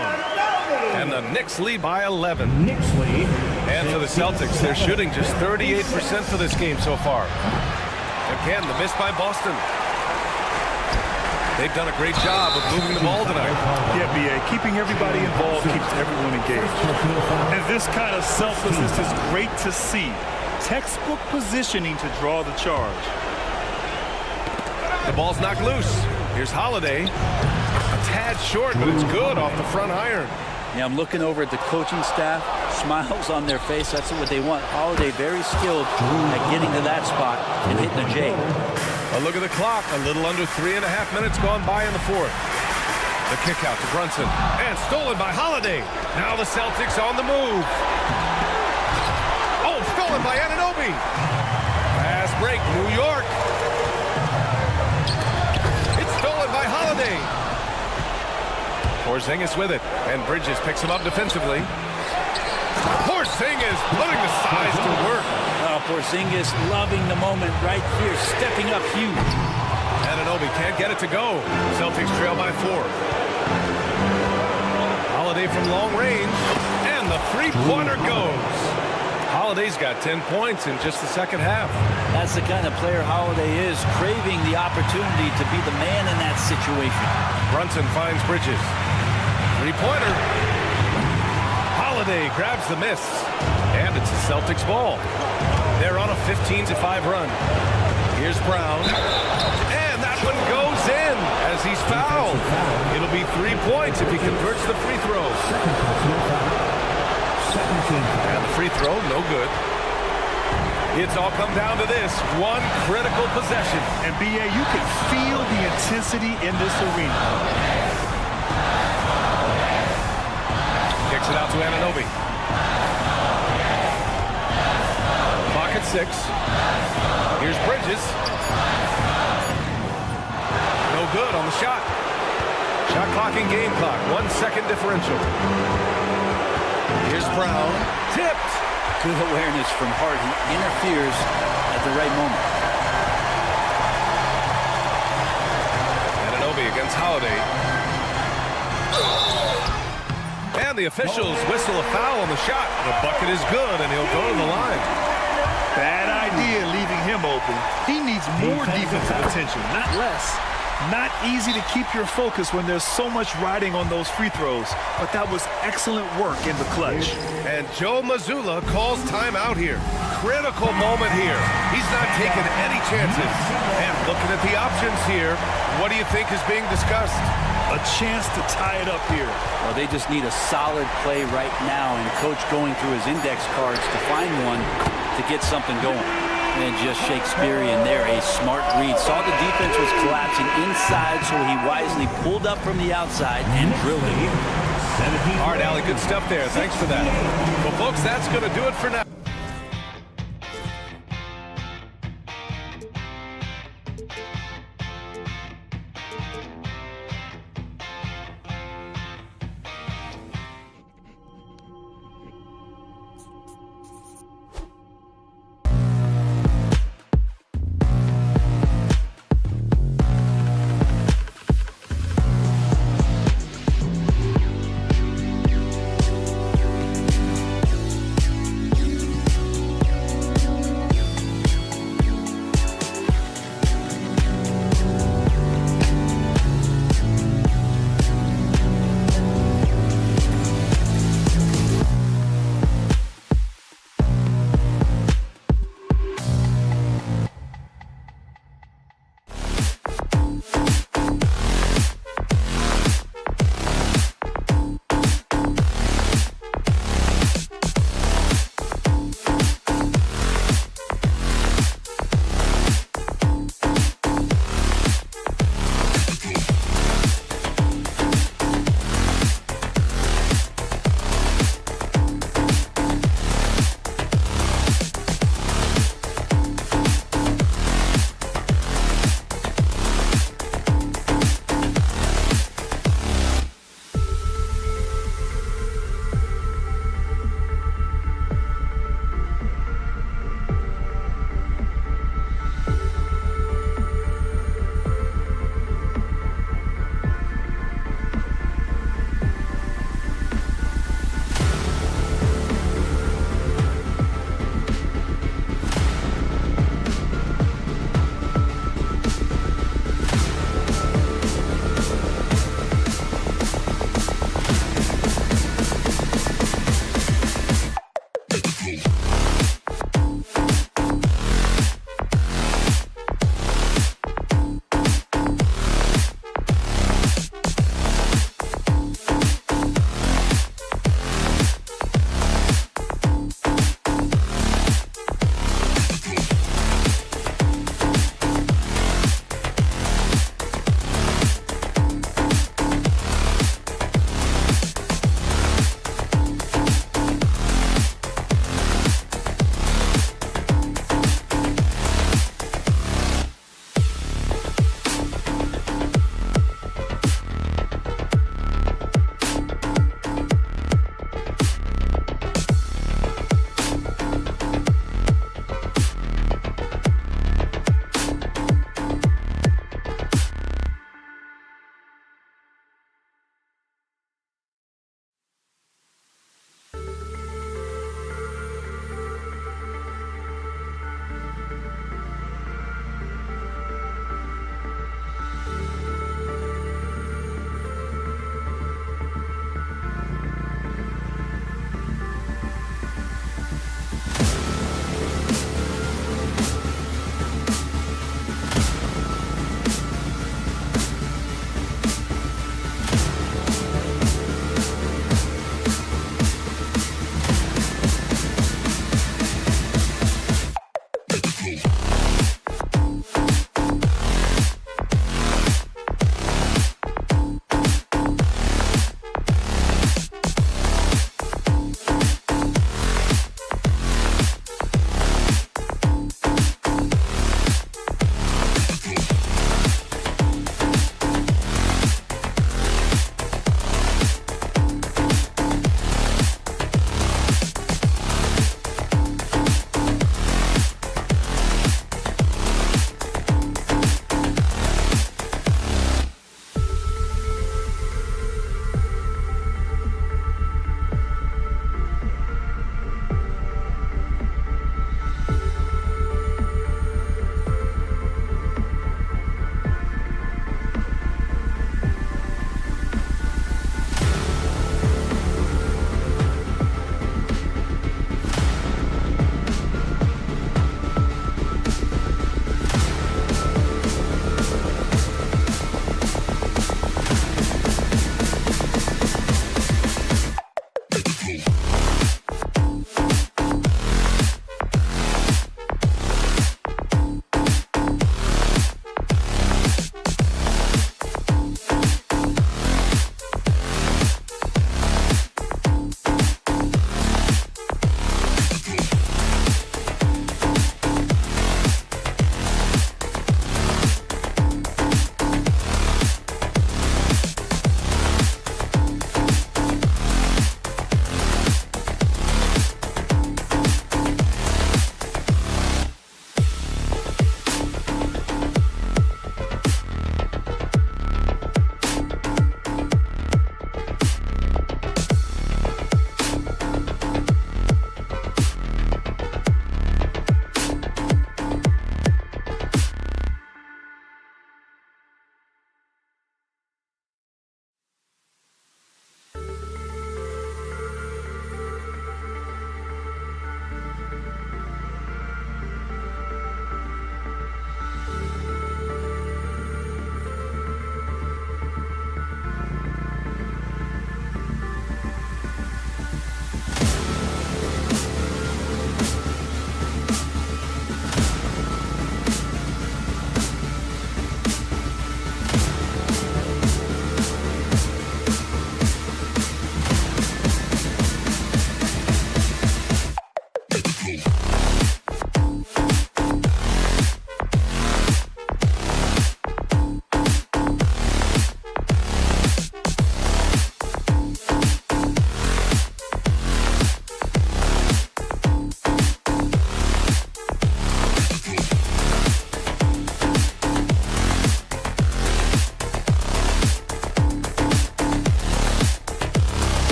And the Knicks lead by 11. Knicks lead. And for the Celtics, they're shooting just 38% for this game so far. Again, the miss by Boston. They've done a great job of moving the ball tonight. Yeah, B.A., keeping everybody involved keeps everyone engaged. And this kind of selflessness is great to see. Textbook positioning to draw the charge. The ball's knocked loose. Here's Holiday. A tad short, but it's good off the front iron. Yeah, I'm looking over at the coaching staff. Smiles on their face. That's what they want. Holiday very skilled at getting to that spot and hitting the J. A look at the clock. A little under 3.5 minutes gone by in the fourth. The kick out to Brunson. And stolen by Holiday. Now the Celtics on the move. Oh, stolen by Anunoby. Fast break, New York. It's stolen by Holiday. Porzingis with it. And Bridges picks him up defensively. Porzingis putting the size to work. Porzingis loving the moment right here, stepping up huge. Anunoby can't get it to go. Celtics trail by 4. Holiday from long range, and the three-pointer goes. Holiday's got 10 points in just the second half. That's the kind of player Holiday is, craving the opportunity to be the man in that situation. Brunson finds Bridges. Three-pointer. Holiday grabs the miss, and it's the Celtics ball. They're on a 15-5 run. Here's Brown. And that one goes in as he's fouled. It'll be 3 points if he converts the free throw. And the free throw, no good. It's all come down to this. One critical possession. And, B.A., you can feel the intensity in this arena. Kicks it out to Anunoby. Clock at 6. Here's Bridges. No good on the shot. Shot clock and game clock. 1 second differential. Here's Brown. Tipped. Good awareness from Hart. He interferes at the right moment. Anunoby against Holiday. And the officials whistle a foul on the shot. The bucket is good, and he'll go to the line. Bad idea leaving him open. He needs more defensive attention, not less. Not easy to keep your focus when there's so much riding on those free throws, but that was excellent work in the clutch. And Joe Mazzulla calls timeout here. Critical moment here. He's not taking any chances. And looking at the options here, what do you think is being discussed? A chance to tie it up here. Well, they just need a solid play right now, and Coach going through his index cards to find one to get something going. And just Shakespearean there, a smart read. Saw the defense was collapsing inside, so he wisely pulled up from the outside and drilled it. All right, Allie, good stuff there. Thanks for that. Well, folks, that's going to do it for now.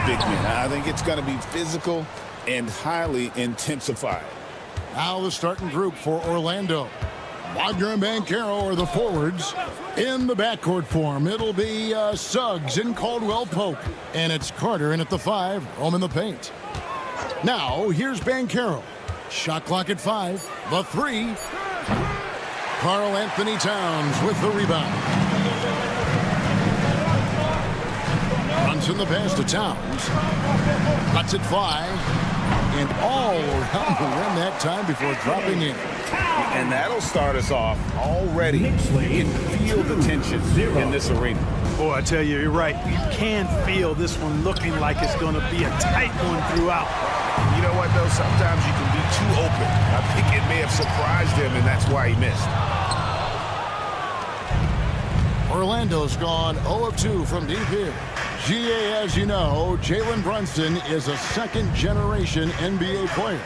big men. I think it's going to be physical and highly intensified. Now the starting group for Orlando. Wagner and Banchero are the forwards. In the backcourt form, it'll be Suggs and Caldwell Pope. And it's Carter in at the 5, home in the paint. Now, here's Banchero. Shot clock at 5. The 3. Karl Anthony Towns with the rebound. Brunson the pass to Towns. Cuts it 5. And all around the rim that time before dropping in. And that'll start us off already. You can feel the tension in this arena. Boy, I tell you, you're right. You can feel this one looking like it's going to be a tight one throughout. You know what, though? Sometimes you can be too open. I think it may have surprised him, and that's why he missed. Orlando's gone 0 of 2 from deep here. GA, as you know, Jalen Brunson is a second-generation NBA player.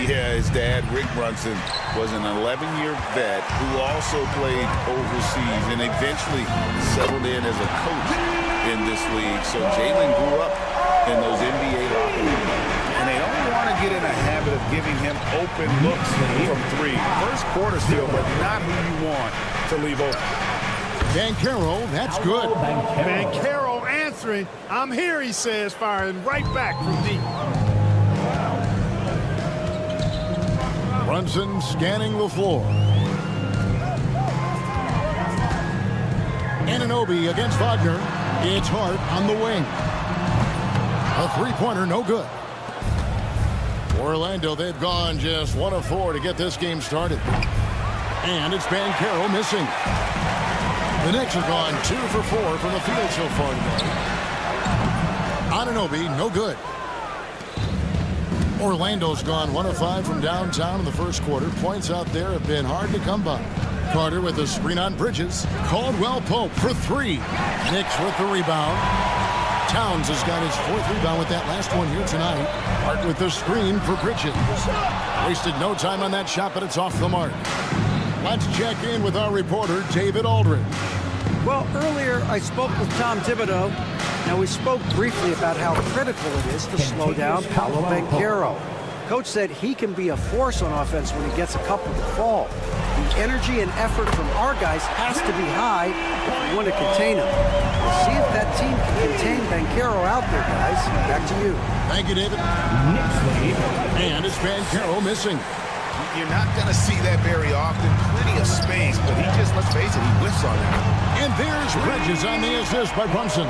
Yeah, his dad, Rick Brunson, was an 11-year vet who also played overseas and eventually settled in as a coach in this league. So Jalen grew up in those NBA locker rooms. And they don't want to get in a habit of giving him open looks from 3. First quarter still, but not who you want to leave open. Banchero, that's good. Banchero answering. I'm here, he says, firing right back from deep. Brunson scanning the floor. Anunoby against Wagner. It's Hart on the wing. A three-pointer, no good. Orlando, they've gone just 1 of 4 to get this game started. And it's Banchero missing. The Knicks have gone 2 for 4 from the field so far today. Anunoby, no good. Orlando's gone 1 of 5 from downtown in the first quarter. Points out there have been hard to come by. Carter with a screen on Bridges. Caldwell Pope for 3. Knicks with the rebound. Towns has got his 4th rebound with that last one here tonight. Hart with the screen for Bridges. Wasted no time on that shot, but it's off the mark. Let's check in with our reporter, David Aldridge. Well, earlier I spoke with Tom Thibodeau. Now, we spoke briefly about how critical it is to slow down Paolo Banchero. Coach said he can be a force on offense when he gets a couple to fall. The energy and effort from our guys has to be high if we want to contain him. We'll see if that team can contain Banchero out there, guys. Back to you. Thank you, David. And it's Banchero missing. You're not going to see that very often. Plenty of space, but he just, let's face it, he whiffs on it. And there's Bridges on the assist by Brunson.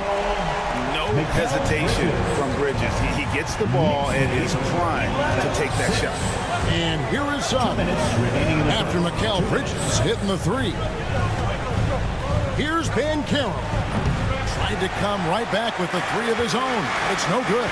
No hesitation from Bridges. He gets the ball and is primed to take that shot. And here is Suggs after Mikal Bridges hitting the 3. Here's Banchero. Tried to come right back with the 3 of his own. It's no good.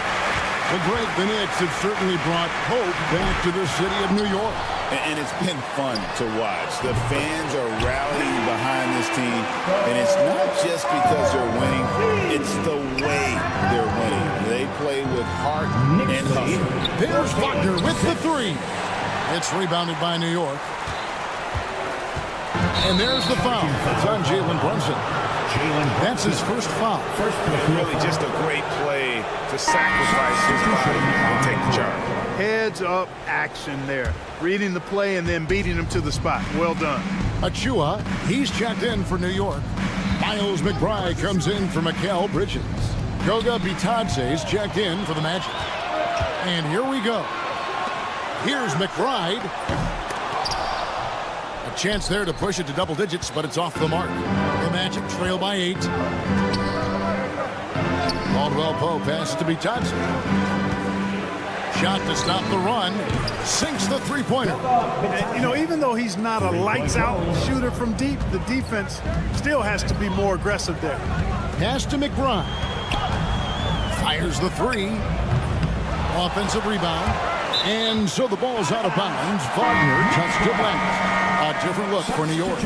Well, Greg, the Knicks have certainly brought hope back to the city of New York. And it's been fun to watch. The fans are rallying behind this team, and it's not just because they're winning, it's the way they're winning. They play with heart and hustle. There's Wagner with the 3. It's rebounded by New York. And there's the foul. It's on Jalen Brunson. That's his first foul. Really just a great play to sacrifice his body and take the charge. Heads up action there. Reading the play and then beating him to the spot. Well done. Achua, he's checked in for New York. Miles McBride comes in for Mikal Bridges. Goga Bitadze's checked in for the Magic. And here we go. Here's McBride. A chance there to push it to double digits, but it's off the mark. The Magic trail by 8. Caldwell Pope passes to Bitadze. Shot to stop the run. Sinks the three-pointer. And, you know, even though he's not a lights-out shooter from deep, the defense still has to be more aggressive there. Pass to McBride. Fires the 3. Offensive rebound. And so the ball is out of bounds. Wagner touched to blank. A different look for New York.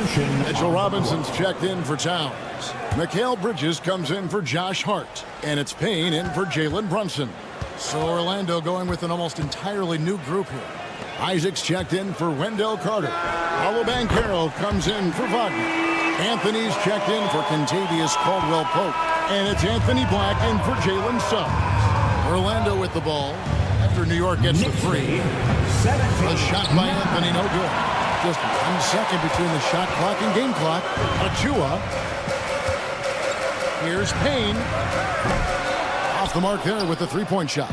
Mitchell Robinson's checked in for Towns. Mikal Bridges comes in for Josh Hart. And it's Payne in for Jalen Brunson. So Orlando going with an almost entirely new group here. Isaac's checked in for Wendell Carter. Paolo Banchero comes in for Wagner. Anthony's checked in for Kentavious Caldwell Pope. And it's Anthony Black in for Jalen Suggs. Orlando with the ball after New York gets the three. The shot by Anthony, no good. Just 1 second between the shot clock and game clock. Achua. Here's Payne. Off the mark there with the three-point shot.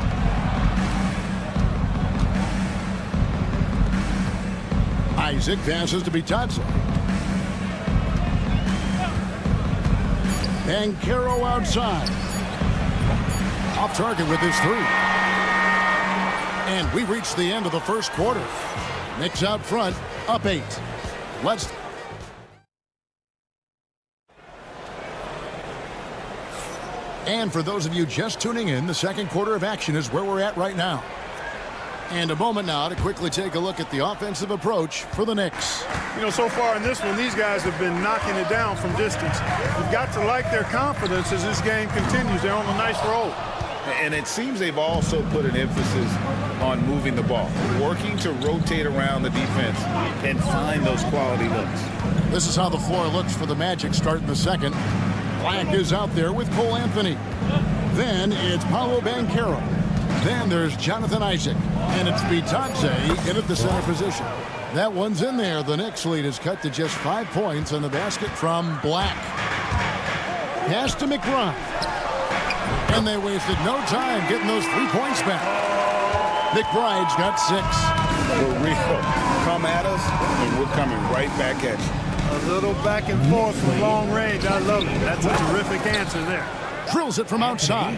Isaac passes to Bitadze. And Caro outside. Off target with his three. And we reached the end of the first quarter. Knicks out front, up 8. Let's... And for those of you just tuning in, the second quarter of action is where we're at right now. And a moment now to quickly take a look at the offensive approach for the Knicks. You know, so far in this one, these guys have been knocking it down from distance. You've got to like their confidence as this game continues. They're on a nice roll. And it seems they've also put an emphasis on moving the ball, working to rotate around the defense and find those quality looks. This is how the floor looks for the Magic starting the second. Black is out there with Cole Anthony. Then it's Paolo Banchero. Then there's Jonathan Isaac. And it's Bitadze in at the center position. That one's in there. The Knicks lead is cut to just 5 points on the basket from Black. Pass to McBride. And they wasted no time getting those 3 points back. McBride's got 6. For real. Come at us, and we're coming right back at you. A little back and forth from long range. I love it. That's a terrific answer there. Drills it from outside.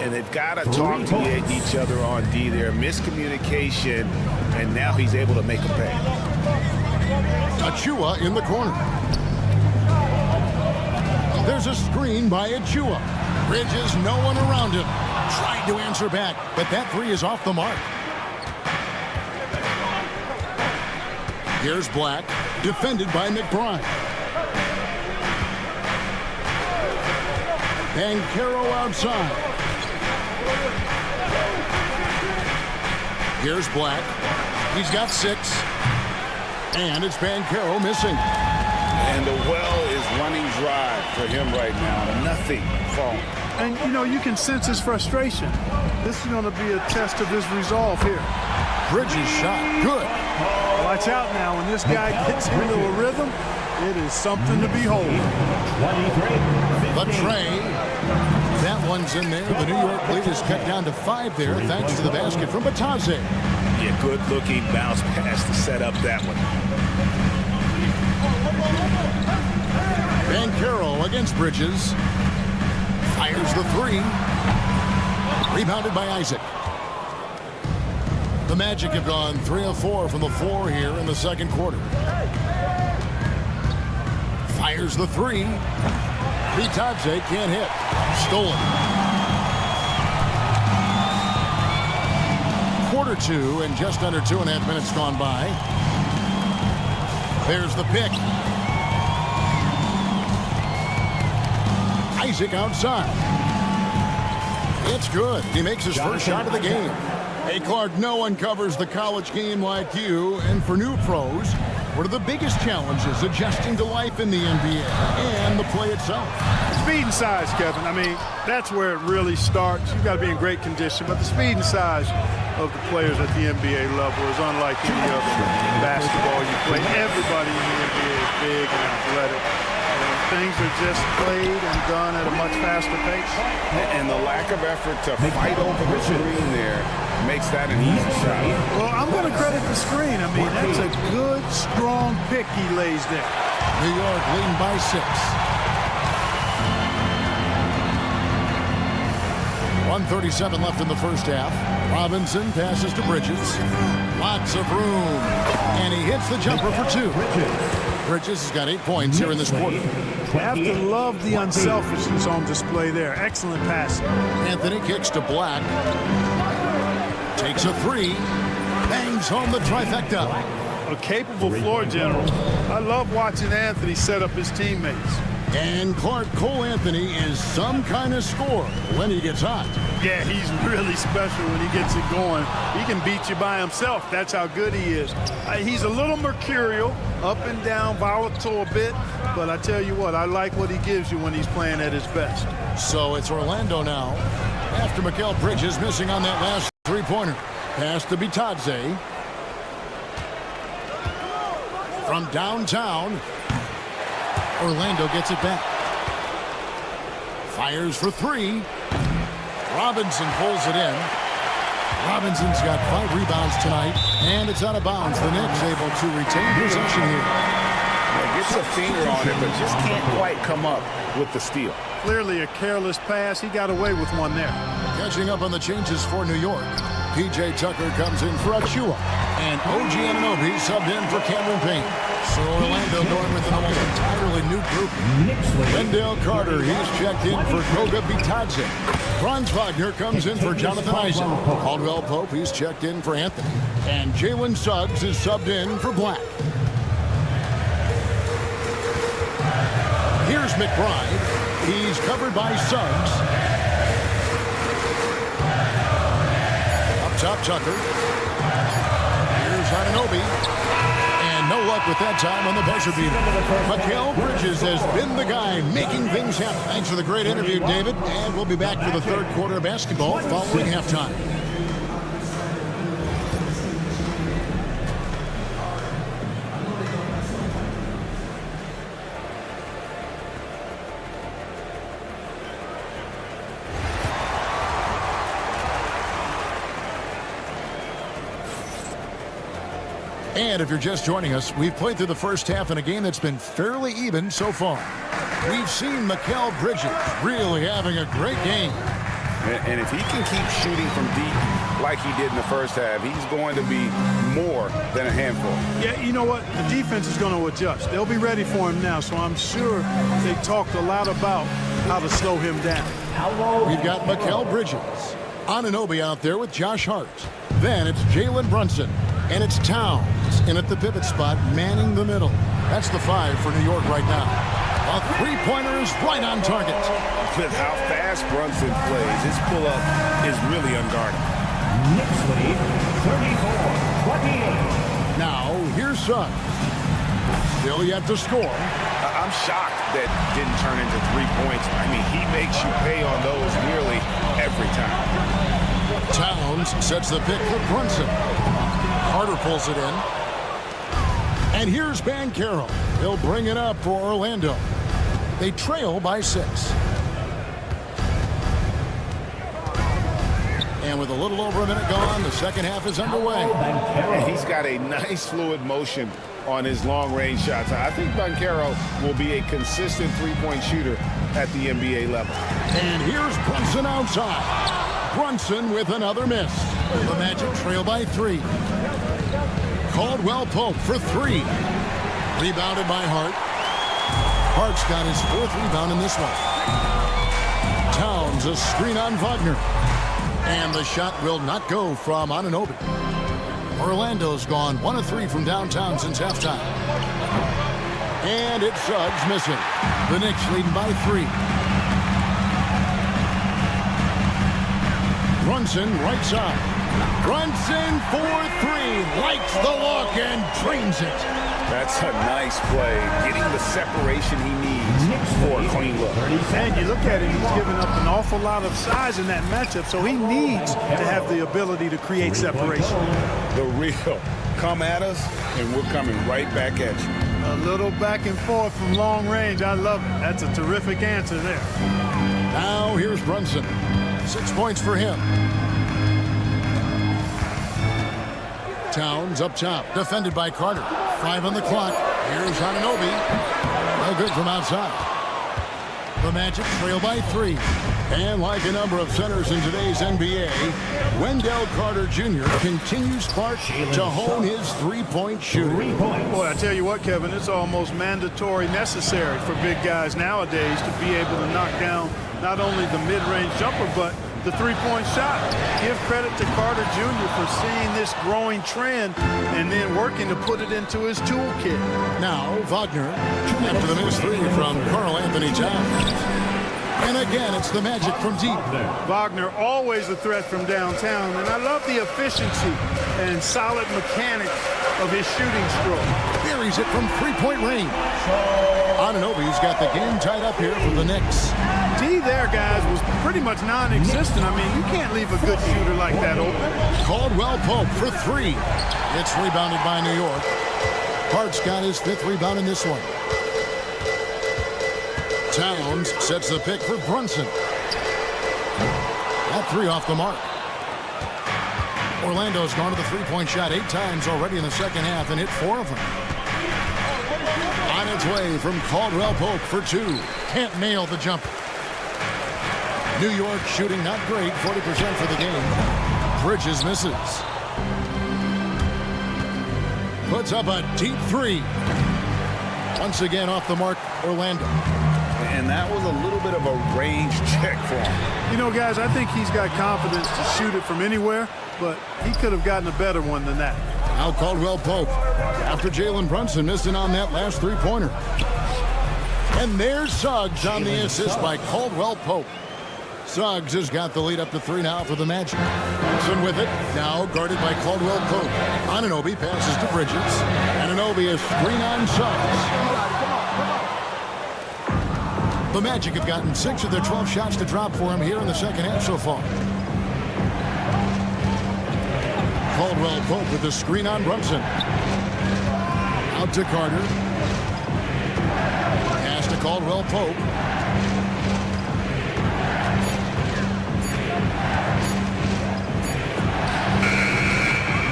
And they've got to talk to each other on D there. Miscommunication, and now he's able to make a pay. Achua in the corner. There's a screen by Achua. Bridges, no one around him. Tried to answer back, but that three is off the mark. Here's Black, defended by McBride. Banchero outside. Here's Black. He's got 6. And it's Banchero missing. And the well is running dry for him right now. Nothing falling. And, you know, you can sense his frustration. This is going to be a test of his resolve here. Bridges shot. Good. Watch out now. When this guy gets into a rhythm, it is something to behold. The tray. That one's in there. The New York lead is cut down to 5 there, thanks to the basket from Bitadze. Yeah, good-looking bounce pass to set up that one. Banchero against Bridges. Fires the 3. Rebounded by Isaac. The Magic have gone 3 of 4 from the floor here in the second quarter. Fires the 3. Bitadze can't hit. Stolen. Quarter 2 and just under 2.5 minutes gone by. There's the pick. Isaac outside. It's good. He makes his first shot of the game. Hey, Clark, no one covers the college game like you. And for new pros, what are the biggest challenges adjusting to life in the NBA and the play itself? Speed and size, Kevin. I mean, that's where it really starts. You've got to be in great condition, but the speed and size of the players at the NBA level is unlike any other basketball you play. Everybody in the NBA is big and athletic. Things are just played and done at a much faster pace. And the lack of effort to fight over the screen there makes that an easy shot. Well, I'm going to credit the screen. I mean, that's a good, strong pick he lays there. New York leading by 6. 1:37 left in the first half. Robinson passes to Bridges. Lots of room. And he hits the jumper for 2. Bridges has got 8 points here in this quarter. You have to love the unselfishness on display there. Excellent passing. Anthony kicks to Black. Takes a 3. Bangs home the trifecta. A capable floor general. I love watching Anthony set up his teammates. And Clark, Cole Anthony is some kind of scorer when he gets hot. Yeah, he's really special when he gets it going. He can beat you by himself. That's how good he is. He's a little mercurial, up and down, volatile a bit. But I tell you what, I like what he gives you when he's playing at his best. So it's Orlando now. after Mikal Bridges missing on that last three-pointer. Pass to Bitadze. From downtown, Orlando gets it back. Fires for three. Robinson pulls it in. Robinson's got 5 rebounds tonight, and it's out of bounds. The Knicks able to retain possession here. Gets a finger on it, but just can't quite come up with the steal. Clearly a careless pass. He got away with one there. Catching up on the changes for New York. P.J. Tucker comes in for Achua. And OG Anunoby subbed in for Cameron Payne. So Orlando going with an almost entirely new group. Wendell Carter, he's checked in for Goga Bitadze. Franz Wagner comes in for Jonathan Isaac. Caldwell Pope, he's checked in for Anthony. And Jalen Suggs is subbed in for Black. Here's McBride. He's covered by Suggs. Up top, Tucker. Here's Anunoby. And no luck with that time on the buzzer beater. Mikal Bridges has been the guy making things happen. Thanks for the great interview, David. And we'll be back for the third quarter of basketball following halftime. And if you're just joining us, we've played through the first half in a game that's been fairly even so far. We've seen Mikal Bridges really having a great game. And if he can keep shooting from deep like he did in the first half, he's going to be more than a handful. Yeah, you know what? The defense is going to adjust. They'll be ready for him now, so I'm sure they talked a lot about how to slow him down. We've got Mikal Bridges. Anunoby out there with Josh Hart. Then it's Jalen Brunson. And it's Towns in at the pivot spot, manning the middle. That's the 5 for New York right now. A three-pointer is right on target. With how fast Brunson plays, his pull-up is really unguarded. Knicks lead, 34-28. Now, here's Suggs. Still yet to score. I'm shocked that didn't turn into 3 points. I mean, he makes you pay on those nearly every time. Towns sets the pick for Brunson. Carter pulls it in. And here's Banchero. He'll bring it up for Orlando. They trail by 6. And with a little over a minute gone, the second half is underway. And he's got a nice fluid motion on his long-range shots. I think Banchero will be a consistent three-point shooter at the NBA level. And here's Brunson outside. Brunson with another miss. The Magic trail by 3. Caldwell Pope for 3. Rebounded by Hart. Hart's got his 4th rebound in this one. Towns a screen on Wagner. And the shot will not go from Anunoby. Orlando's gone 1 of 3 from downtown since halftime. And it's Suggs missing. The Knicks leading by 3. Brunson right side. Brunson for 3. Likes the look and drains it. That's a nice play. Getting the separation he needs for a clean look. And you look at him, he's giving up an awful lot of size in that matchup, so he needs to have the ability to create separation. The real come at us, and we're coming right back at you. A little back and forth from long range. I love it. That's a terrific answer there. Now here's Brunson. 6 points for him. Towns up top, defended by Carter. 5 on the clock. Here's Anunoby. No good from outside. The Magic trail by 3. And like a number of centers in today's NBA, Wendell Carter Jr. continues Clark to hone his three-point shooting. Boy, I tell you what, Kevin, it's almost mandatory necessary for big guys nowadays to be able to knock down not only the mid-range jumper, but the three-point shot. Give credit to Carter Jr. for seeing this growing trend and then working to put it into his toolkit. Now, Wagner, after the missed 3 from Karl Anthony Towns. And again, it's the Magic from deep. Wagner always a threat from downtown, and I love the efficiency and solid mechanics of his shooting stroke. Buries it from three-point range. Anunoby's got the game tied up here for the Knicks. D there, guys, was pretty much non-existent. I mean, you can't leave a good shooter like that open. Caldwell Pope for three. It's rebounded by New York. Hart's got his 5th rebound in this one. Towns sets the pick for Brunson. That 3 off the mark. Orlando's gone to the three-point shot 8 times already in the second half and hit 4 of them. On its way from Caldwell Pope for 2. Can't nail the jumper. New York shooting not great, 40% for the game. Bridges misses. Puts up a deep 3. Once again off the mark, Orlando. And that was a little bit of a range check for him. You know, guys, I think he's got confidence to shoot it from anywhere, but he could have gotten a better one than that. Now Caldwell Pope after Jalen Brunson missing on that last three-pointer. And there's Suggs on the assist by Caldwell Pope. Suggs has got the lead up to 3 now for the Magic. Brunson with it, now guarded by Caldwell Pope. Anunoby passes to Bridges. Anunoby is screen on Suggs. The Magic have gotten 6 of their 12 shots to drop for him here in the second half so far. Caldwell Pope with the screen on Brunson. Out to Carter. Pass to Caldwell Pope.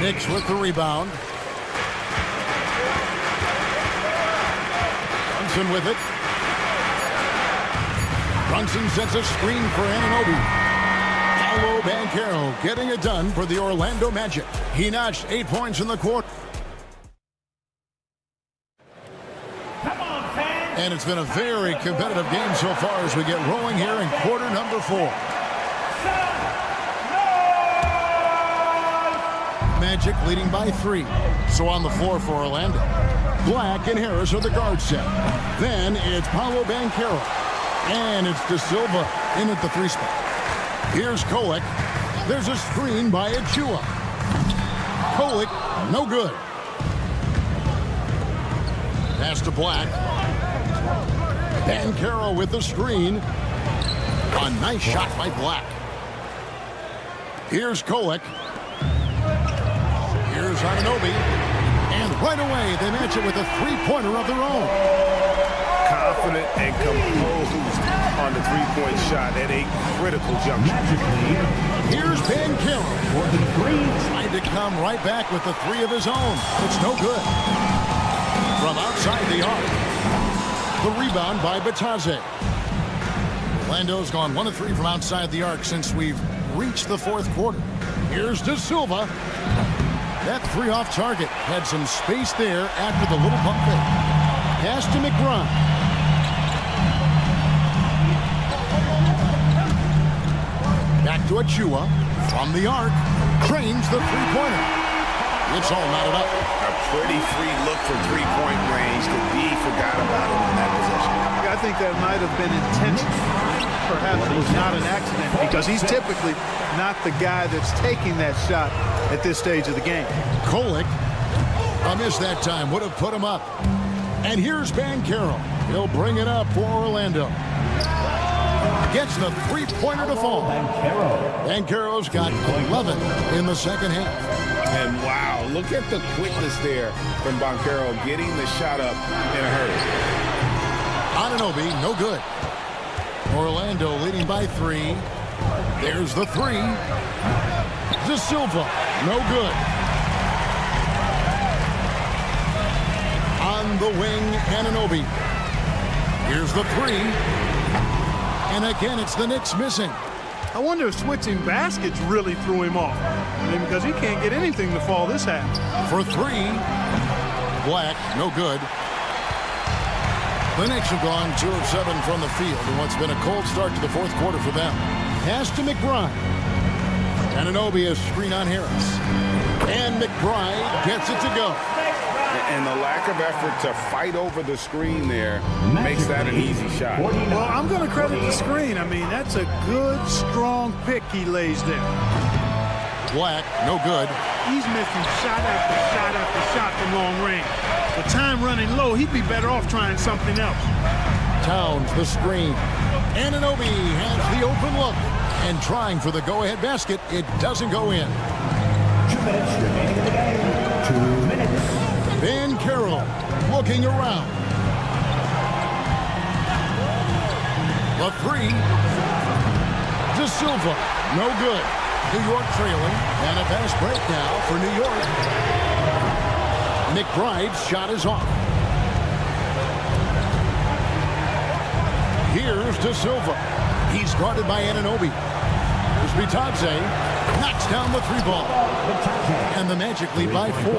Knicks with the rebound. Brunson with it. Brunson sets a screen for Anunoby. Paolo Banchero getting it done for the Orlando Magic. He notched 8 points in the quarter. And it's been a very competitive game so far as we get rolling here in quarter number 4. Magic leading by 3. So on the floor for Orlando. Black and Harris are the guard set. Then it's Paolo Banchero. And it's De Silva in at the 3 spot. Here's Kolek. There's a screen by Achua. Kolek, no good. Pass to Black. Banchero with the screen. A nice shot by Black. Here's Kolek. Here's Anunoby. And right away, they match it with a 3-pointer of their own. Confident and composed on the 3-point shot at a critical juncture. Here's Banchero. Trying to come right back with the 3 of his own. It's no good. From outside the arc. The rebound by Bataze. Orlando's gone 1 of 3 from outside the arc since we've reached the 4th quarter. Here's De Silva. That 3 off target. Had some space there after the little pump fake. Pass to McBride. Back to Achua. From the arc. Cranes the 3-pointer. It's all knotted up. A pretty free look from 3-point range. The D forgot about it in that possession. I think that might have been intentional. Perhaps it was not an accident because he's typically not the guy that's taking that shot at this stage of the game. Kolek, a miss that time, would have put him up. And here's Banchero. He'll bring it up for Orlando. Gets the 3-pointer to fall. Banchero's got 11 in the second half. And wow, look at the quickness there from Banchero getting the shot up in a hurry. Anunoby, no good. Orlando leading by 3. There's the 3. De Silva, no good. On the wing, Anunoby. Here's the 3. And again, it's the Knicks missing. I wonder if switching baskets really threw him off. I mean, because he can't get anything to fall this half. For 3. Black, no good. The Knicks have gone 2 of 7 from the field in what's been a cold start to the 4th quarter for them. Pass to McBride. Anunoby is screen on Harris. And McBride gets it to go. And the lack of effort to fight over the screen there makes that an easy shot. Well, I'm going to credit the screen. I mean, that's a good, strong pick he lays there. Black, no good. He's missing shot after shot after shot from long range. With time running low, he'd be better off trying something else. Towns the screen. Anunoby has the open look. And trying for the go-ahead basket, it doesn't go in. 2 minutes remaining in the game. 2 minutes. Ben Carroll looking around. The three. De Silva, no good. New York trailing, and a fast break now for New York. McBride's shot is off. Here's De Silva. He's guarded by Anunoby. Here's Bitadze. Knocks down the three ball. And the Magic lead by 4.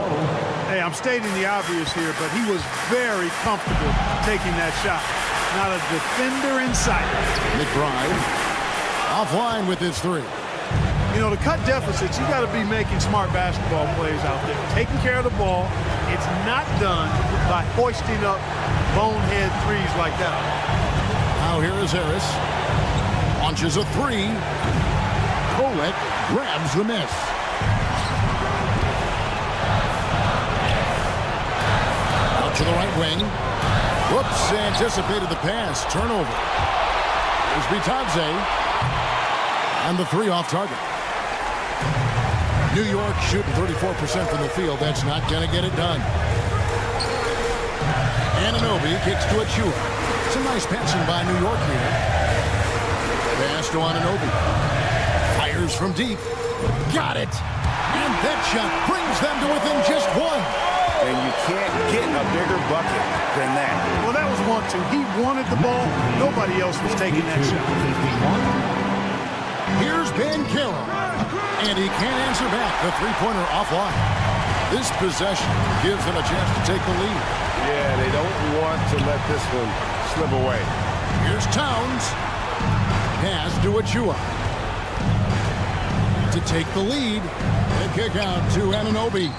Hey, I'm stating the obvious here, but he was very comfortable taking that shot. Not a defender in sight. McBride offline with his three. You know, to cut deficits, you got to be making smart basketball plays out there. Taking care of the ball. It's not done by hoisting up bonehead threes like that. Now here is Harris. Launches a three. Kolek grabs the miss. Out to the right wing. Whoops, anticipated the pass. Turnover. Here's Bitadze. And the three off target. New York shooting 34% from the field. That's not going to get it done. Anunoby kicks to Achua. Some nice passing by New York here. Pass to Anunoby. Fires from deep. Got it. And that shot brings them to within just 1. And you can't get a bigger bucket than that. Well, that was 1-2. He wanted the ball. Nobody else was taking that shot. Here's Ben Carroll. And he can't answer back. The three-pointer offline. This possession gives them a chance to take the lead. Yeah, they don't want to let this one slip away. Here's Towns. Pass to Achua. To take the lead. And kick out to Anunoby.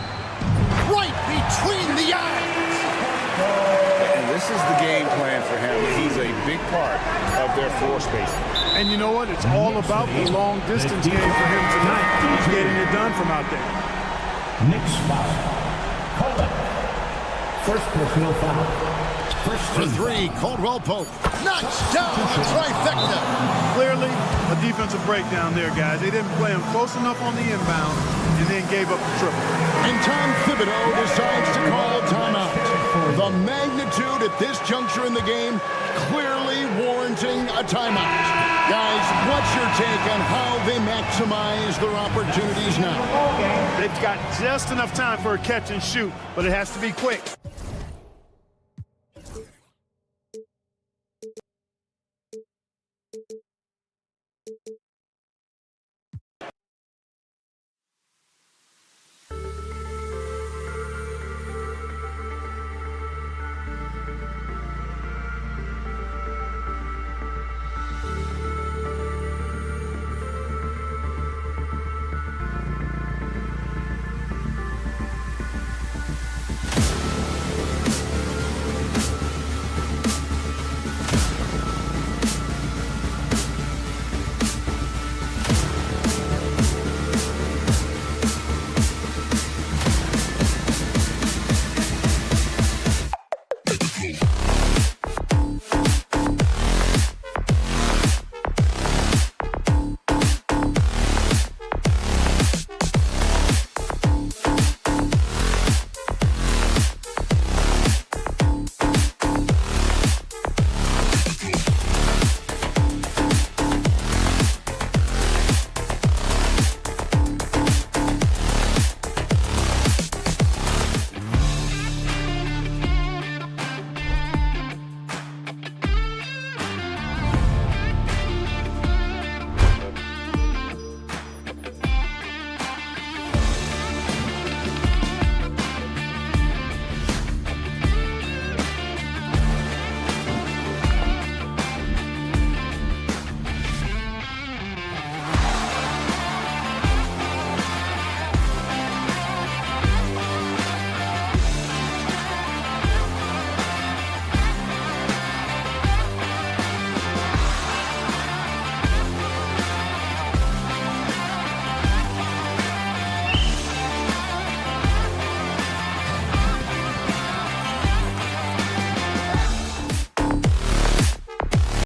Right between the eyes. And this is the game plan for him. He's a big part of their floor spacing. And you know what? It's all about the long distance game for him tonight. He's getting it done from out there. Knicks foul. Caldwell. First personal foul. For three, Caldwell Pope. Knocks down the trifecta. Clearly, a defensive breakdown there, guys. They didn't play him close enough on the inbound and then gave up the triple. And Tom Thibodeau decides to call a timeout. The magnitude at this juncture in the game clearly warranting a timeout. Guys, what's your take on how they maximize their opportunities now? They've got just enough time for a catch and shoot, but it has to be quick.